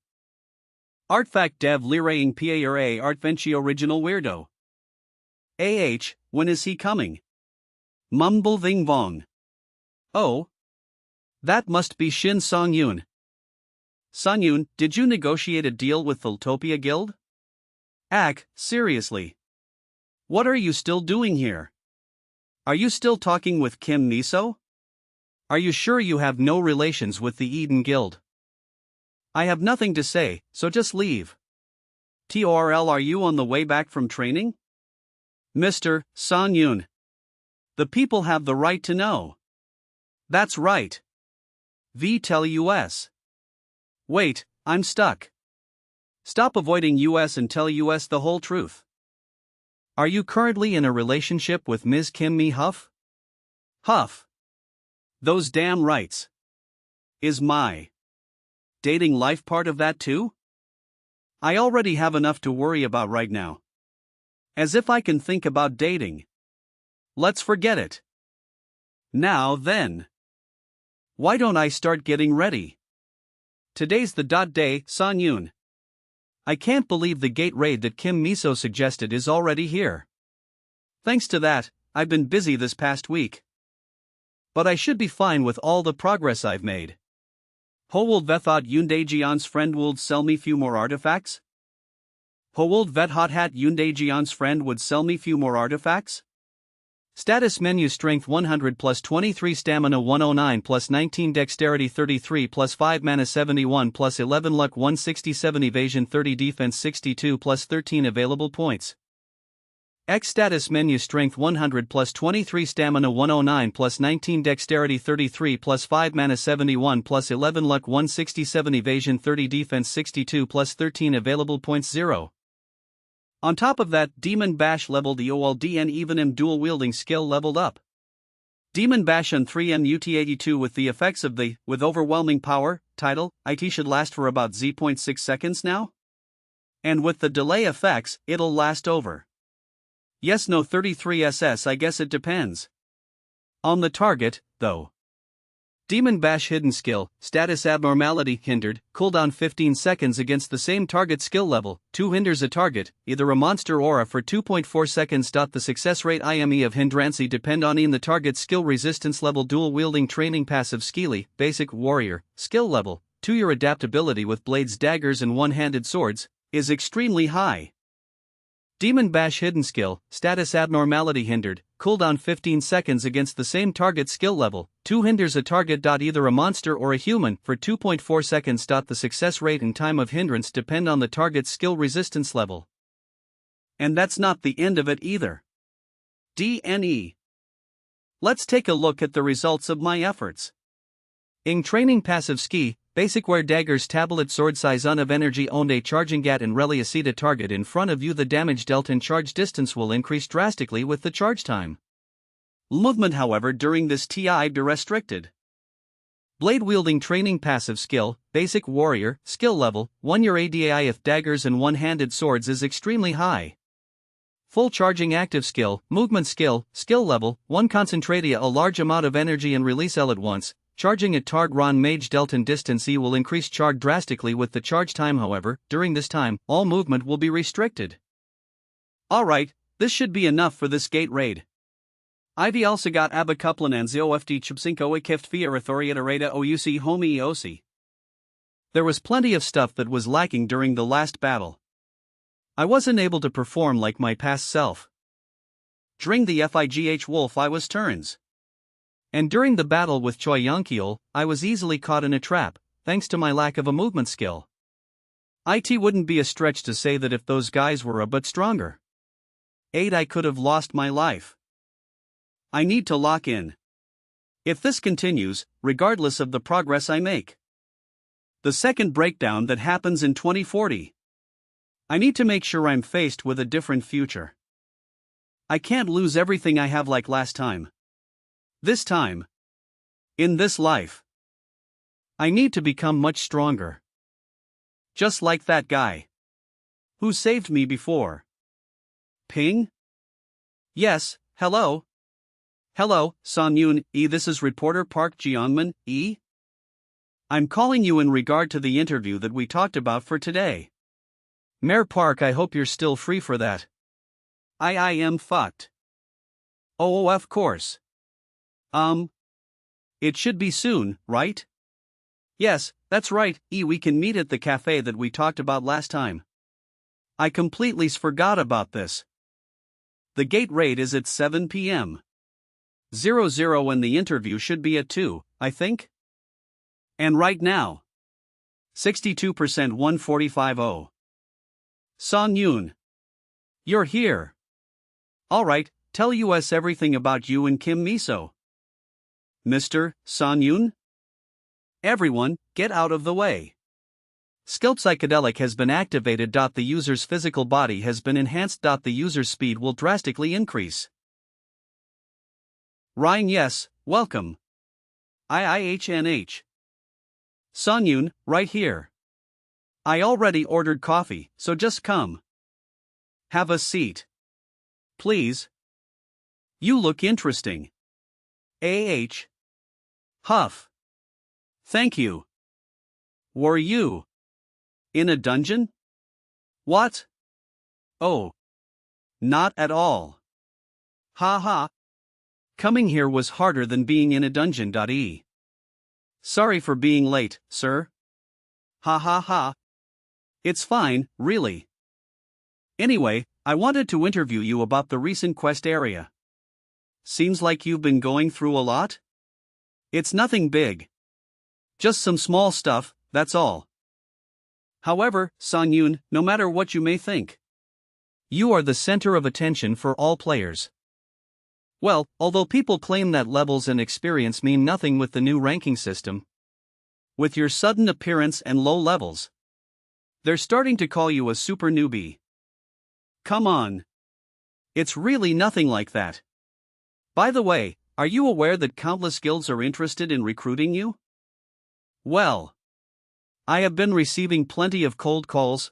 Artifact-Devouring Player Artventure Original Weirdo. When is he coming? Mumble Ving Vong. Oh. That must be Shin Songyun. Songyun, did you negotiate a deal with the Utopia Guild? Seriously. What are you still doing here? Are you still talking with Kim Miso? Are you sure you have no relations with the Eden Guild? I have nothing to say, so just leave. TORL, are you on the way back from training? Mr. Songyun. The people have the right to know. That's right. Tell US. Wait, I'm stuck. Stop avoiding US and tell US the whole truth. Are you currently in a relationship with Ms. Kim Mi Huff? Huff. Those damn rights. Is my dating life part of that too? I already have enough to worry about right now. As if I can think about dating. Let's forget it. Now then. Why don't I start getting ready? Today's the day, Songyun. I can't believe the gate raid that Kim Miso suggested is already here. Thanks to that, I've been busy this past week. But I should be fine with all the progress I've made. Howold Vethot Yundaejeon's friend would sell me few more artifacts? Howold Vethot hat Yundaejeon's friend would sell me few more artifacts? Status menu strength 100 plus 23 stamina 109 plus 19 dexterity 33 plus 5 mana 71 plus 11 luck 167 evasion 30 defense 62 plus 13 available points. X status menu strength 100 plus 23 stamina 109 plus 19 dexterity 33 plus 5 mana 71 plus 11 luck 167 evasion 30 defense 62 plus 13 available points 0. On top of that, Demon Bash leveled the OLDN even dual wielding skill leveled up. Demon Bash on 3M UT82 with the effects of the with overwhelming power title, IT should last for about 0.6 seconds now? And with the delay effects, it'll last over. Yes, no 33 SS, I guess it depends on the target, though. Demon Bash hidden skill, status abnormality hindered, cooldown 15 seconds against the same target skill level, 2 hinders a target, either a monster aura for 2.4 seconds. The success rate IME of hindrancy depend on in the target's skill resistance level dual wielding training passive skilly, basic warrior, skill level, 2 your adaptability with blades daggers and one-handed swords, is extremely high. Demon Bash hidden skill, status abnormality hindered, cooldown 15 seconds against the same target skill level, 2 hinders a target. Either a monster or a human for 2.4 seconds. The success rate and time of hindrance depend on the target's skill resistance level. And that's not the end of it either. DNE. Let's take a look at the results of my efforts. In training passive ski, basic wear daggers tablet sword size of energy owned a charging gat and rally a target in front of you. The damage dealt and charge distance will increase drastically with the charge time. Movement, however, during this TI be restricted. Blade wielding training passive skill, basic warrior, skill level, 1 your ADAI if daggers and one-handed swords is extremely high. Full charging active skill, movement skill, skill level, 1 concentratia a large amount of energy and release L at once. Charging at Targ Ron Mage Delta distance E will increase charge drastically with the charge time. However, during this time, all movement will be restricted. Alright, this should be enough for this gate raid. Ivy also got Abba Kuplin and ZOFD Chubsinko Ikift Via Authoriata Reda OUC Homie EOC. There was plenty of stuff that was lacking during the last battle. I wasn't able to perform like my past self. During the FIGH Wolf I was turns. And during the battle with Choi Yonkiol, I was easily caught in a trap, thanks to my lack of a movement skill. It wouldn't be a stretch to say that if those guys were a bit stronger, I could have lost my life. I need to lock in. If this continues, regardless of the progress I make. The second breakdown that happens in 2040. I need to make sure I'm faced with a different future. I can't lose everything I have like last time. This time. In this life. I need to become much stronger. Just like that guy. Who saved me before. Ping? Yes, hello? Hello, Son-yoon, this is reporter Park Jeongman, I'm calling you in regard to the interview that we talked about for today. Mayor Park, I hope you're still free for that. I am fucked. Oh, of course. It should be soon, right? Yes, that's right, we can meet at the cafe that we talked about last time. I completely forgot about this. The gate rate is at 7 p.m. 00 and the interview should be at 2, I think? And right now. 62% 145.0. Son-yoon. You're here. Alright, tell us everything about you and Kim Miso. Mr. Son-yoon? Everyone, get out of the way. Skilled Psychedelic has been activated. The user's physical body has been enhanced. The user's speed will drastically increase. Ryan, yes, welcome. IIHNH. Son-yoon, right here. I already ordered coffee, so just come. Have a seat. Please. You look interesting. AH. Huff. Thank you. Were you in a dungeon? What? Oh. Not at all. Ha ha. Coming here was harder than being in a dungeon. Sorry for being late, sir. Ha ha ha. It's fine, really. Anyway, I wanted to interview you about the recent quest area. Seems like you've been going through a lot? It's nothing big. Just some small stuff, that's all. However, Son-yoon, no matter what you may think, you are the center of attention for all players. Well, although people claim that levels and experience mean nothing with the new ranking system, with your sudden appearance and low levels, they're starting to call you a super newbie. Come on. It's really nothing like that. By the way, are you aware that countless guilds are interested in recruiting you? Well, I have been receiving plenty of cold calls.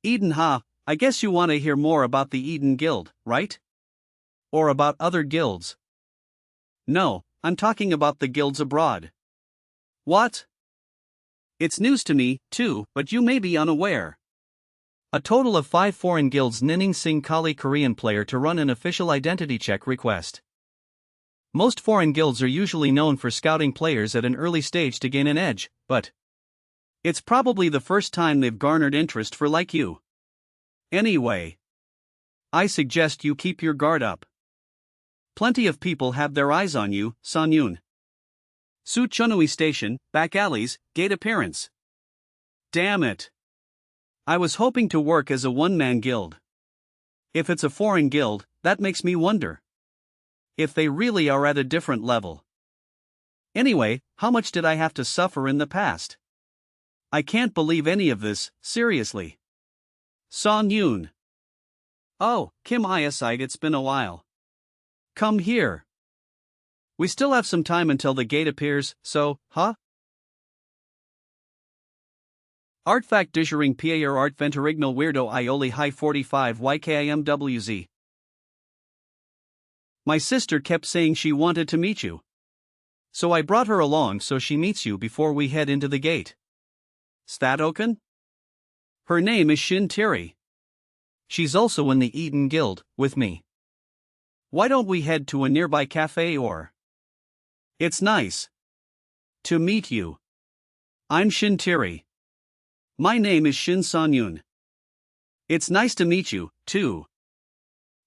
Eden I guess you want to hear more about the Eden Guild, right? Or about other guilds? No, I'm talking about the guilds abroad. What? It's news to me, too, but you may be unaware. A total of 5 foreign guilds Ninning Sing Kali Korean player to run an official identity check request. Most foreign guilds are usually known for scouting players at an early stage to gain an edge, but it's probably the first time they've garnered interest for like you. Anyway, I suggest you keep your guard up. Plenty of people have their eyes on you, Son-yoon. Su Chunui Station, back alleys, gate appearance. Damn it. I was hoping to work as a one-man guild. If it's a foreign guild, that makes me wonder if they really are at a different level. Anyway, how much did I have to suffer in the past? I can't believe any of this, seriously. Son-yoon. Oh, Kim Iaside, it's been a while. Come here. We still have some time until the gate appears, so, Artifact-Devouring Player Art Venterignal Weirdo Ioli High 45 YKIMWZ. My sister kept saying she wanted to meet you. So I brought her along so she meets you before we head into the gate. Statoken? Her name is Shin Tiri. She's also in the Eden Guild, with me. Why don't we head to a nearby cafe or? It's nice to meet you. I'm Shin Tiri. My name is Shin Son-yoon. It's nice to meet you, too.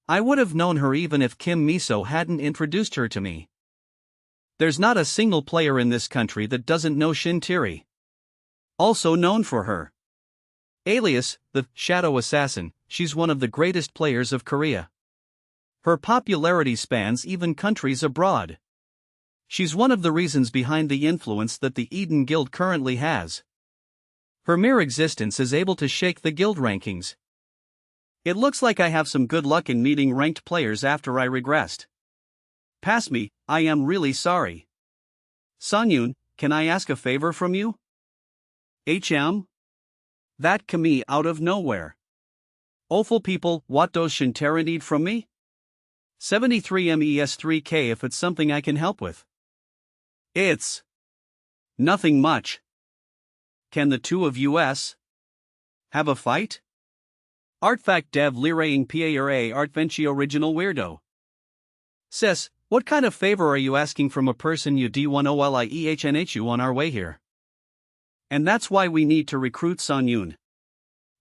I would have known her even if Kim Miso hadn't introduced her to me. There's not a single player in this country that doesn't know Shin Tiri. Also known for her alias, the Shadow Assassin, she's one of the greatest players of Korea. Her popularity spans even countries abroad. She's one of the reasons behind the influence that the Eden Guild currently has. Her mere existence is able to shake the guild rankings. It looks like I have some good luck in meeting ranked players after I regressed. Pass me, I am really sorry. Sonyun, can I ask a favor from you? HM? That came out of nowhere. Awful people, what does Shintara need from me? 73 MES3K if it's something I can help with. It's nothing much. Can the two of us have a fight? Artifact-Devouring Player Artventure Original Weirdo. Sis, what kind of favor are you asking from a person you D10LIEHNHU on our way here? And that's why we need to recruit Sonyun.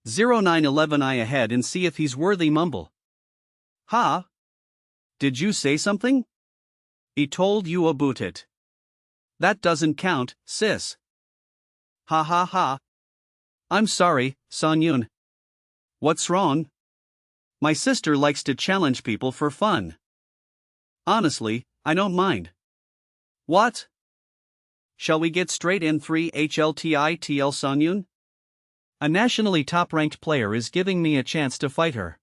0911 I ahead and see if he's worthy mumble. Ha? Did you say something? He told you about it. That doesn't count, sis. Ha ha ha. I'm sorry, Sonyun. What's wrong? My sister likes to challenge people for fun. Honestly, I don't mind. What? Shall we get straight in 3 HLTITL Sonyun? A nationally top-ranked player is giving me a chance to fight her.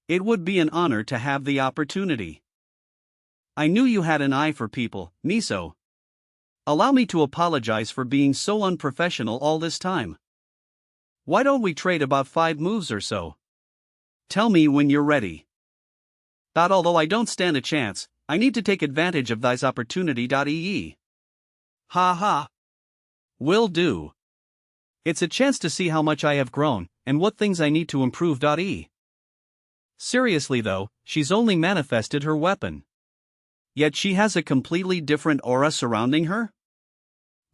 It would be an honor to have the opportunity. I knew you had an eye for people, Miso. Allow me to apologize for being so unprofessional all this time. Why don't we trade about 5 moves or so? Tell me when you're ready. That although I don't stand a chance, I need to take advantage of this opportunity. Ha ha. Will do. It's a chance to see how much I have grown, and what things I need to improve. Seriously though, she's only manifested her weapon. Yet she has a completely different aura surrounding her?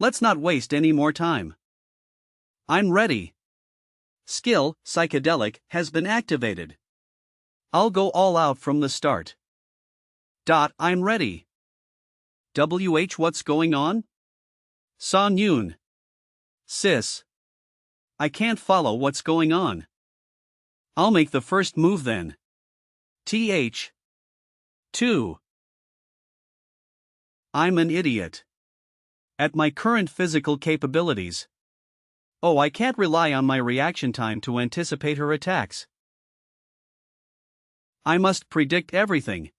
Let's not waste any more time. I'm ready. Skill, Psychedelic, has been activated. I'll go all out from the start. I'm ready. What's going on? Sonyun. Sis. I can't follow what's going on. I'll make the first move then. 2. I'm an idiot. At my current physical capabilities. Oh, I can't rely on my reaction time to anticipate her attacks. I must predict everything.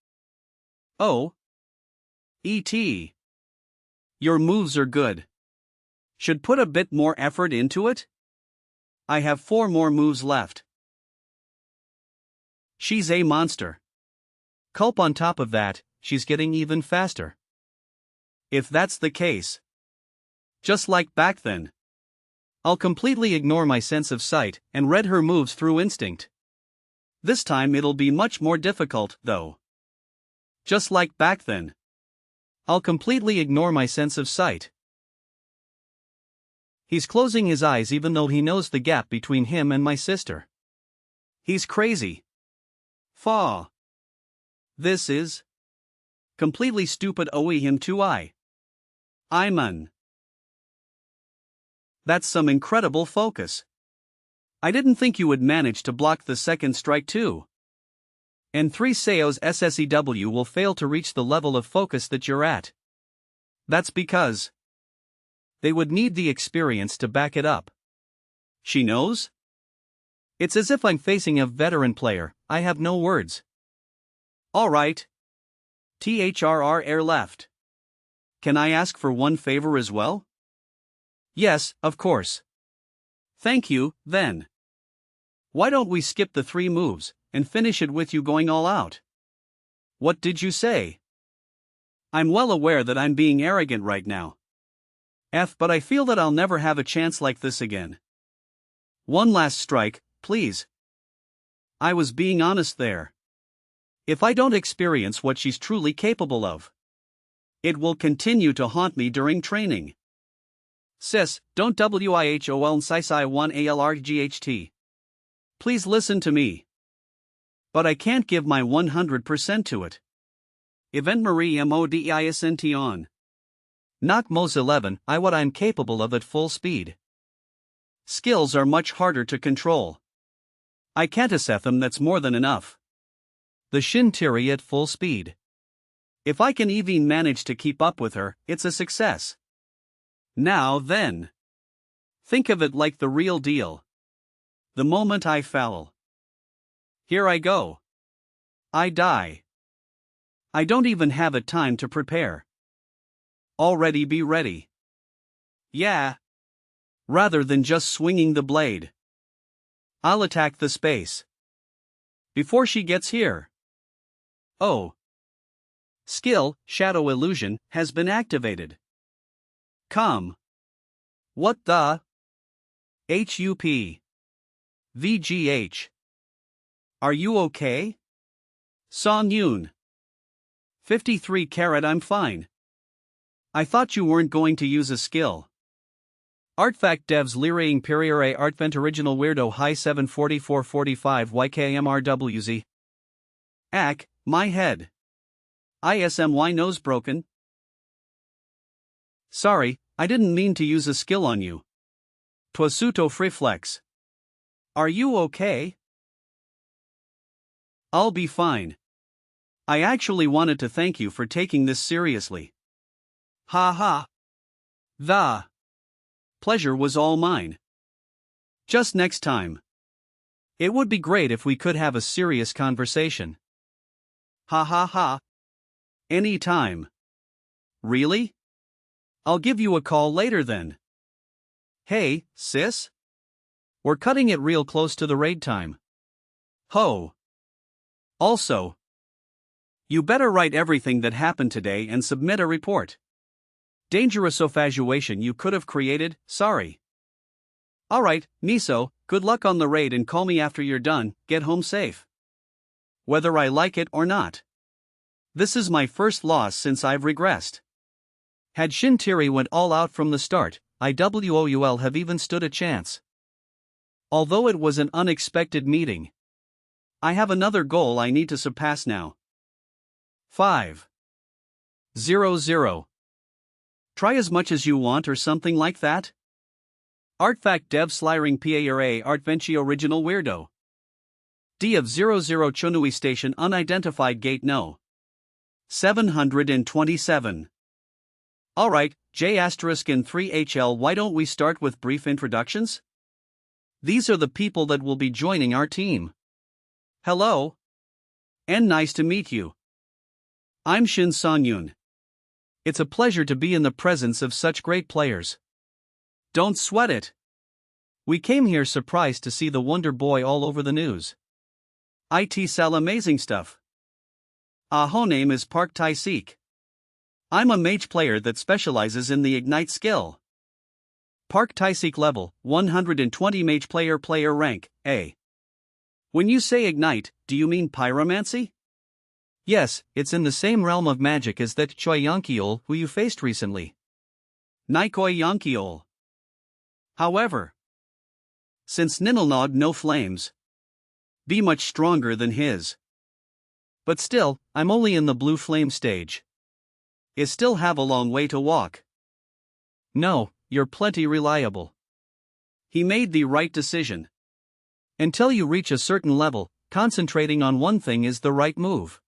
Oh. E.T. Your moves are good. Should put a bit more effort into it? I have 4 more moves left. She's a monster. Culp on top of that, she's getting even faster. If that's the case. Just like back then. I'll completely ignore my sense of sight and read her moves through instinct. This time it'll be much more difficult, though. Just like back then. I'll completely ignore my sense of sight. He's closing his eyes even though he knows the gap between him and my sister. He's crazy. Faw. This is completely stupid. Him too. I'm That's some incredible focus. I didn't think you would manage to block the second strike too. And 3 Seo's SSEW will fail to reach the level of focus that you're at. That's because they would need the experience to back it up. She knows? It's as if I'm facing a veteran player. I have no words. Alright. THRR air left. Can I ask for one favor as well? Yes, of course. Thank you, then. Why don't we skip the 3 moves and finish it with you going all out? What did you say? I'm well aware that I'm being arrogant right now. But I feel that I'll never have a chance like this again. One last strike, please. I was being honest there. If I don't experience what she's truly capable of, it will continue to haunt me during training. Sis, don't WIHOL Sisai 1 ALRGHT. Please listen to me. But I can't give my 100% to it. Event Marie MODISNT on. Knock Mos 11, what I'm capable of at full speed. Skills are much harder to control. I can't assess them, that's more than enough. The Shintiri at full speed. If I can even manage to keep up with her, it's a success. Now then. Think of it like the real deal. The moment I fell. Here I go. I die. I don't even have a time to prepare. Already be ready. Yeah. Rather than just swinging the blade, I'll attack the space. Before she gets here. Oh. Skill, Shadow Illusion, has been activated. Come. What the? HUP. VGH. Are you okay? Song Yoon. 53 carat. I'm fine. I thought you weren't going to use a skill. Artifact-Devouring Player Artvent Original Weirdo High 74445 YKMRWZ. Ack, my head. ISMY nose broken. Sorry, I didn't mean to use a skill on you. Twasuto Freeflex. Are you okay? I'll be fine. I actually wanted to thank you for taking this seriously. Ha ha. The pleasure was all mine. Just next time. It would be great if we could have a serious conversation. Ha ha ha. Any time. Really? I'll give you a call later then. Hey, sis? We're cutting it real close to the raid time. Ho. Also, you better write everything that happened today and submit a report. Dangerous offasuation you could have created, sorry. Alright, Miso, good luck on the raid and call me after you're done, get home safe. Whether I like it or not. This is my first loss since I've regressed. Had Shintiri went all out from the start, IWOUL have even stood a chance. Although it was an unexpected meeting. I have another goal I need to surpass now. 5-0-0. Try as much as you want or something like that? Artifact-Devouring Player Artvenchi Original Weirdo. D of 00 Chonui Station Unidentified Gate No. 727. Alright, J** in 3HL. Why don't we start with brief introductions? These are the people that will be joining our team. Hello. And nice to meet you. I'm Shin Song-yoon. It's a pleasure to be in the presence of such great players. Don't sweat it. We came here surprised to see the Wonder Boy all over the news. IT sell amazing stuff. Whole name is Park Tae-sik. I'm a mage player that specializes in the Ignite skill. Park Tae-sik level, 120 mage player rank, A. When you say Ignite, do you mean pyromancy? Yes, it's in the same realm of magic as that Choi Yonkiol who you faced recently. Nikoi Yonkiol. However, since Ninilnog no flames, be much stronger than his. But still, I'm only in the blue flame stage. I still have a long way to walk. No, you're plenty reliable. He made the right decision. Until you reach a certain level, concentrating on one thing is the right move.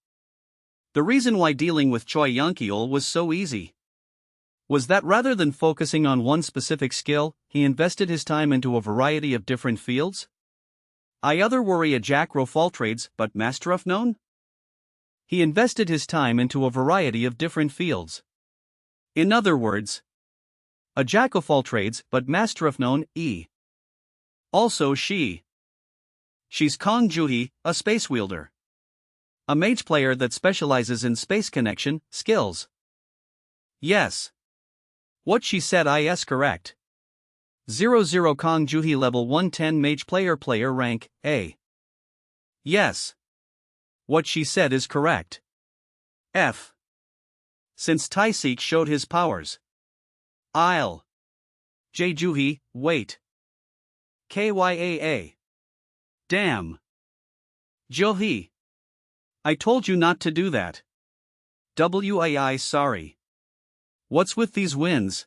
The reason why dealing with Choi Yonkiol was so easy was that rather than focusing on one specific skill, he invested his time into a variety of different fields. I other worry a Jack Rofall trades, but master of known? He invested his time into a variety of different fields. In other words, a jack of all trades, but master of known, E. Also she's Kong Juhi, a space wielder. A mage player that specializes in space connection skills. Yes. What she said is correct. 00 Kong Juhi level 110 mage player rank, A. Yes. What she said is correct. F. Since Tae-sik showed his powers, I'll J. Juhi, wait. KYAA. Damn. Juhi. I told you not to do that. WAI sorry. What's with these wins?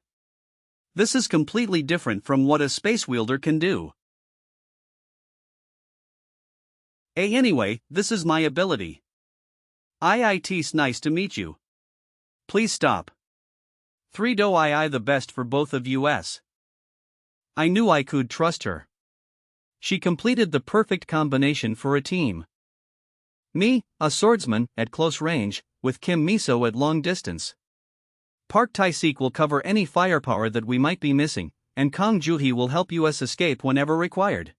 This is completely different from what a space wielder can do. Anyway, this is my ability. IIT's nice to meet you. Please stop. 3 do I the best for both of us. I knew I could trust her. She completed the perfect combination for a team. Me, a swordsman, at close range, with Kim Miso at long distance. Park Tae-sik will cover any firepower that we might be missing, and Kang Joo-hee will help us escape whenever required.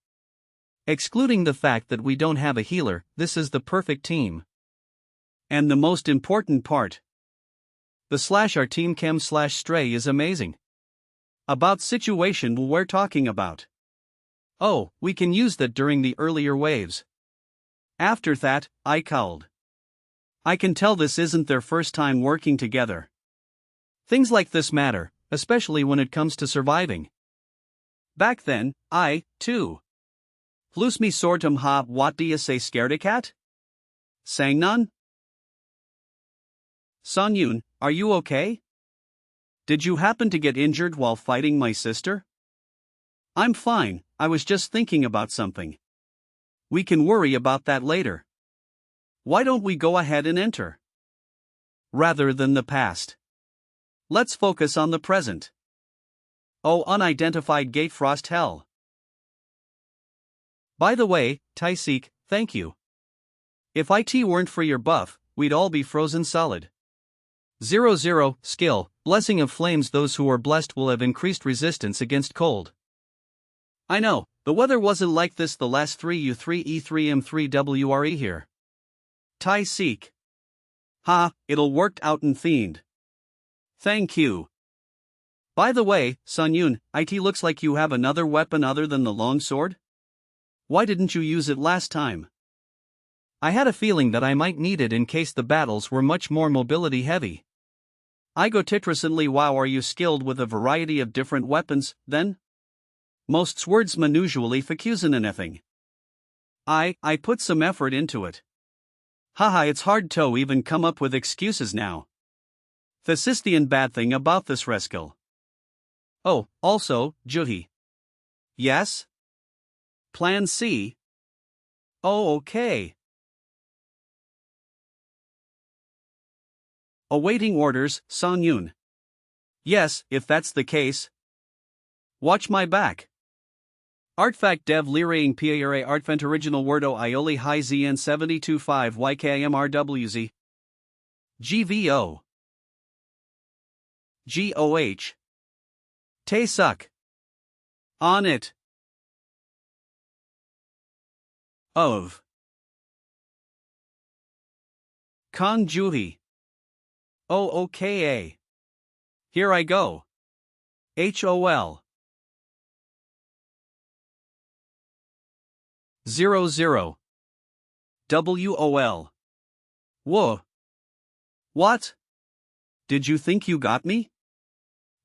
Excluding the fact that we don't have a healer, this is the perfect team. And the most important part. The /our team chem /stray is amazing. About situation we're talking about. Oh, we can use that during the earlier waves. After that, I called. I can tell this isn't their first time working together. Things like this matter, especially when it comes to surviving. Back then, I, too. Plus me sortum ha, what do you say, scaredy cat? Sangnon? Sonyun, are you okay? Did you happen to get injured while fighting my sister? I'm fine, I was just thinking about something. We can worry about that later. Why don't we go ahead and enter? Rather than the past. Let's focus on the present. Oh, unidentified gate frost hell. By the way, Tae-sik, thank you. If IT weren't for your buff, we'd all be frozen solid. 0-0, skill, blessing of flames. Those who are blessed will have increased resistance against cold. I know, the weather wasn't like this the last 3U3E3M3WRE here. Tae-sik. Ha, it'll worked out in themed. Thank you. By the way, Sonyun, it looks like you have another weapon other than the longsword? Why didn't you use it last time? I had a feeling that I might need it in case the battles were much more mobility heavy. I go titrusantly. Wow, are you skilled with a variety of different weapons, then? Most swordsmen usually focus on anything. I put some effort into it. Haha, it's hard to even come up with excuses now. This is the bad thing about this reskill. Oh, also, Joo-hee. Yes? Plan C? Oh, okay. Awaiting orders, Sonyun. Yes, if that's the case. Watch my back. Artifact-Devouring Player Artfent Original Wordo Ioli High ZN 725 YKMRWZ GVO GOH Tae-suk. On it. Of Kang Joo-hee. Oh, okay. Here I go. HOL 00 WOL. Whoa. What? Did you think you got me?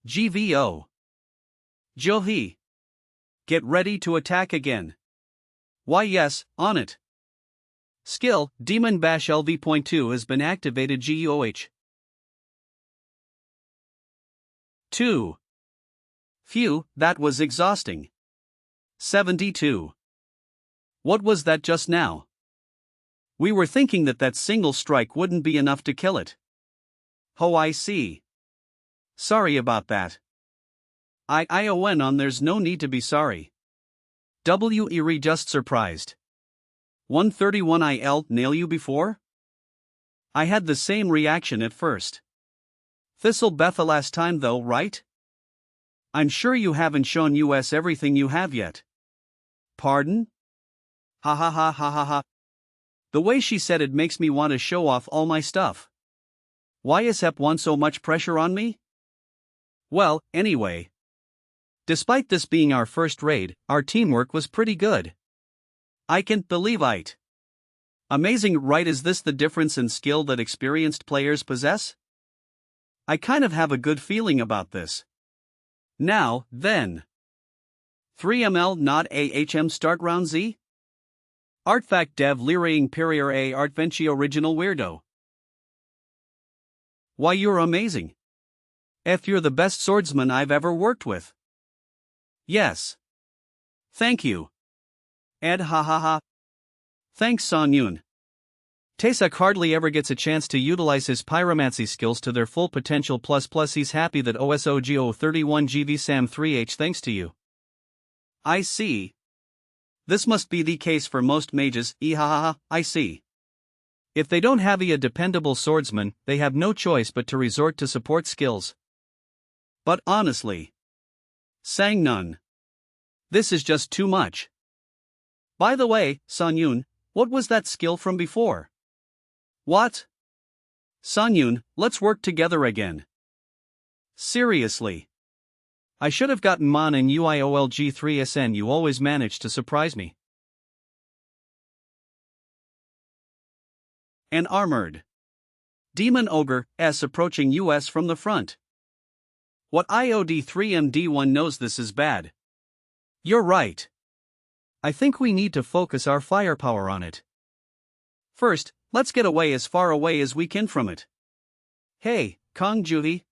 GVO Joo-hee. Get ready to attack again. Why yes, on it. Skill, Demon Bash LV.2 has been activated. GOH 2. Phew, that was exhausting. 72. What was that just now? We were thinking that single strike wouldn't be enough to kill it. Oh, I see. Sorry about that. ION on, there's no need to be sorry. WE just surprised. 131 IL nail you before? I had the same reaction at first. This'll Betha last time though, right? I'm sure you haven't shown us everything you have yet. Pardon? Ha ha ha ha ha ha. The way she said it makes me want to show off all my stuff. Why is Hep want so much pressure on me? Well, anyway. Despite this being our first raid, our teamwork was pretty good. I can't believe it. Amazing, right? Is this the difference in skill that experienced players possess? I kind of have a good feeling about this. Now, then. 3ML not AHM start round Z? Artifact-Devouring Player A Artvenchi Original Weirdo. Why, you're amazing. If you're the best swordsman I've ever worked with. Yes. Thank you. Ed ha ha ha. Thanks, Sonyun. Tae-suk hardly ever gets a chance to utilize his pyromancy skills to their full potential, plus he's happy that OSOGO31 GV Sam 3H thanks to you. I see. This must be the case for most mages, I see. If they don't have a dependable swordsman, they have no choice but to resort to support skills. But honestly, Sang-nun, this is just too much. By the way, San-yun, what was that skill from before? What? San-yun, let's work together again. Seriously. I should have gotten Mon and UIOLG3SN. You always manage to surprise me. An armored demon ogre S approaching US from the front. What IOD3MD1 knows this is bad. You're right. I think we need to focus our firepower on it. First, let's get away as far away as we can from it. Hey, Kong Juhi.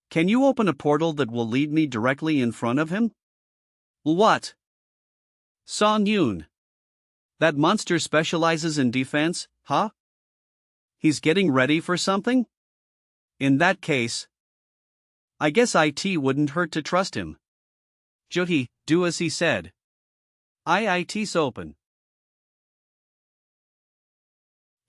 Can you open a portal that will lead me directly in front of him? What? Sang-yun. That monster specializes in defense, huh? He's getting ready for something? In that case, I guess it wouldn't hurt to trust him. Juhi, do as he said. IIT's open.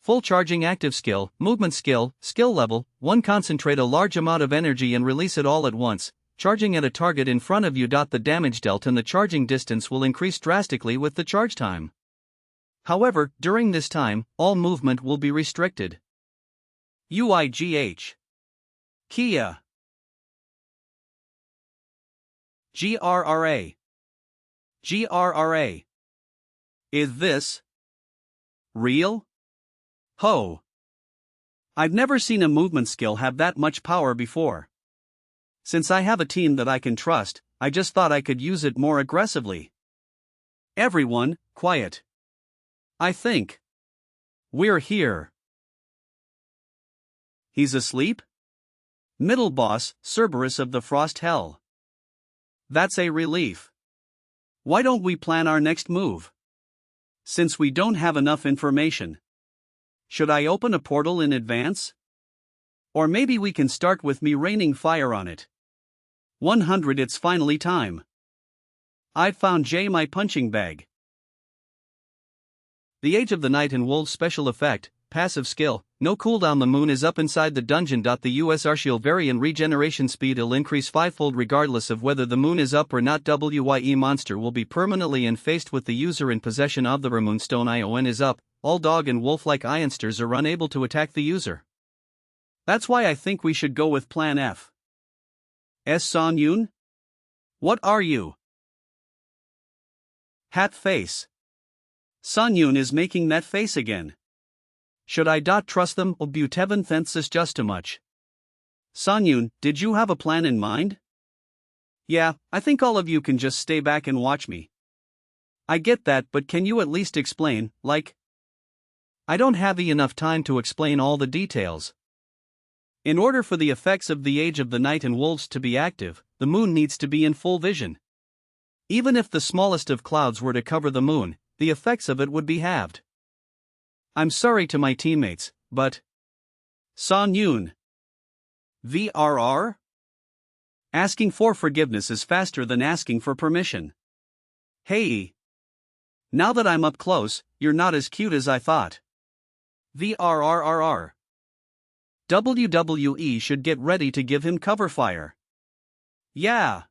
Full charging active skill, movement skill, skill level, 1 concentrate a large amount of energy and release it all at once, charging at a target in front of you. The damage dealt and the charging distance will increase drastically with the charge time. However, during this time, all movement will be restricted. UIGH. Kia. GRRA. GRRA. Is this real? Ho. I've never seen a movement skill have that much power before. Since I have a team that I can trust, I just thought I could use it more aggressively. Everyone, quiet. I think we're here. He's asleep? Middle boss, Cerberus of the Frost Hell. That's a relief. Why don't we plan our next move? Since we don't have enough information. Should I open a portal in advance? Or maybe we can start with me raining fire on it. 100. It's finally time. I've found my punching bag. The Age of the Night and Wolves special effect, passive skill, no cooldown. The moon is up inside the dungeon. The US Artial variant regeneration speed will increase 5-fold regardless of whether the moon is up or not. WYE monster will be permanently enfaced with the user in possession of the Moonstone. ION is up, all dog and wolf-like ionsters are unable to attack the user. That's why I think we should go with Plan F. Sang-yun? What are you? Hat face. Sang-yun is making that face again. Should I trust them? Or Butevan fences just too much. Sang-yun, did you have a plan in mind? Yeah, I think all of you can just stay back and watch me. I get that, but can you at least explain, like? I don't have enough time to explain all the details. In order for the effects of the Age of the Night and Wolves to be active, the moon needs to be in full vision. Even if the smallest of clouds were to cover the moon, the effects of it would be halved. I'm sorry to my teammates, but Sang-yun. VRR? Asking for forgiveness is faster than asking for permission. Hey. Now that I'm up close, you're not as cute as I thought. VRRRR. WWE should get ready to give him cover fire. Yeah.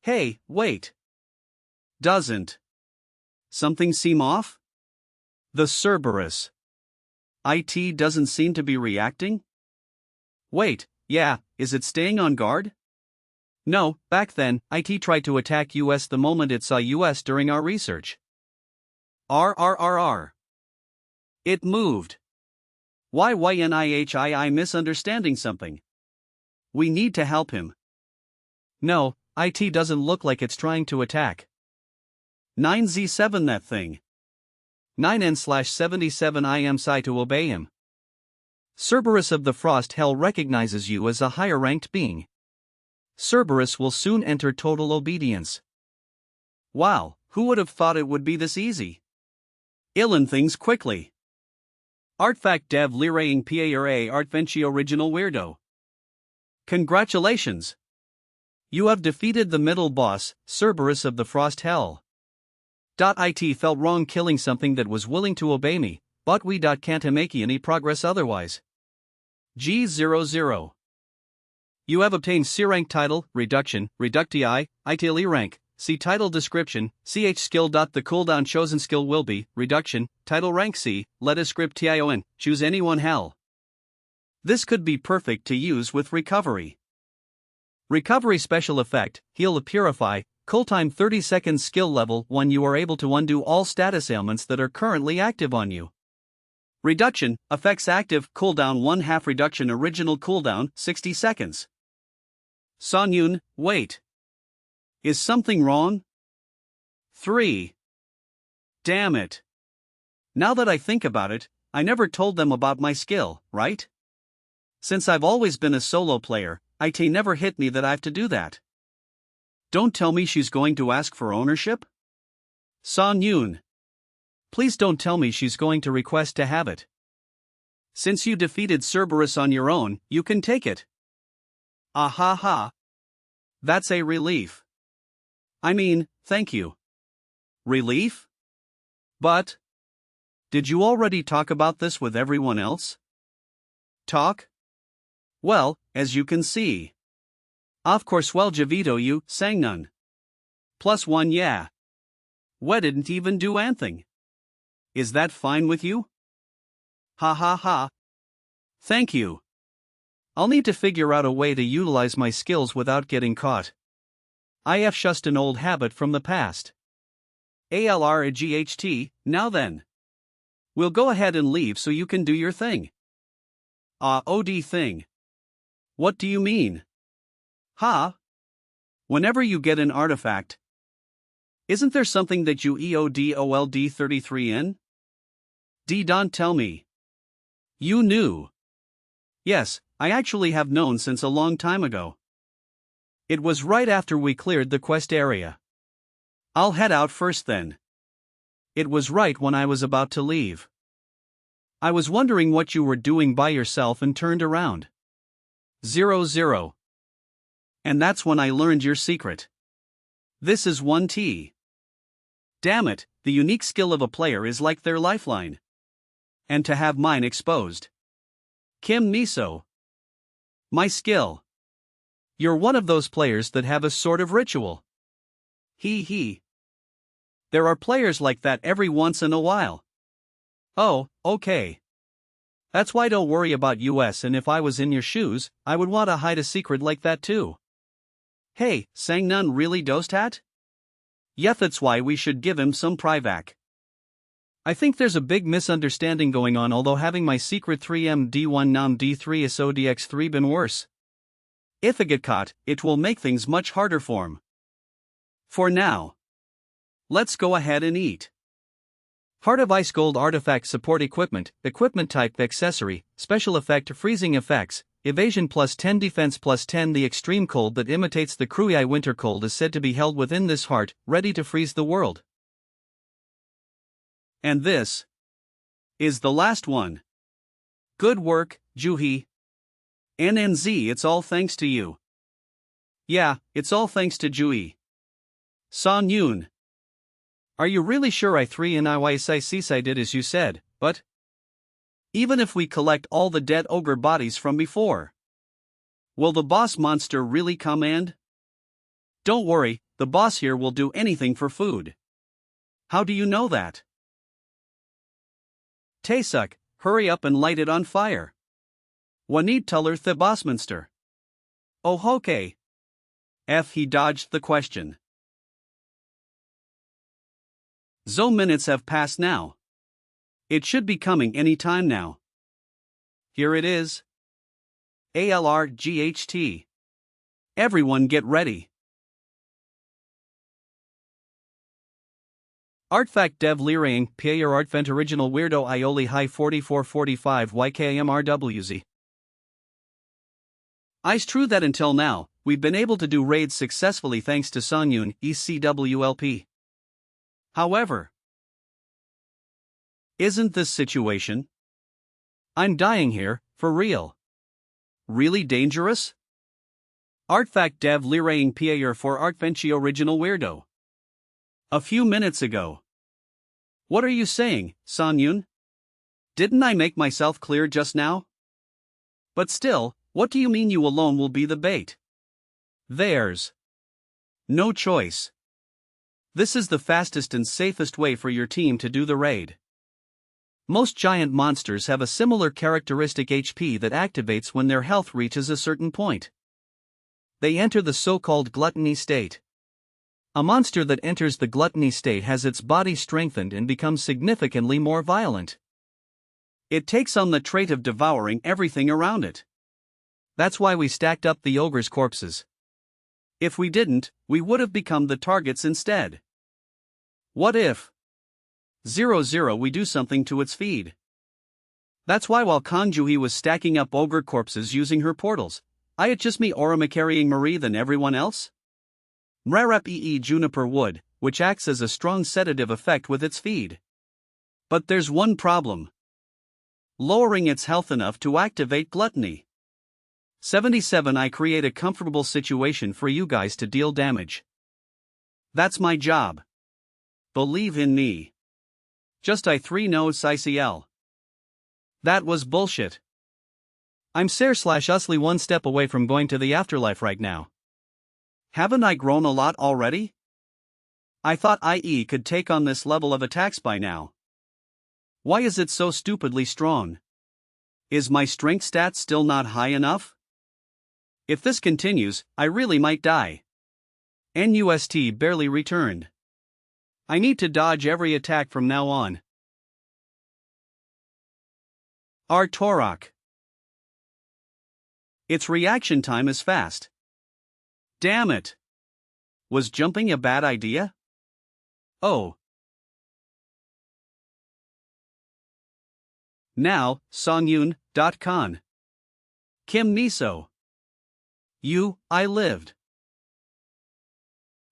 Hey, wait. Doesn't something seem off? The Cerberus. IT doesn't seem to be reacting? Wait, yeah, is it staying on guard? No, back then, IT tried to attack US the moment it saw US during our research. RRRR. It moved. YYNIHII misunderstanding something. We need to help him. No, IT doesn't look like it's trying to attack. 9Z7 that thing. 9N/77 I am Psi to obey him. Cerberus of the Frost Hell recognizes you as a higher ranked being. Cerberus will soon enter total obedience. Wow, who would have thought it would be this easy? Illin things quickly. Artifact-Devouring Player Artvenchi original weirdo. Congratulations! You have defeated the middle boss, Cerberus of the Frost Hell. It felt wrong killing something that was willing to obey me, but we can't make any progress otherwise. G00. You have obtained C rank title, reduction, reductii, ITLE rank. See title description, ch skill. The cooldown chosen skill will be, reduction, title rank C, let us script tion, choose anyone hell. This could be perfect to use with recovery. Recovery special effect, heal purify, cooltime 30 seconds skill level 1 you are able to undo all status ailments that are currently active on you. Reduction, effects active, cooldown 1/2 reduction original cooldown 60 seconds. Sonyun, wait. Is something wrong? 3. Damn it. Now that I think about it, I never told them about my skill, right? Since I've always been a solo player, it never hit me that I've to do that. Don't tell me she's going to ask for ownership? Sonyun. Please don't tell me she's going to request to have it. Since you defeated Cerberus on your own, you can take it. Ah ha ha. That's a relief. I mean, thank you. Relief? But did you already talk about this with everyone else? Talk? Well, as you can see. Of course, well, Javito, you sang none. +1, yeah. We didn't even do anything. Is that fine with you? Ha ha ha. Thank you. I'll need to figure out a way to utilize my skills without getting caught. I've just an old habit from the past. ALRGHT, now then. We'll go ahead and leave so you can do your thing. OD thing. What do you mean? Ha? Whenever you get an artifact, isn't there something that you EODOLD 33 in? Don't tell me. You knew. Yes, I actually have known since a long time ago. It was right after we cleared the quest area. I'll head out first then. It was right when I was about to leave. I was wondering what you were doing by yourself and turned around. 00. And that's when I learned your secret. This is 1T. Damn it, the unique skill of a player is like their lifeline. And to have mine exposed. Kim Miso. My skill. You're one of those players that have a sort of ritual. He. There are players like that every once in a while. Oh, okay. That's why don't worry about US, and if I was in your shoes, I would want to hide a secret like that too. Hey, sang none really dostat? Yeah, that's why we should give him some privac. I think there's a big misunderstanding going on, although having my secret 3M D1 Nam D3 is ODX3 been worse. If I get caught, it will make things much harder for him. For now. Let's go ahead and eat. Heart of Ice Gold Artifact Support Equipment, Equipment Type Accessory, Special Effect Freezing Effects, Evasion +10 Defense +10 The extreme cold that imitates the Krui winter cold is said to be held within this heart, ready to freeze the world. And this is the last one. Good work, Juhi. NNZ, it's all thanks to you. Yeah, it's all thanks to Juhi. Sonyun. Are you really sure I3 and IYSIC did as you said, but even if we collect all the dead ogre bodies from before, will the boss monster really come and? Don't worry, the boss here will do anything for food. How do you know that? Taesuk, hurry up and light it on fire. Wanid Tuller the bossmonster. Oh okay. He dodged the question. Zo minutes have passed now. It should be coming any time now. Here it is. ALRGHT. Everyone get ready. Artifact-Devouring Player Artvent Original Weirdo Ioli High 4445 YKMRWZ. It's true that until now, we've been able to do raids successfully thanks to Sonyun ECWLP. However, isn't this situation? I'm dying here, for real. Really dangerous? Artifact-Devouring Player for Artvenchi Original Weirdo. A few minutes ago. What are you saying, Sonyun? Didn't I make myself clear just now? But still, what do you mean you alone will be the bait? There's no choice. This is the fastest and safest way for your team to do the raid. Most giant monsters have a similar characteristic HP that activates when their health reaches a certain point. They enter the so-called gluttony state. A monster that enters the gluttony state has its body strengthened and becomes significantly more violent. It takes on the trait of devouring everything around it. That's why we stacked up the ogre's corpses. If we didn't, we would have become the targets instead. What if 0 we do something to its feed? That's why while Kangjuhi was stacking up ogre corpses using her portals, I had just me Orama carrying Marie than everyone else? Rarep EE juniper wood, which acts as a strong sedative effect with its feed. But there's one problem. Lowering its health enough to activate gluttony. 77 I create a comfortable situation for you guys to deal damage. That's my job. Believe in me. Just I 3 no ICL. That was bullshit. I'm Ser/Usly one step away from going to the afterlife right now. Haven't I grown a lot already? I thought IE could take on this level of attacks by now. Why is it so stupidly strong? Is my strength stat still not high enough? If this continues, I really might die. NUST barely returned. I need to dodge every attack from now on. Artorok. Its reaction time is fast. Damn it! Was jumping a bad idea? Oh. Now, Songyun.con. Kim Miso. I lived.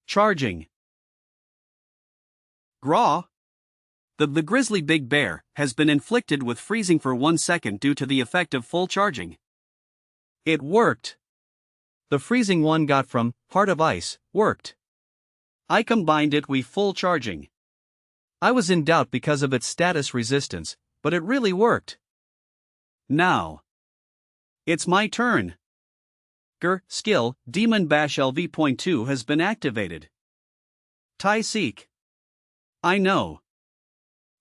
Charging. Graw. The grizzly big bear has been inflicted with freezing for 1 second due to the effect of full charging. It worked. The freezing one got from Heart of Ice worked. I combined it with full charging. I was in doubt because of its status resistance, but it really worked. Now. It's my turn. Skill, Demon Bash LV.2 has been activated. Tai Seek. I know.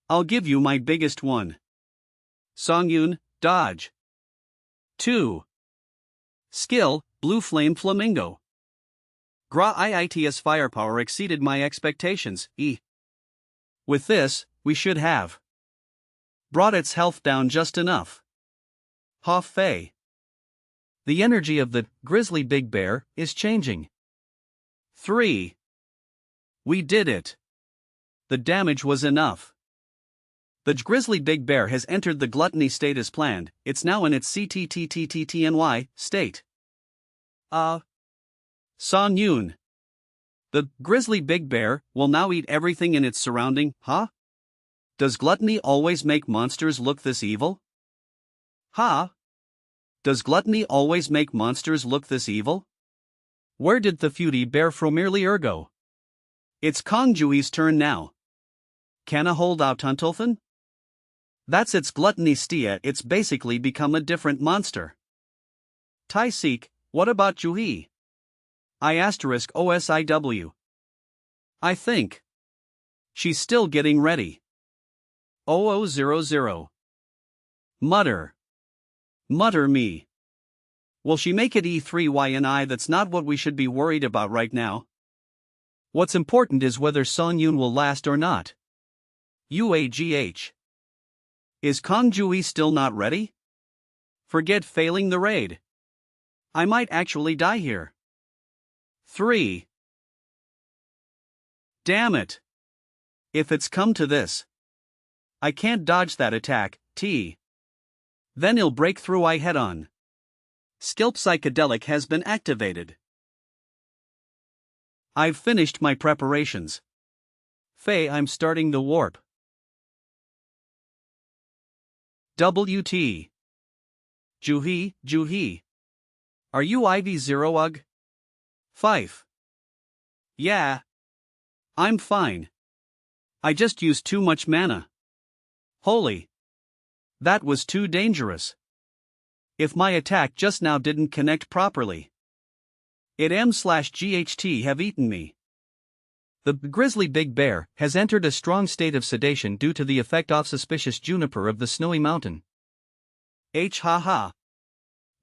I'll give you my biggest one. Songyun, Dodge. 2. Skill, Blue Flame Flamingo. Gra IIT's firepower exceeded my expectations, With this, we should have brought its health down just enough. Ha Fei. The energy of the grizzly big bear is changing. 3. We did it. The damage was enough. The grizzly big bear has entered the gluttony state as planned. It's now in its CTTTTTNY state. Songyun. The grizzly big bear will now eat everything in its surrounding, huh? Does gluttony always make monsters look this evil? Huh? Does gluttony always make monsters look this evil? Where did the feudy bear Fromirli go? It's Kongjui's turn now. Can I hold out Tuntulfin? That's its gluttony stia, it's basically become a different monster. Tai Seek, what about Juhi? I*OSIW. I think. She's still getting ready. 0000. Mutter. Mutter me. Will she make it E3YNI? That's not what we should be worried about right now. What's important is whether Songyun will last or not. UAGH. Is Kongjui still not ready? Forget failing the raid. I might actually die here. 3. Damn it. If it's come to this, I can't dodge that attack, Then he'll break through I head on. Skill Psychedelic has been activated. I've finished my preparations. Faye, I'm starting the warp. WT. Juhi. Are you IV0 UG? Fife. Yeah. I'm fine. I just used too much mana. Holy. That was too dangerous. If my attack just now didn't connect properly, it m/GHT have eaten me. The grizzly big bear has entered a strong state of sedation due to the effect of suspicious juniper of the snowy mountain. Haha.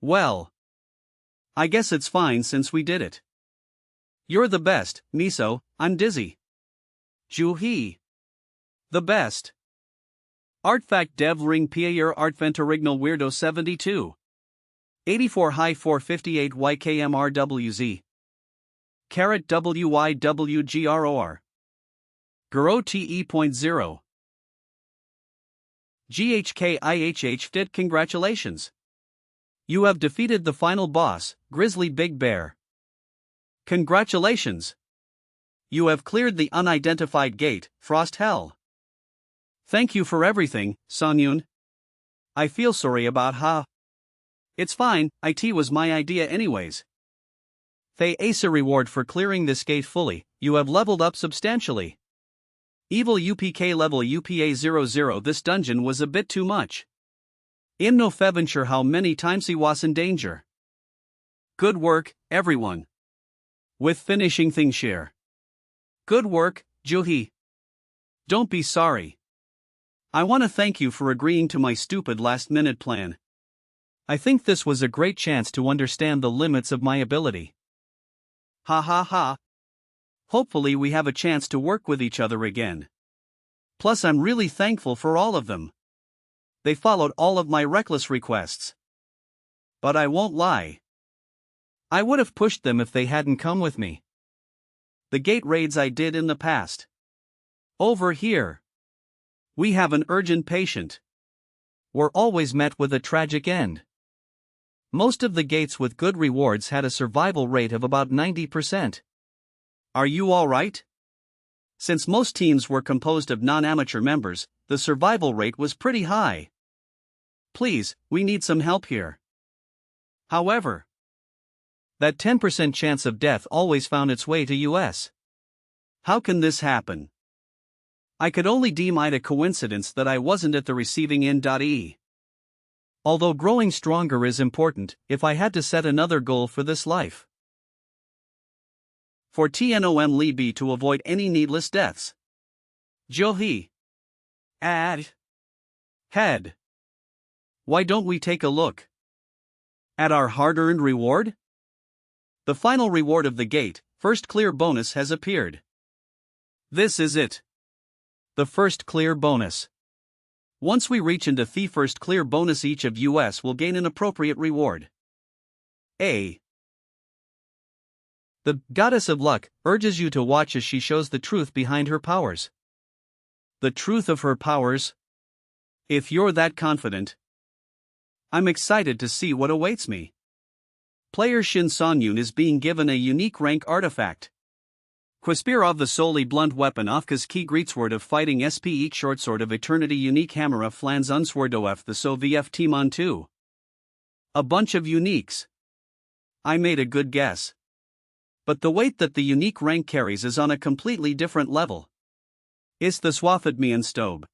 Well, I guess it's fine since we did it. You're the best, Miso, I'm dizzy. Juhi. The best. Artifact-Devouring Player Artventorignal Weirdo 72. 84 high 458 YKMRWZ. Carat WYWGROR. Guro TE.0. GHKIHH did congratulations. You have defeated the final boss, Grizzly Big Bear. Congratulations. You have cleared the unidentified gate, Frost Hell. Thank you for everything, Sonyun. I feel sorry about Ha. It's fine, it was my idea anyways. They ace a reward for clearing this gate fully, you have leveled up substantially. Evil UPK level UPA00. This dungeon was a bit too much. I'm no even sure how many times he was in danger. Good work, everyone. With finishing things here. Good work, Juhi. Don't be sorry. I want to thank you for agreeing to my stupid last-minute plan. I think this was a great chance to understand the limits of my ability. Ha ha ha. Hopefully we have a chance to work with each other again. Plus I'm really thankful for all of them. They followed all of my reckless requests. But I won't lie. I would have pushed them if they hadn't come with me. The gate raids I did in the past. Over here. We have an urgent patient. Were always met with a tragic end. Most of the gates with good rewards had a survival rate of about 90%. Are you alright? Since most teams were composed of non-amateur members, the survival rate was pretty high. Please, we need some help here. However, that 10% chance of death always found its way to US. How can this happen? I could only deem it a coincidence that I wasn't at the receiving end. Although growing stronger is important, if I had to set another goal for this life. For TNOM Lee B to avoid any needless deaths. Johi. Ad. Head. Why don't we take a look at our hard-earned reward? The final reward of the gate, first clear bonus has appeared. This is it. The first clear bonus. Once we reach into the first clear bonus, each of us will gain an appropriate reward. A. The Goddess of Luck urges you to watch as she shows the truth behind her powers. The truth of her powers? If you're that confident, I'm excited to see what awaits me. Player Shin Sonyun is being given a unique rank artifact. Quispir of the solely blunt weapon Ofka's key greetsword of fighting SPE shortsword of eternity unique hammer of flans unswordof the so VF Timon 2. A bunch of uniques. I made a good guess. But the weight that the unique rank carries is on a completely different level. Is the Swathadmian Stobe.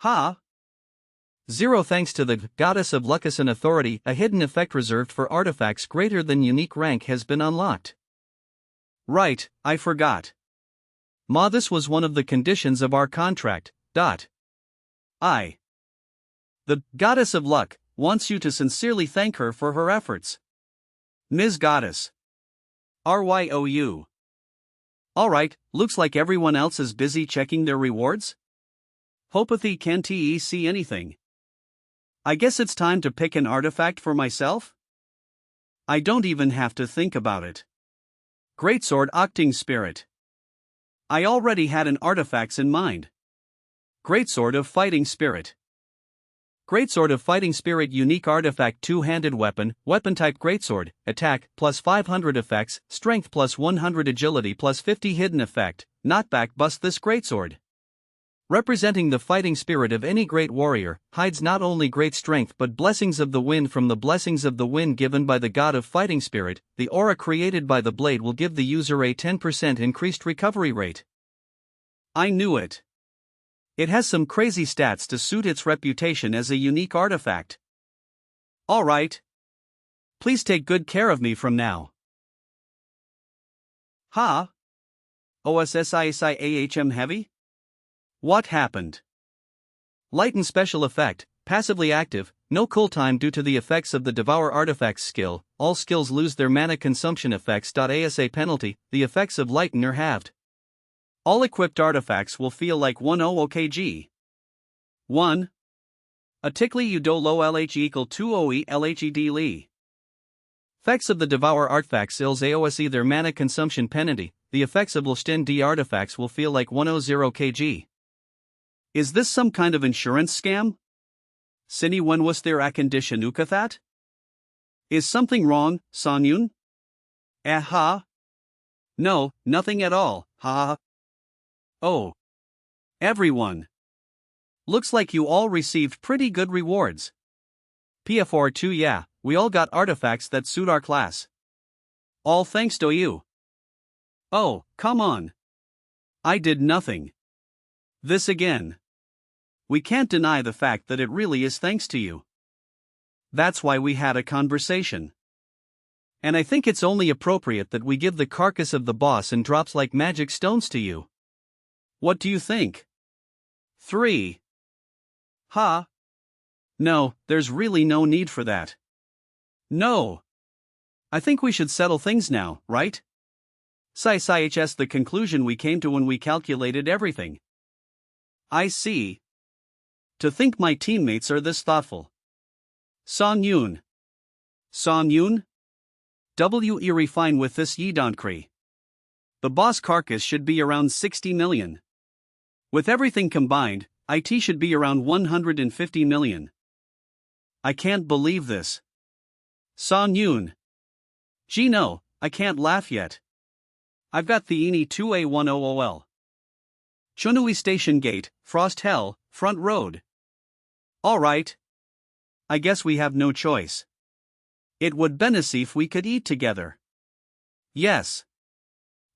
Ha! 0 Thanks to the Goddess of Luckus and Authority, a hidden effect reserved for artifacts greater than unique rank has been unlocked. Right, I forgot. This was one of the conditions of our contract. The Goddess of Luck wants you to sincerely thank her for her efforts. Ms. Goddess. RYOU. Alright, looks like everyone else is busy checking their rewards? Hopathy can't see anything. I guess it's time to pick an artifact for myself? I don't even have to think about it. Greatsword Octing Spirit. I already had an artifacts in mind. Greatsword of Fighting Spirit. Greatsword of Fighting Spirit unique artifact two-handed weapon, weapon type greatsword, attack, plus 500 effects, strength plus 100 agility plus 50 hidden effect, knockback bust this greatsword. Representing the fighting spirit of any great warrior, hides not only great strength but blessings of the wind. From the blessings of the wind given by the god of fighting spirit, the aura created by the blade will give the user a 10% increased recovery rate. I knew it. It has some crazy stats to suit its reputation as a unique artifact. Alright. Please take good care of me from now. Ha? OSSISIAHM heavy? What happened? Light and special effect, passively active, no cooltime due to the effects of the Devour artifacts skill, all skills lose their mana consumption effects. ASA penalty, the effects of Lighten are halved. All equipped artifacts will feel like 10 OKG. 1. A tickly udo low LH equal 2 OE LHED Li. Effects of the Devour artifacts ills AOSE their mana consumption penalty, the effects of Lsten D artifacts will feel like 100 KG. Is this some kind of insurance scam? Sini when was there a condition ukathat? Is something wrong, Sonyun? Ha? No, nothing at all, ha. Oh. Everyone. Looks like you all received pretty good rewards. PFR 2 yeah, we all got artifacts that suit our class. All thanks to you. Oh, come on. I did nothing. This again. We can't deny the fact that it really is thanks to you. That's why we had a conversation. And I think it's only appropriate that we give the carcass of the boss and drops like magic stones to you. What do you think? 3. Ha? No, there's really no need for that. No. I think we should settle things now, right? SciSciHS the conclusion we came to when we calculated everything. I see. To think my teammates are this thoughtful. Sonyun. Sonyun? W refine with this Yidankri. The boss carcass should be around 60 million. With everything combined, IT should be around 150 million. I can't believe this. Sonyun. Gee no, I can't laugh yet. I've got the Ini 2A10OL. Chunui Station Gate, Frost Hell, Front Road. Alright. I guess we have no choice. It would be nice if we could eat together. Yes.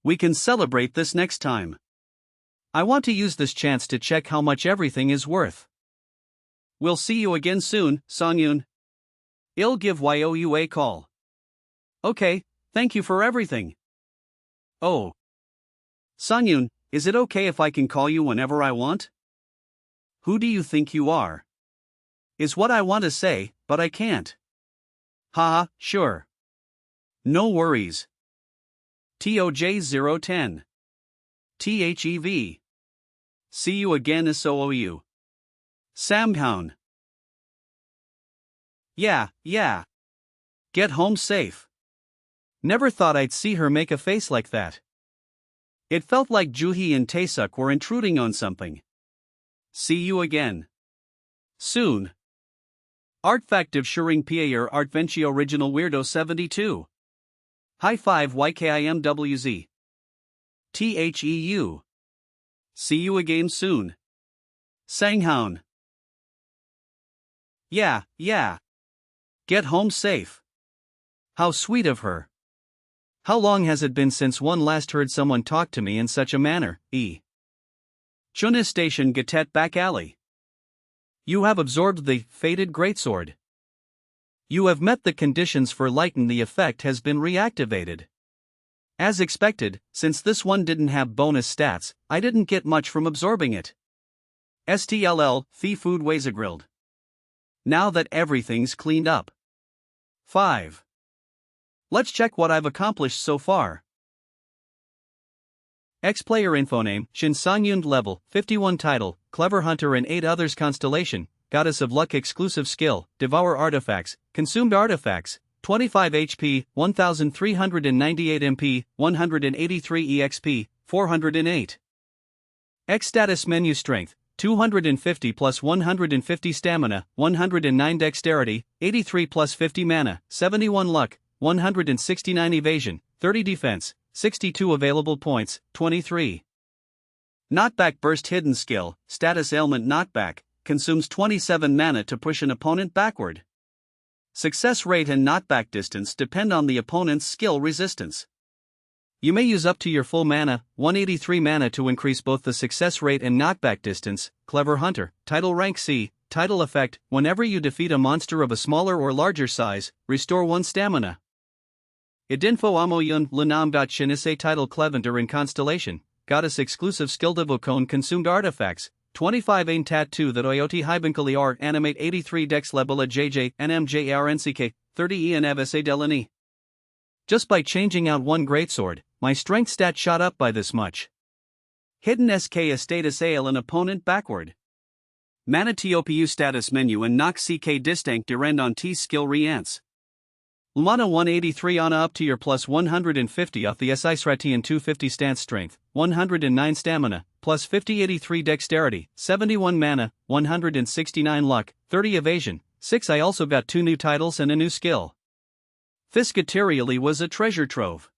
We can celebrate this next time. I want to use this chance to check how much everything is worth. We'll see you again soon, Sonyun. I'll give you a call. Okay, thank you for everything. Oh. Sonyun, is it okay if I can call you whenever I want? Who do you think you are? Is what I want to say, but I can't. Haha, sure. No worries. TOJ010. THEV. See you again SOOU. Samhown. Yeah. Get home safe. Never thought I'd see her make a face like that. It felt like Juhi and Taesuk were intruding on something. See you again. Soon. Artifact-Devouring Player Artventure Original Weirdo 72. High 5 YKIMWZ. THEU. See you again soon. Sanghown. Yeah. Get home safe. How sweet of her. How long has it been since one last heard someone talk to me in such a manner, Chunis Station Gatet Back Alley. You have absorbed the fated greatsword. You have met the conditions for lighten the effect has been reactivated. As expected, since this one didn't have bonus stats, I didn't get much from absorbing it. STLL, Fee Food Wazagrilled. Now that everything's cleaned up. 5. Let's check what I've accomplished so far. X-Player info name, Shin Songyund level, 51 title, Clever Hunter and 8 others constellation, Goddess of Luck exclusive skill, Devour artifacts, consumed artifacts, 25 HP, 1398 MP, 183 EXP, 408. X status menu strength, 250 plus 150 stamina, 109 dexterity, 83 plus 50 mana, 71 luck, 169 evasion, 30 defense, 62 available points, 23. Knockback burst hidden skill, status ailment knockback, consumes 27 mana to push an opponent backward. Success rate and knockback distance depend on the opponent's skill resistance. You may use up to your full mana, 183 mana to increase both the success rate and knockback distance. Clever Hunter, Title Rank C, Title Effect, whenever you defeat a monster of a smaller or larger size, restore 1 stamina. Idinfo amo yun lunam shinise title Clevenger in Constellation, Goddess exclusive skill Devocone consumed artifacts, 25 ain tattoo that Oyoti Hybenkali R animate 83 dex lebela JJ NMJARNCK, 30 E and Evase Delany. Just by changing out one greatsword, my strength stat shot up by this much. Hidden SK a status AL an opponent backward. Mana TOPU status menu and knock CK distinct derend on T skill re-ants. Lumana 183 on up to your plus 150 off the SI Srati and 250 stance strength, 109 stamina, plus 50 83 dexterity, 71 mana, 169 luck, 30 evasion, 6 I also got 2 new titles and a new skill. Fiscaterially was a treasure trove.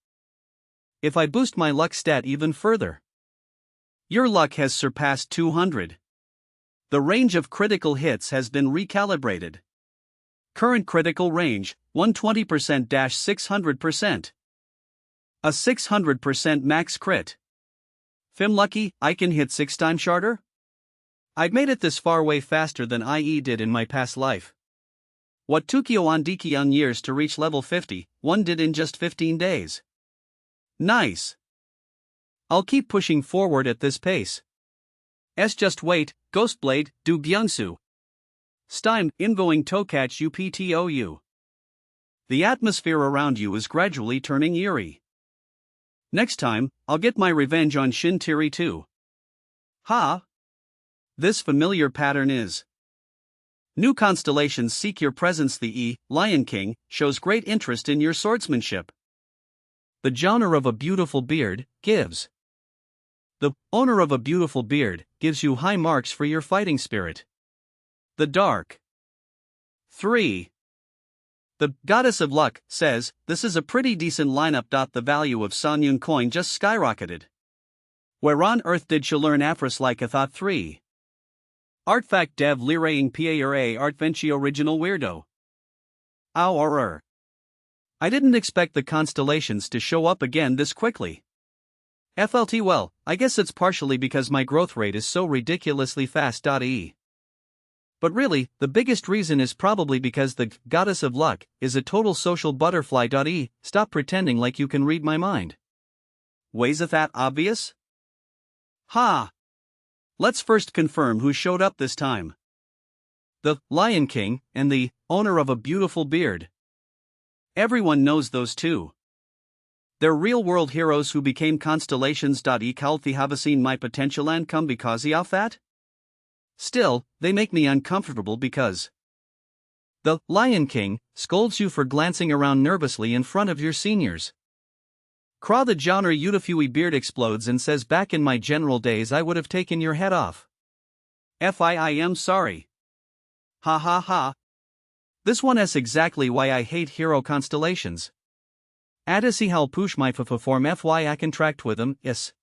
If I boost my luck stat even further, your luck has surpassed 200. The range of critical hits has been recalibrated. Current critical range, 120%-600%. A 600% max crit. Fim lucky, I can hit 6 times harder? I'd made it this far way faster than IE did in my past life. What took Yoandiki young years to reach level 50, one did in just 15 days. Nice. I'll keep pushing forward at this pace. Just wait, Ghostblade, do Gyungsu. Stein, invoing Tokach UPTOU. The atmosphere around you is gradually turning eerie. Next time, I'll get my revenge on Shintiri too. Ha! This familiar pattern is. New constellations seek your presence. The E, Lion King, shows great interest in your swordsmanship. The genre of a beautiful beard gives. The owner of a beautiful beard gives you high marks for your fighting spirit. The Dark 3. The Goddess of Luck says, this is a pretty decent lineup. The value of Sanyun coin just skyrocketed. Where on earth did she learn Afros like a thought? 3. Artifact-Devouring Player Artvenchi original weirdo. Ow. I didn't expect the constellations to show up again this quickly. FLT well, I guess it's partially because my growth rate is so ridiculously fast. E. But really, the biggest reason is probably because the Goddess of Luck is a total social butterfly. E. Stop pretending like you can read my mind. Wasn't that obvious? Ha! Let's first confirm who showed up this time. The Lion King and the owner of a beautiful beard. Everyone knows those two. They're real-world heroes who became constellations. E. Kalthi have seen my potential and come because of that? Still, they make me uncomfortable because the Lion King scolds you for glancing around nervously in front of your seniors. Kra the genre Udafui beard explodes and says, back in my general days I would have taken your head off. I am sorry. Ha ha ha. This one is exactly why I hate hero constellations. Adisi hal push my form I contract with them, yes.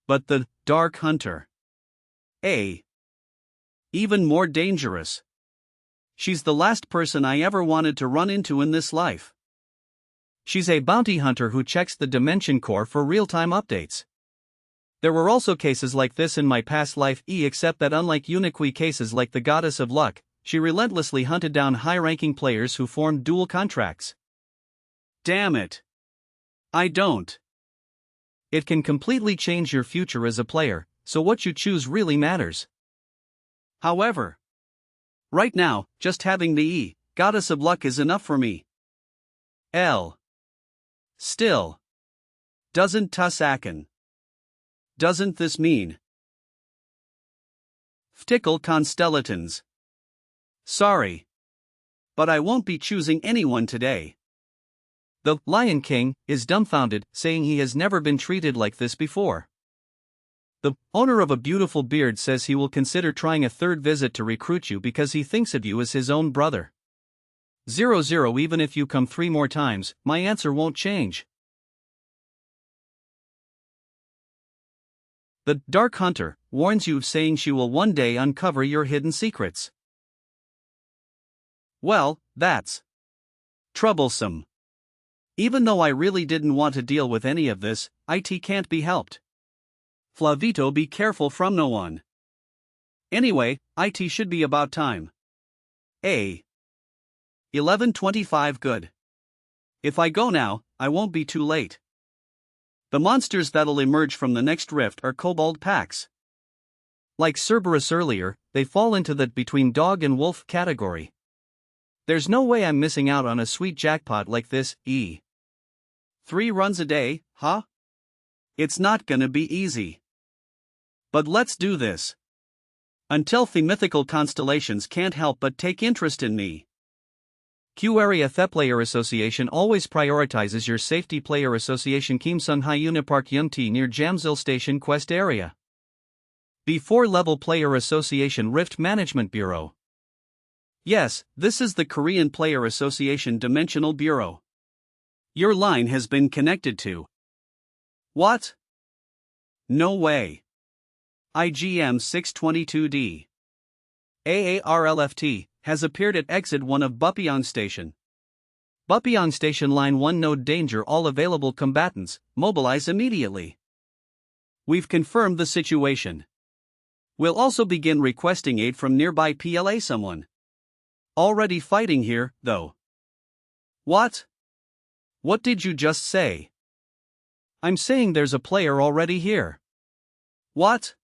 But the Dark Hunter. Even more dangerous. She's the last person I ever wanted to run into in this life. She's a bounty hunter who checks the Dimension Core for real-time updates. There were also cases like this in my past life, except that unlike unique cases like the Goddess of Luck, she relentlessly hunted down high-ranking players who formed dual contracts. Damn it. I don't. It can completely change your future as a player, so what you choose really matters. However, right now, just having the Goddess of Luck is enough for me. Still. Doesn't Tussaken. Doesn't this mean? Ftickle constellatons. Sorry. But I won't be choosing anyone today. The Lion King is dumbfounded, saying he has never been treated like this before. The owner of a beautiful beard says he will consider trying a third visit to recruit you because he thinks of you as his own brother. 0 even if you come 3 more times, my answer won't change. The Dark Hunter warns you, saying she will one day uncover your hidden secrets. Well, that's troublesome. Even though I really didn't want to deal with any of this, it can't be helped. Flavito, be careful from no one. Anyway, it should be about time. 11:25 good. If I go now, I won't be too late. The monsters that'll emerge from the next rift are kobold packs. Like Cerberus earlier, they fall into that between dog and wolf category. There's no way I'm missing out on a sweet jackpot like this. 3 runs a day, huh? It's not gonna be easy. But let's do this. Until the mythical constellations can't help but take interest in me. Q-Area The Player Association always prioritizes your safety. Player Association Kim Sung Hyuna Park Yunti near Jamsil Station Quest area. B4 Level Player Association Rift Management Bureau. Yes, this is the Korean Player Association Dimensional Bureau. Your line has been connected to. What? No way. IGM 622D. AARLFT has appeared at exit 1 of Bupyeong Station. Bupyeong Station Line 1 Node Danger. All available combatants, mobilize immediately. We've confirmed the situation. We'll also begin requesting aid from nearby PLA. Someone already fighting here, though. What? What did you just say? I'm saying there's a player already here. What?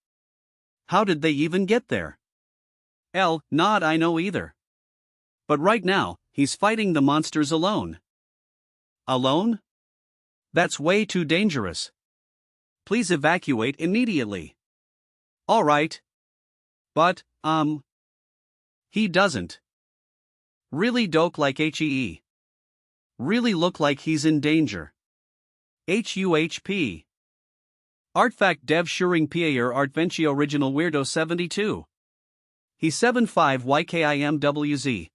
How did they even get there? Not I know either. But right now, he's fighting the monsters alone. Alone? That's way too dangerous. Please evacuate immediately. Alright. But, he doesn't really doke like HEE. Really look like he's in danger. HUHP. Artifact-Devouring Player Artventure Original Weirdo 72. He 75 YKIMWZ.